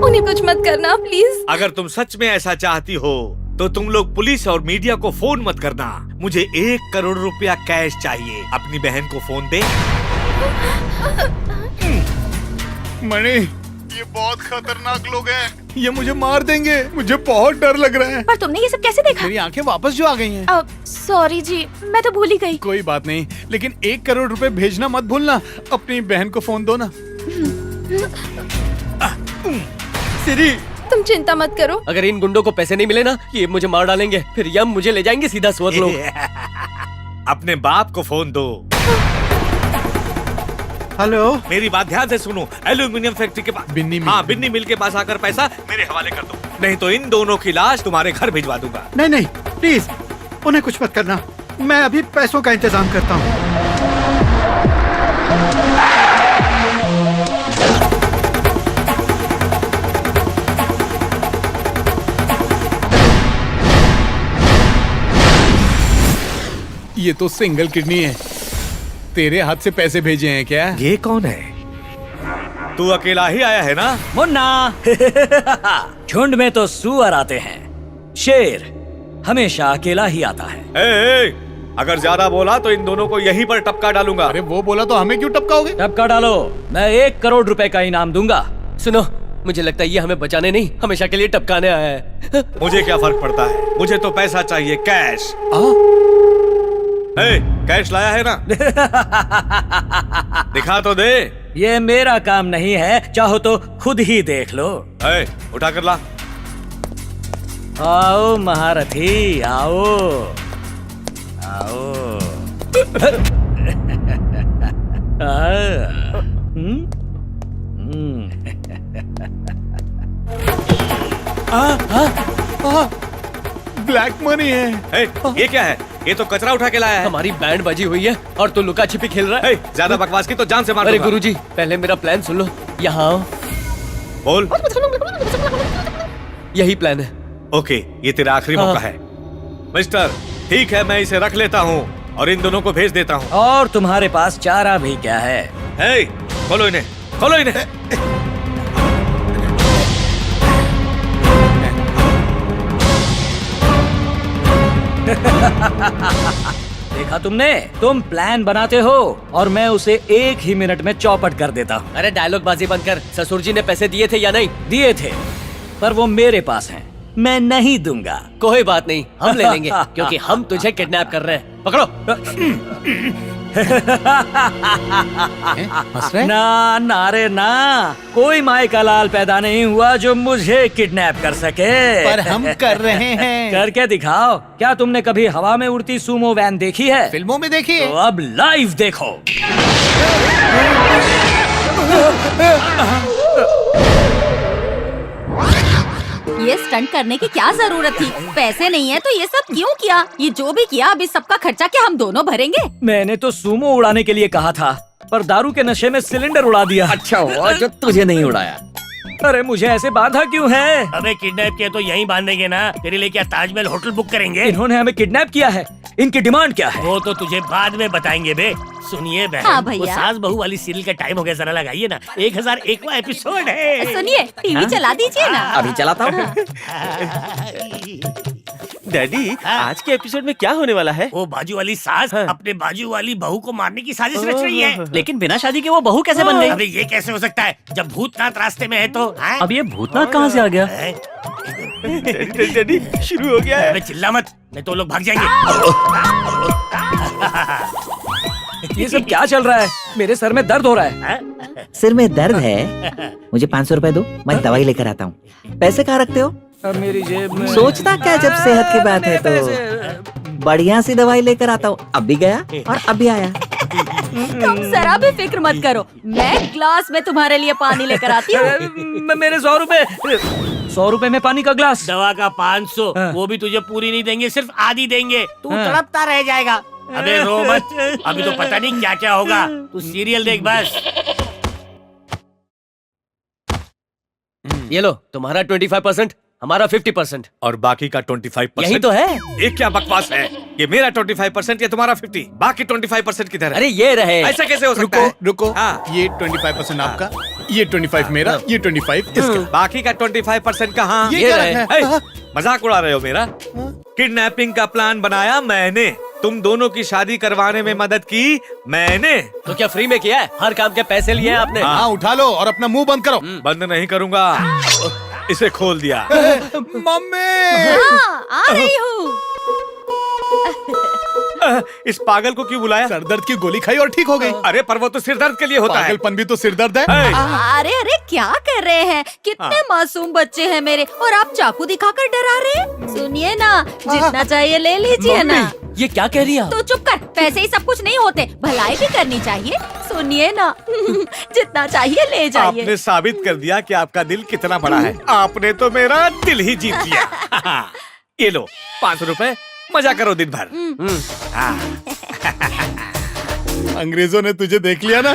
उन्हें कुछ मत करना प्लीज। अगर तुम सच में ऐसा चाहती हो तो तुम लोग पुलिस और मीडिया को फोन मत करना। मुझे 1 करोड़ रुपया कैश चाहिए। अपनी बहन को फोन दे। मणि, ये बहुत खतरनाक लोग हैं। ये मुझे मार देंगे। मुझे बहुत डर लग रहा है। पर तुमने ये सब कैसे देखा? मेरी आंखें वापस जो आ गई हैं। सॉरी जी, मैं तो भूल ही गई। कोई बात नहीं, लेकिन 1 करोड़ रुपए भेजना मत भूलना। अपनी बहन को फोन दो ना। सिरी, तुम चिंता मत करो। अगर इन गुंडों को पैसे नहीं मिले ना, ये मुझे मार डालेंगे। फिर यम मुझे ले जाएंगे सीधा स्वर्गलोक। अपने बाप को फोन दो। हेलो, मेरी बात ध्यान से सुनो। एल्यूमिनियम फैक्ट्री के पास बिन्नी मिल के पास आकर पैसा मेरे हवाले कर दो, नहीं तो इन दोनों की लाश तुम्हारे घर भिजवा दूंगा। नहीं नहीं, प्लीज उन्हें कुछ मत करना। मैं अभी पैसों का इंतजाम करता हूँ। ये तो सिंगल किडनी है। तेरे हाथ से पैसे भेजे हैं क्या? ये कौन है? तू अकेला ही आया है ना? मुन्ना। झुंड में तो सुअर आते हैं, शेर हमेशा अकेला ही आता है। ए, अगर ज्यादा बोला तो इन दोनों को यहीं पर टपका डालूंगा। अरे वो बोला तो हमें क्यों टपकाओगे? टपका डालो, मैं 1 करोड़ रुपए का इनाम दूंगा। सुनो, मुझे लगता है ये हमें बचाने नहीं, हमेशा के लिए टपकाने आया है। मुझे क्या फर्क पड़ता है, मुझे तो पैसा चाहिए, कैश। कैश लाया है ना? दिखा तो दे। ये मेरा काम नहीं है, चाहो तो खुद ही देख लो। उठा कर ला। आओ महारथी, आओ आओ। ब्लैक मनी है। ये क्या है? ये तो कचरा उठा के लाया है। हमारी बैंड बजी हुई है और तू लुका छिपी खेल रहा है। ज्यादा बकवास की तो जान से मार अरे दूंगा। गुरुजी, पहले मेरा प्लान सुन लो। यहाँ आओ। बोल। यही प्लान है। ओके, ये तेरा आखिरी मौका है। मिस्टर, ठीक है, मैं इसे रख लेता हूँ और इन दोनों को भेज देता हूँ। और तुम्हारे पास चारा भी क्या है? खोलो इन्हें, खोलो इन्हें। देखा तुमने? तुम प्लान बनाते हो और मैं उसे 1 ही मिनट में चौपट कर देता हूँ। अरे डायलॉग बाजी बंद कर। ससुर जी ने पैसे दिए थे या नहीं? दिए थे, पर वो मेरे पास हैं, मैं नहीं दूंगा। कोई बात नहीं, हम ले लेंगे क्योंकि हम तुझे किडनैप कर रहे हैं। पकड़ो। ना ना रे ना, कोई माई का लाल पैदा नहीं हुआ जो मुझे किडनैप कर सके। पर हम कर रहे हैं। करके दिखाओ। क्या तुमने कभी हवा में उड़ती सूमो वैन देखी है? फिल्मों में देखी है। तो अब लाइव देखो। ये स्टंट करने की क्या जरूरत थी? पैसे नहीं है तो ये सब क्यों किया? ये जो भी किया, अब इस सबका खर्चा क्या हम दोनों भरेंगे? मैंने तो सूमो उड़ाने के लिए कहा था, पर दारू के नशे में सिलेंडर उड़ा दिया। अच्छा हुआ जो तुझे नहीं उड़ाया। अरे मुझे ऐसे बांधा क्यों है? हमें किडनैप किया तो यहीं बांधेंगे ना। तेरे लिए क्या ताजमहल होटल बुक करेंगे? इन्होंने हमें किडनैप किया है, इनकी डिमांड क्या है? वो तो तुझे बाद में बताएंगे बे। सुनिए बहन, हाँ भैया। वो सास बहू वाली सीरियल का टाइम हो गया, जरा लगाइए ना। 1001वां एपिसोड है। सुनिए, टीवी चला दीजिए ना। अभी चलाता हूँ। डैडी, आज के एपिसोड में क्या होने वाला है? वो बाजू वाली सास अपने बाजू वाली बहू को मारने की साजिश रच रही है। लेकिन बिना शादी के वो बहू कैसे बन गई? अबे ये कैसे हो सकता है जब भूतनाथ रास्ते में है तो? अब ये भूतनाथ कहाँ से आ गया? डैडी शुरू हो गया है। अबे चिल्ला मत, नहीं तो लोग भाग जाएंगे। ये सब क्या चल रहा है? मेरे सर में दर्द हो रहा है। सिर में दर्द है? मुझे 500 रुपए दो, मैं दवाई लेकर आता हूँ। पैसे कहाँ रखते हो? अब मेरी जेब में। सोचता क्या जब सेहत की बात है तो बढ़िया सी दवाई लेकर आता हूँ। अब भी गया और अब भी आया। तुम जरा भी फिक्र मत करो, मैं ग्लास में तुम्हारे लिए पानी लेकर आती हूँ। मेरे 100 रुपए। 100 रुपए में पानी का ग्लास। दवा का 500, वो भी तुझे पूरी नहीं देंगे, सिर्फ आधी देंगे। तू तड़पता रह जाएगा। अबे रो मत, अभी तो पता नहीं क्या क्या होगा। तू सीरियल देख बस। ये लो तुम्हारा 25%, हमारा 50%। और बाकी का 25%। यही तो है। ये क्या बकवास है? ये मेरा 25%, ये तुम्हारा 50, बाकी 25% किधर है? अरे ये रहे। ऐसा कैसे हो सकता है? रुको, ये 25% आपका, ये 25 मेरा, ये 25 इसका। बाकी का 25% कहाँ? ये रहे। मजाक उड़ा रहे हो मेरा? किडनैपिंग का प्लान बनाया मैंने, तुम दोनों की शादी करवाने में मदद की मैंने। तो क्या फ्री में किया है? हर काम के पैसे लिए हैं आपने। हाँ, उठा लो और अपना मुंह बंद करो। बंद नहीं करूंगा, इसे खोल दिया। मम्मी आ रही हूँ। इस पागल को क्यों बुलाया? सर दर्द की गोली खाई और ठीक हो गई। अरे पर वो तो सिर दर्द के लिए होता है। पागलपन भी तो सिर दर्द है। अरे अरे क्या कर रहे हैं? कितने मासूम बच्चे हैं मेरे, और आप चाकू दिखाकर डरा रहे हैं। सुनिए ना, जितना चाहिए ले लीजिए ना। ये क्या कह रही है? तो चुप कर, पैसे ही सब कुछ नहीं होते, भलाई भी करनी चाहिए। सुनिए ना, जितना चाहिए ले जाइए। आपने साबित कर दिया कि आपका दिल कितना बड़ा है। आपने तो मेरा दिल ही जीत लिया। ये लो 500 रुपए, मजा करो दिन भर। अंग्रेजों ने तुझे देख लिया ना,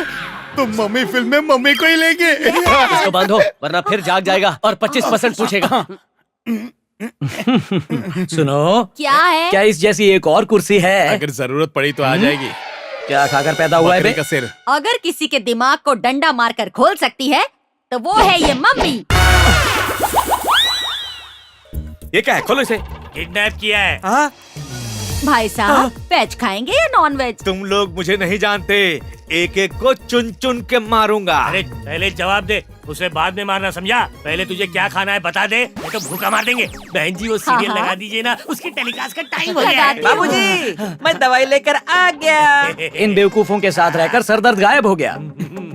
तुम मम्मी फिल्म में मम्मी को ही लेंगे। इसको बांधो वरना फिर जाग जाएगा और 25% पूछेगा। सुनो, क्या है? क्या इस जैसी एक और कुर्सी है? अगर जरूरत पड़ी तो आ जाएगी। क्या खाकर पैदा हुआ है बे? का सिर। अगर किसी के दिमाग को डंडा मारकर खोल सकती है तो वो है ये मम्मी। ये क्या है? खोलो इसे। किडनैप किया है। भाई साहब, वेज खाएंगे या नॉन वेज? तुम लोग मुझे नहीं जानते, एक एक को चुन चुन के मारूंगा। अरे पहले जवाब दे, उसे बाद में मारना, समझा? पहले तुझे क्या खाना है बता दे, नहीं तो भूखा मार देंगे। बहन जी वो सीरियल लगा दीजिए ना, उसकी टेलीकास्ट का टाइम हो गया है। बाबूजी, मैं दवाई लेकर आ गया। इन बेवकूफों के साथ रहकर सरदर्द गायब हो गया।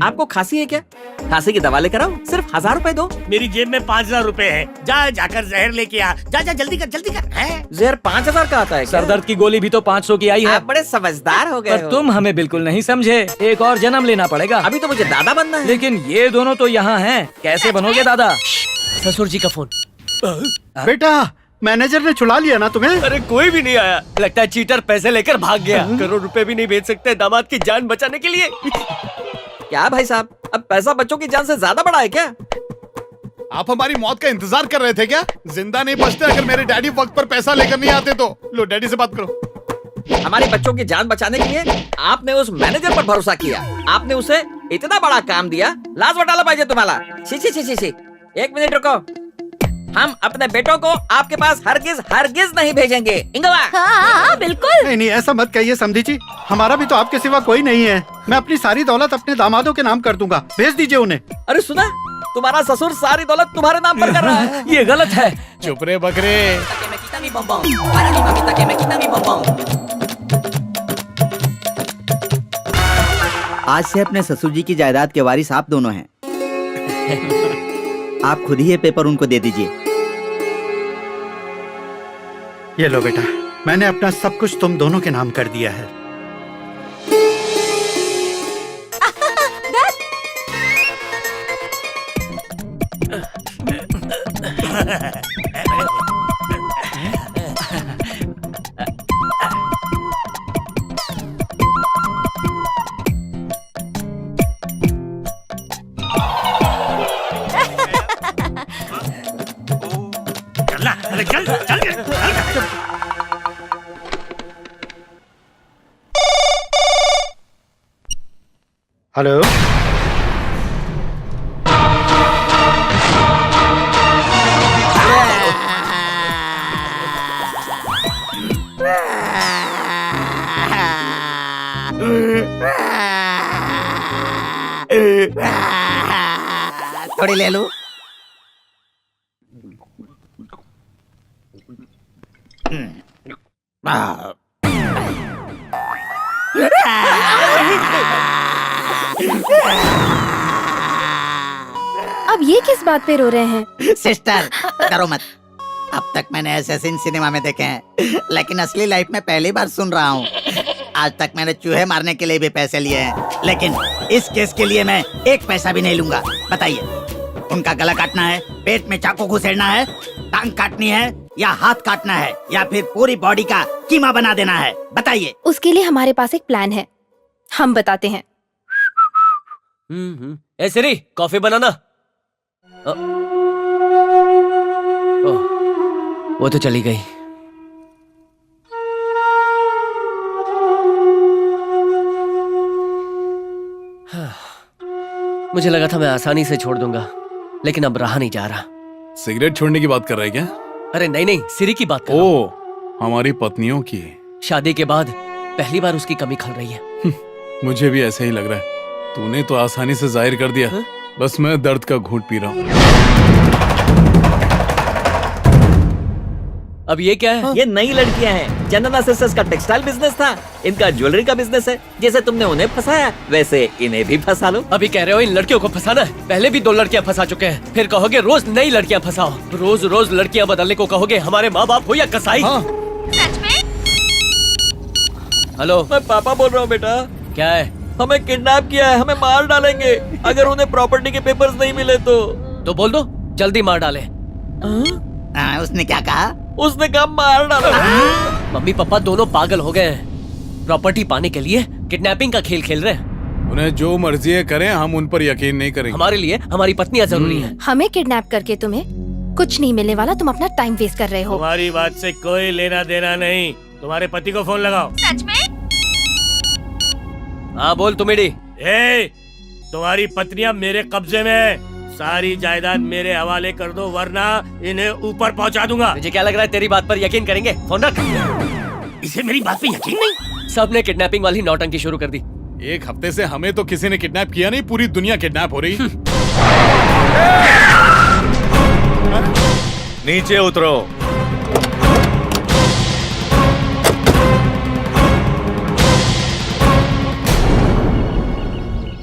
आपको खांसी है क्या? खांसी की दवा लेकर आओ, सिर्फ 1000 रुपए दो। मेरी जेब में 5000 रुपए है। जा जाकर जहर लेके आ। जा जा जल्दी कर, जल्दी कर। है? जहर 5000 का आता है क्या? सरदर्द की गोली भी तो 500 की आई है। आप बड़े समझदार हो गए पर तुम हमें बिल्कुल नहीं समझे। एक और जन्म लेना पड़ेगा। अभी तो मुझे दादा बनना है। लेकिन ये दोनों तो यहाँ हैं, कैसे बनोगे दादा? ससुर जी का फोन। बेटा, मैनेजर ने छुड़ा लिया ना तुम्हें? अरे कोई भी नहीं आया, लगता है चीटर पैसे लेकर भाग गया। करोड़ रुपए भी नहीं भेज सकते दामाद की जान बचाने के लिए। क्या भाई साहब, अब पैसा बच्चों की जान से ज्यादा बड़ा है क्या? आप हमारी मौत का इंतजार कर रहे थे क्या? जिंदा नहीं बचते अगर मेरे डैडी वक्त पर पैसा लेकर नहीं आते तो। लो डैडी से बात करो। हमारे बच्चों की जान बचाने के लिए आपने उस मैनेजर पर भरोसा किया। आपने उसे इतना बड़ा काम दिया, लाज बटाला पाइजे तुम्हारा। She she she she she. 1 minute रुको, हम अपने बेटों को आपके पास हरगिज नहीं भेजेंगे। इंगवा। हाँ, बिल्कुल। नहीं नहीं, ऐसा मत कहिए समधी जी, हमारा भी तो आपके सिवा कोई नहीं है। मैं अपनी सारी दौलत अपने दामादों के नाम कर दूंगा, भेज दीजिए उन्हें। अरे सुना, तुम्हारा ससुर सारी दौलत तुम्हारे नाम पर कर रहा है। ये गलत है। चुप रे बकरे। आज से अपने ससुर जी की जायदाद के वारिस आप दोनों हैं। आप खुद ही ये पेपर उनको दे दीजिए। ये लो बेटा, मैंने अपना सब कुछ तुम दोनों के नाम कर दिया है। अरे चल चल चल। हेलो, थोड़ी ले लूं। अब ये किस बात पे रो रहे हैं? सिस्टर, करो मत। अब तक मैंने ऐसे सीन सिनेमा में देखे हैं, लेकिन असली लाइफ में पहली बार सुन रहा हूँ। आज तक मैंने चूहे मारने के लिए भी पैसे लिए हैं, लेकिन इस केस के लिए मैं 1 पैसा भी नहीं लूंगा। बताइए। उनका गला काटना है, पेट में चाकू घुसेड़ना है, टांग काटनी है या हाथ काटना है या फिर पूरी बॉडी का कीमा बना देना है, बताइए। उसके लिए हमारे पास एक प्लान है, हम बताते हैं। ए सिरी, कॉफी बनाना। वो तो चली गई। मुझे लगा था मैं आसानी से छोड़ दूंगा, लेकिन अब रहा नहीं जा रहा। सिगरेट छोड़ने की बात कर रहे हैं क्या? अरे नहीं नहीं, सिरी की बात कर रहा हूं। हमारी पत्नियों की। शादी के बाद पहली बार उसकी कमी खल रही है। मुझे भी ऐसा ही लग रहा है। तूने तो आसानी से जाहिर कर दिया। बस मैं दर्द का घूंट पी रहा हूँ। अब ये क्या है? ये नई लड़कियां हैं। चंदना सिस्टर्स का टेक्सटाइल बिजनेस था, इनका ज्वेलरी का बिजनेस है। जैसे तुमने उन्हें फंसाया, वैसे इन्हें भी फंसा लो। अभी कह रहे हो इन लड़कियों को फंसाना है? पहले भी 2 लड़कियां फंसा चुके हैं, फिर कहोगे रोज नई लड़कियां फंसाओ। रोज रोज लड़कियां बदलने को कहोगे। हमारे माँ बाप हो या कसाई। सच में? हेलो, मैं पापा बोल रहा हूँ बेटा। क्या है? हमें किडनैप किया है, हमें मार डालेंगे अगर उन्हें प्रॉपर्टी के पेपर्स नहीं मिले तो बोल दो जल्दी मार डाले। उसने क्या कहा? उसने कहा मार डालो। मम्मी पापा दोनों पागल हो गए हैं। प्रॉपर्टी पाने के लिए किडनैपिंग का खेल खेल रहे हैं। उन्हें जो मर्जी है करें, हम उन पर यकीन नहीं करेंगे। हमारे लिए हमारी पत्नियां जरूरी हैं। हमें किडनैप करके तुम्हें कुछ नहीं मिलने वाला, तुम अपना टाइम वेस्ट कर रहे हो। तुम्हारी बात से कोई लेना देना नहीं। तुम्हारे पति को फोन लगाओ। सच में? हाँ बोल तुमेडी। तुम्हारी पत्नियां मेरे कब्जे में है। सारी जायदाद मेरे हवाले कर दो, वरना इन्हें ऊपर पहुंचा दूंगा। मुझे क्या लग रहा है तेरी बात पर यकीन करेंगे? फोन रख। इसे मेरी बात पे यकीन नहीं। सबने किडनैपिंग वाली नौटंकी शुरू कर दी। 1 हफ्ते से हमें तो किसी ने किडनैप किया नहीं, पूरी दुनिया किडनैप हो रही। नीचे उतरो।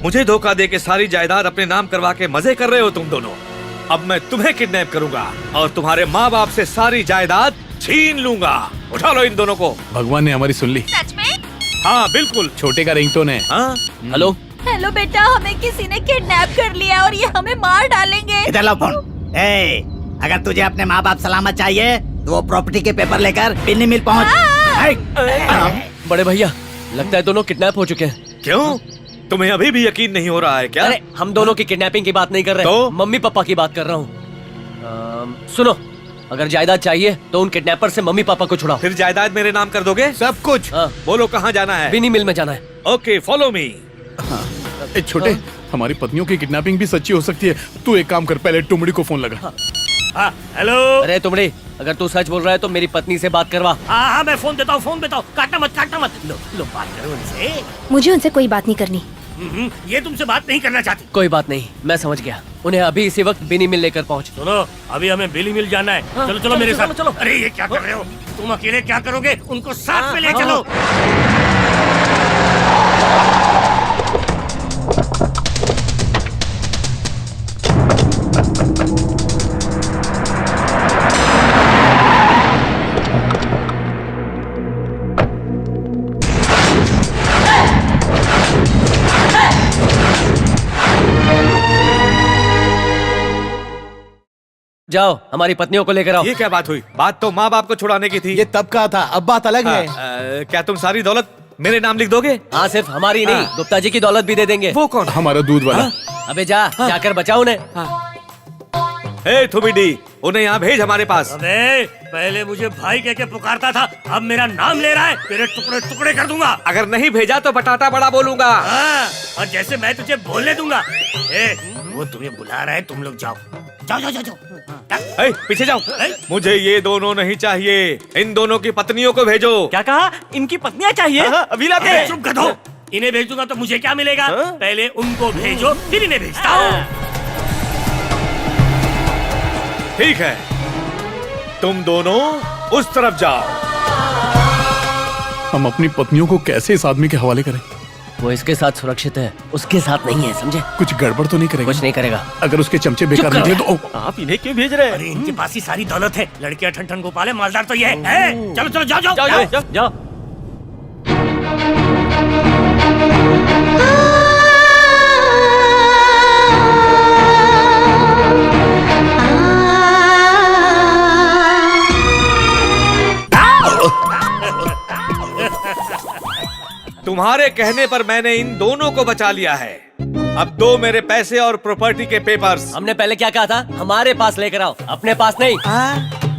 मुझे धोखा दे के सारी जायदाद अपने नाम करवा के मजे कर रहे हो तुम दोनों। अब मैं तुम्हें किडनैप करूंगा और तुम्हारे माँ बाप से सारी जायदाद छीन लूंगा। उठा लो इन दोनों को। भगवान ने हमारी सुन ली। सच में? हाँ बिल्कुल। छोटे का रिंगटोन है। हाँ? हेलो हेलो बेटा, हमें किसी ने किडनैप कर लिया और ये हमें मार डालेंगे। इधर लो फोन। अगर तुझे अपने माँ बाप सलामत चाहिए तो वो प्रॉपर्टी के पेपर लेकर बिन्नी मिल पहुँच। बड़े भैया, लगता है दोनों किडनैप हो चुके हैं। क्यों? तुम्हें अभी भी यकीन नहीं हो रहा है क्या? अरे हम दोनों की किडनैपिंग की बात नहीं कर रहे। तो? मम्मी पापा की बात कर रहा हूँ। सुनो, अगर जायदाद चाहिए तो उन किडनैपर से मम्मी पापा को छुड़ाओ। फिर जायदाद मेरे नाम कर दोगे? सब कुछ। बोलो कहाँ जाना है? बिनी मिल में जाना है। Okay follow me. छोटे, हमारी पत्नियों की किडनैपिंग भी सच्ची हो सकती है। तू एक काम कर, पहले टुमड़ी को फोन लगा। हेलो। अरे तुमड़ी, अगर तू सच बोल रहा है तो मेरी पत्नी से बात करवा। हाँ मैं फोन देता हूँ। काटना मत। लो बात करो उनसे। मुझे उनसे कोई बात नहीं करनी। ये तुमसे बात नहीं करना चाहती। कोई बात नहीं, मैं समझ गया। उन्हें अभी इसी वक्त बिनी मिल लेकर पहुँच। सुनो, अभी हमें बिली मिल जाना है। चलो मेरे साथ। चलो। अरे ये क्या कर रहे हो? तुम अकेले क्या करोगे? उनको साथ में ले चलो। जाओ, हमारी पत्नियों को लेकर आओ। ये क्या बात हुई? बात तो माँ बाप को छुड़ाने की थी। ये तब कहा था, अब बात अलग है। क्या तुम सारी दौलत मेरे नाम लिख दोगे? हाँ, सिर्फ हमारी नहीं, गुप्ता जी की दौलत भी दे देंगे। वो कौन? हमारा दूध वाला। अबे जाकर बचाओ उन्हें। थुबिडी, उन्हें यहाँ भेज हमारे पास। अबे पहले मुझे भाई कह के पुकारता था, अब मेरा नाम ले रहा है। तेरे टुकड़े टुकड़े कर दूंगा। अगर नहीं भेजा तो बटाटा बड़ा बोलूंगा। और जैसे मैं तुझे बोलने दूंगा। वो तुम्हें बुला रहा है, तुम लोग जाओ। पीछे जाओ। मुझे ये दोनों नहीं चाहिए, इन दोनों की पत्नियों को भेजो। क्या कहा? इनकी पत्नियां चाहिए? अभी लाते हैं। चुप कर दो। इन्हें भेज दूंगा तो मुझे क्या मिलेगा? पहले उनको भेजो, फिर इन्हें भेजता हूँ। ठीक है, तुम दोनों उस तरफ जाओ। हम अपनी पत्नियों को कैसे इस आदमी के हवाले करें? वो इसके साथ सुरक्षित है, उसके साथ नहीं है, समझे? कुछ गड़बड़ तो नहीं करेगा? कुछ नहीं करेगा। अगर उसके चमचे बेकार निकले तो आप इन्हें क्यों भेज रहे हैं? अरे इनके पास ही सारी दौलत है। लड़कियां ठन गोपाल है, मालदार तो ये है। चलो जाओ। तुम्हारे कहने पर मैंने इन दोनों को बचा लिया है। अब दो मेरे पैसे और प्रॉपर्टी के पेपर्स। हमने पहले क्या कहा था? हमारे पास लेकर आओ, अपने पास नहीं।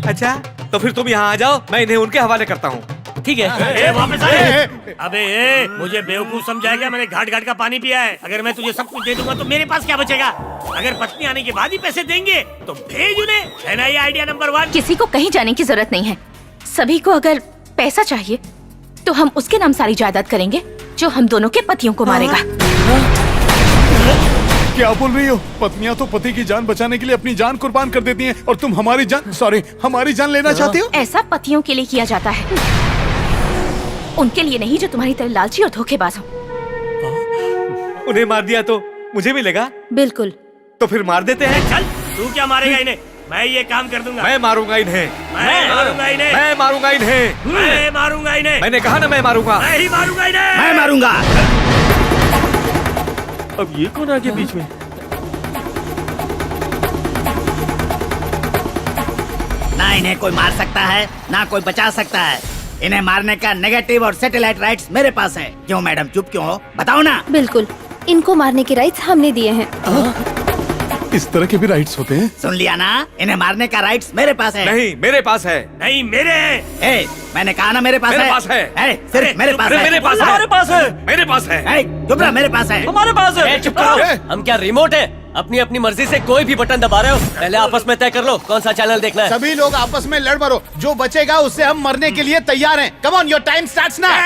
अच्छा, तो फिर तुम यहाँ आ जाओ, मैं इन्हें उनके हवाले करता हूँ। ठीक है। वापस आ। अबे मुझे बेवकूफ समझाएगा? मैंने घाट घाट का पानी पिया है। अगर मैं तुझे सब कुछ दे दूंगा तो मेरे पास क्या बचेगा? अगर पत्नी आने के बाद ही पैसे देंगे तो भेज उन्हें, है ना? ये आइडिया नंबर 1। किसी को कहीं जाने की जरूरत नहीं है। सभी को अगर पैसा चाहिए तो हम उसके नाम सारी जायदाद करेंगे जो हम दोनों के पतियों को मारेगा। क्या बोल रही हो? पत्नियां तो पति की जान बचाने के लिए अपनी जान कुर्बान कर देती हैं और तुम हमारी जान लेना चाहते हो? ऐसा पतियों के लिए किया जाता है, उनके लिए नहीं जो तुम्हारी तरह लालची और धोखेबाज हो। उन्हें मार दिया तो मुझे भी लगा। बिल्कुल। तो फिर मार देते हैं। चल, तू क्या मारेगा इन्हें? मैं ये काम कर दूंगा। मैं मारूंगा इन्हें। मैं मारूंगा इन्हें। मैं मारूंगा इन्हें। मैं मारूंगा इन्हें। मैंने कहा ना मैं मारूंगा। मैं ही मारूंगा इन्हें। मैं मारूंगा। अब ये कौन आ गया बीच में? ना इन्हें कोई मार सकता है ना कोई बचा सकता है। इन्हें मारने का नेगेटिव और सैटेलाइट राइट्स मेरे पास है। क्यों मैडम, चुप क्यों हो? बताओ ना। बिल्कुल, इनको मारने के राइट्स हमने दिए हैं। इस तरह के भी राइट्स होते हैं? सुन लिया ना, इन्हें मारने का राइट्स मेरे पास है। नहीं, मेरे पास है। नहीं, मेरे है। मैंने कहा ना मेरे पास मेरे है। पास है। सिर्फ मेरे पास है। मेरे पास है। हमारे पास है। मेरे पास है। चुप रहा, मेरे पास है। हमारे पास है। चुप करो। हम क्या रिमोट है? अपनी अपनी मर्जी से कोई भी बटन दबा रहे हो? पहले आपस में तय कर लो कौन सा चैनल देखना है। सभी लोग आपस में लड़ मरो, जो बचेगा उससे हम मरने के लिए तैयार हैं। Come on, your time starts now.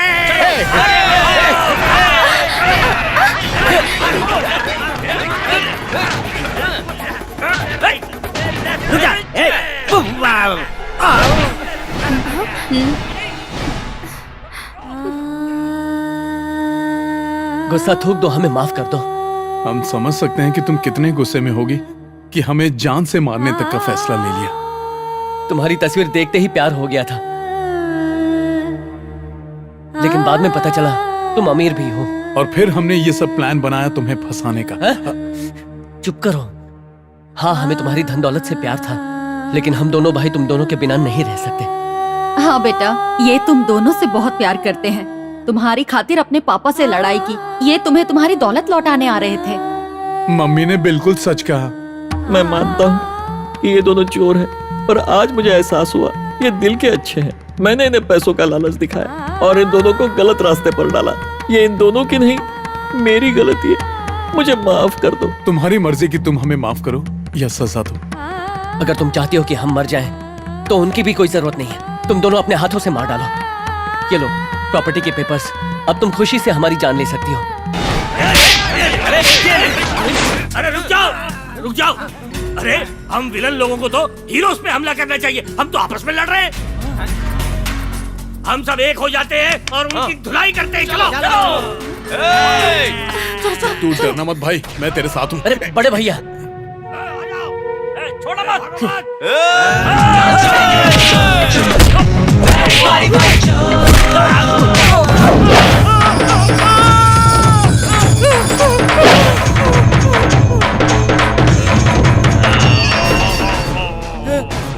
गुस्सा थूक दो, हमें माफ कर दो। हम समझ सकते हैं कि तुम कितने गुस्से में होगी कि हमें जान से मारने तक का फैसला ले लिया। तुम्हारी तस्वीर देखते ही प्यार हो गया था, लेकिन बाद में पता चला तुम अमीर भी हो। और फिर हमने ये सब प्लान बनाया तुम्हें फंसाने का। चुप करो। हाँ, हमें तुम्हारी धन दौलत से प्यार था, लेकिन हम दोनों भाई तुम दोनों के बिना नहीं रह सकते। हाँ बेटा, ये तुम दोनों से बहुत प्यार करते हैं। तुम्हारी खातिर अपने पापा से लड़ाई की। ये तुम्हें तुम्हारी दौलत लौटाने आ रहे थे। मम्मी ने बिल्कुल सच कहा। मैं मानता हूँ कि ये दोनों चोर हैं, पर आज मुझे एहसास हुआ ये दिल के अच्छे हैं। मैंने इन्हें पैसों का लालच दिखाया और इन दोनों को गलत रास्ते पर डाला। ये इन दोनों की नहीं, मेरी गलती है। मुझे माफ कर दो। तुम्हारी मर्जी कि तुम हमें माफ करो या सजा दो। अगर तुम चाहती हो कि हम मर जाएं, तो उनकी भी कोई जरूरत नहीं है। तुम दोनों अपने हाथों से मार डालो। ये लो प्रॉपर्टी के पेपर्स। अब तुम खुशी से हमारी जान ले सकती हो। अरे रुक जाओ, रुक जाओ। अरे हम विलन लोगों को तो हीरोज पे हमला करना चाहिए। हम तो आपस में लड़ रहे हैं। हम सब एक हो जाते हैं और उनकी धुलाई करते हैं। चलो तू डरना मत भाई, मैं तेरे साथ हूँ। अरे बड़े भैया, छोड़ो मत।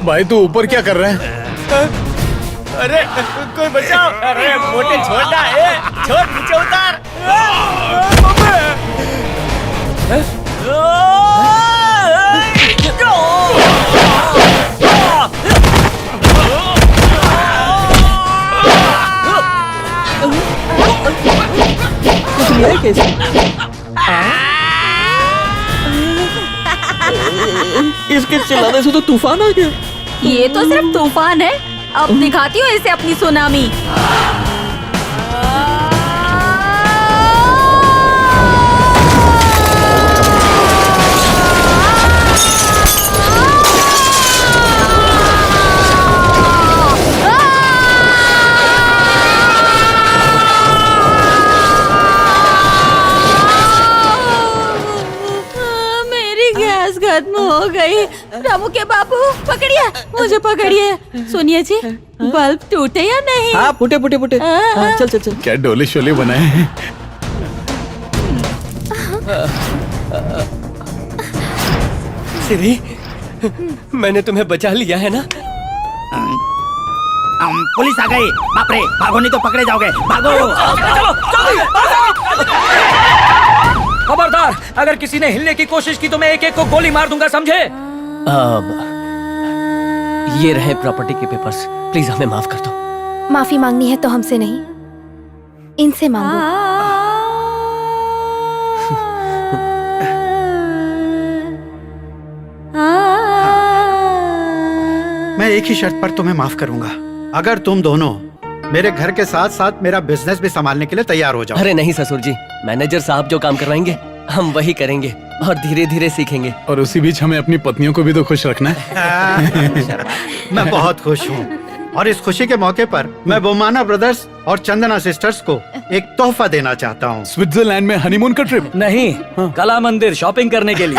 भाई तू ऊपर क्या कर रहा है? अरे कोई बचाओ। अरे मोटे छोटा है, छोड़ नीचे उतार। इसके चिल्लाने से तो तूफान आ गया। ये तो सिर्फ तूफान है। अब दिखाती हूँ इसे अपनी सुनामी। खत्म हो गई। रामू के बाबू पकड़िए, मुझे पकड़िए। सुनिए जी, बल्ब टूटे या नहीं? हाँ, फूटे फूटे फूटे। हाँ, चल चल चल। क्या डोले शोले बनाए हैं। सिरी, मैंने तुम्हें बचा लिया है ना? पुलिस आ गई। बाप रे, भागो नहीं तो पकड़े जाओगे। भागो। खबरदार, अगर किसी ने हिलने की कोशिश की तो मैं एक एक को गोली मार दूंगा, समझे? ये रहे प्रॉपर्टी के पेपर्स, प्लीज हमें माफ कर दो। माफी मांगनी है तो हमसे नहीं, इनसे मांगो। मैं एक ही शर्त पर तुम्हें माफ करूंगा, अगर तुम दोनों मेरे घर के साथ साथ मेरा बिजनेस भी संभालने के लिए तैयार हो जाओ। अरे नहीं ससुर जी, मैनेजर साहब जो काम करवाएंगे हम वही करेंगे और धीरे धीरे सीखेंगे। और उसी बीच हमें अपनी पत्नियों को भी तो खुश रखना है। मैं बहुत खुश हूँ और इस खुशी के मौके पर मैं बोमाना ब्रदर्स और चंदना सिस्टर्स को एक तोहफा देना चाहता हूँ। स्विट्जरलैंड में हनीमून का ट्रिप? नहीं, कला मंदिर शॉपिंग करने के लिए।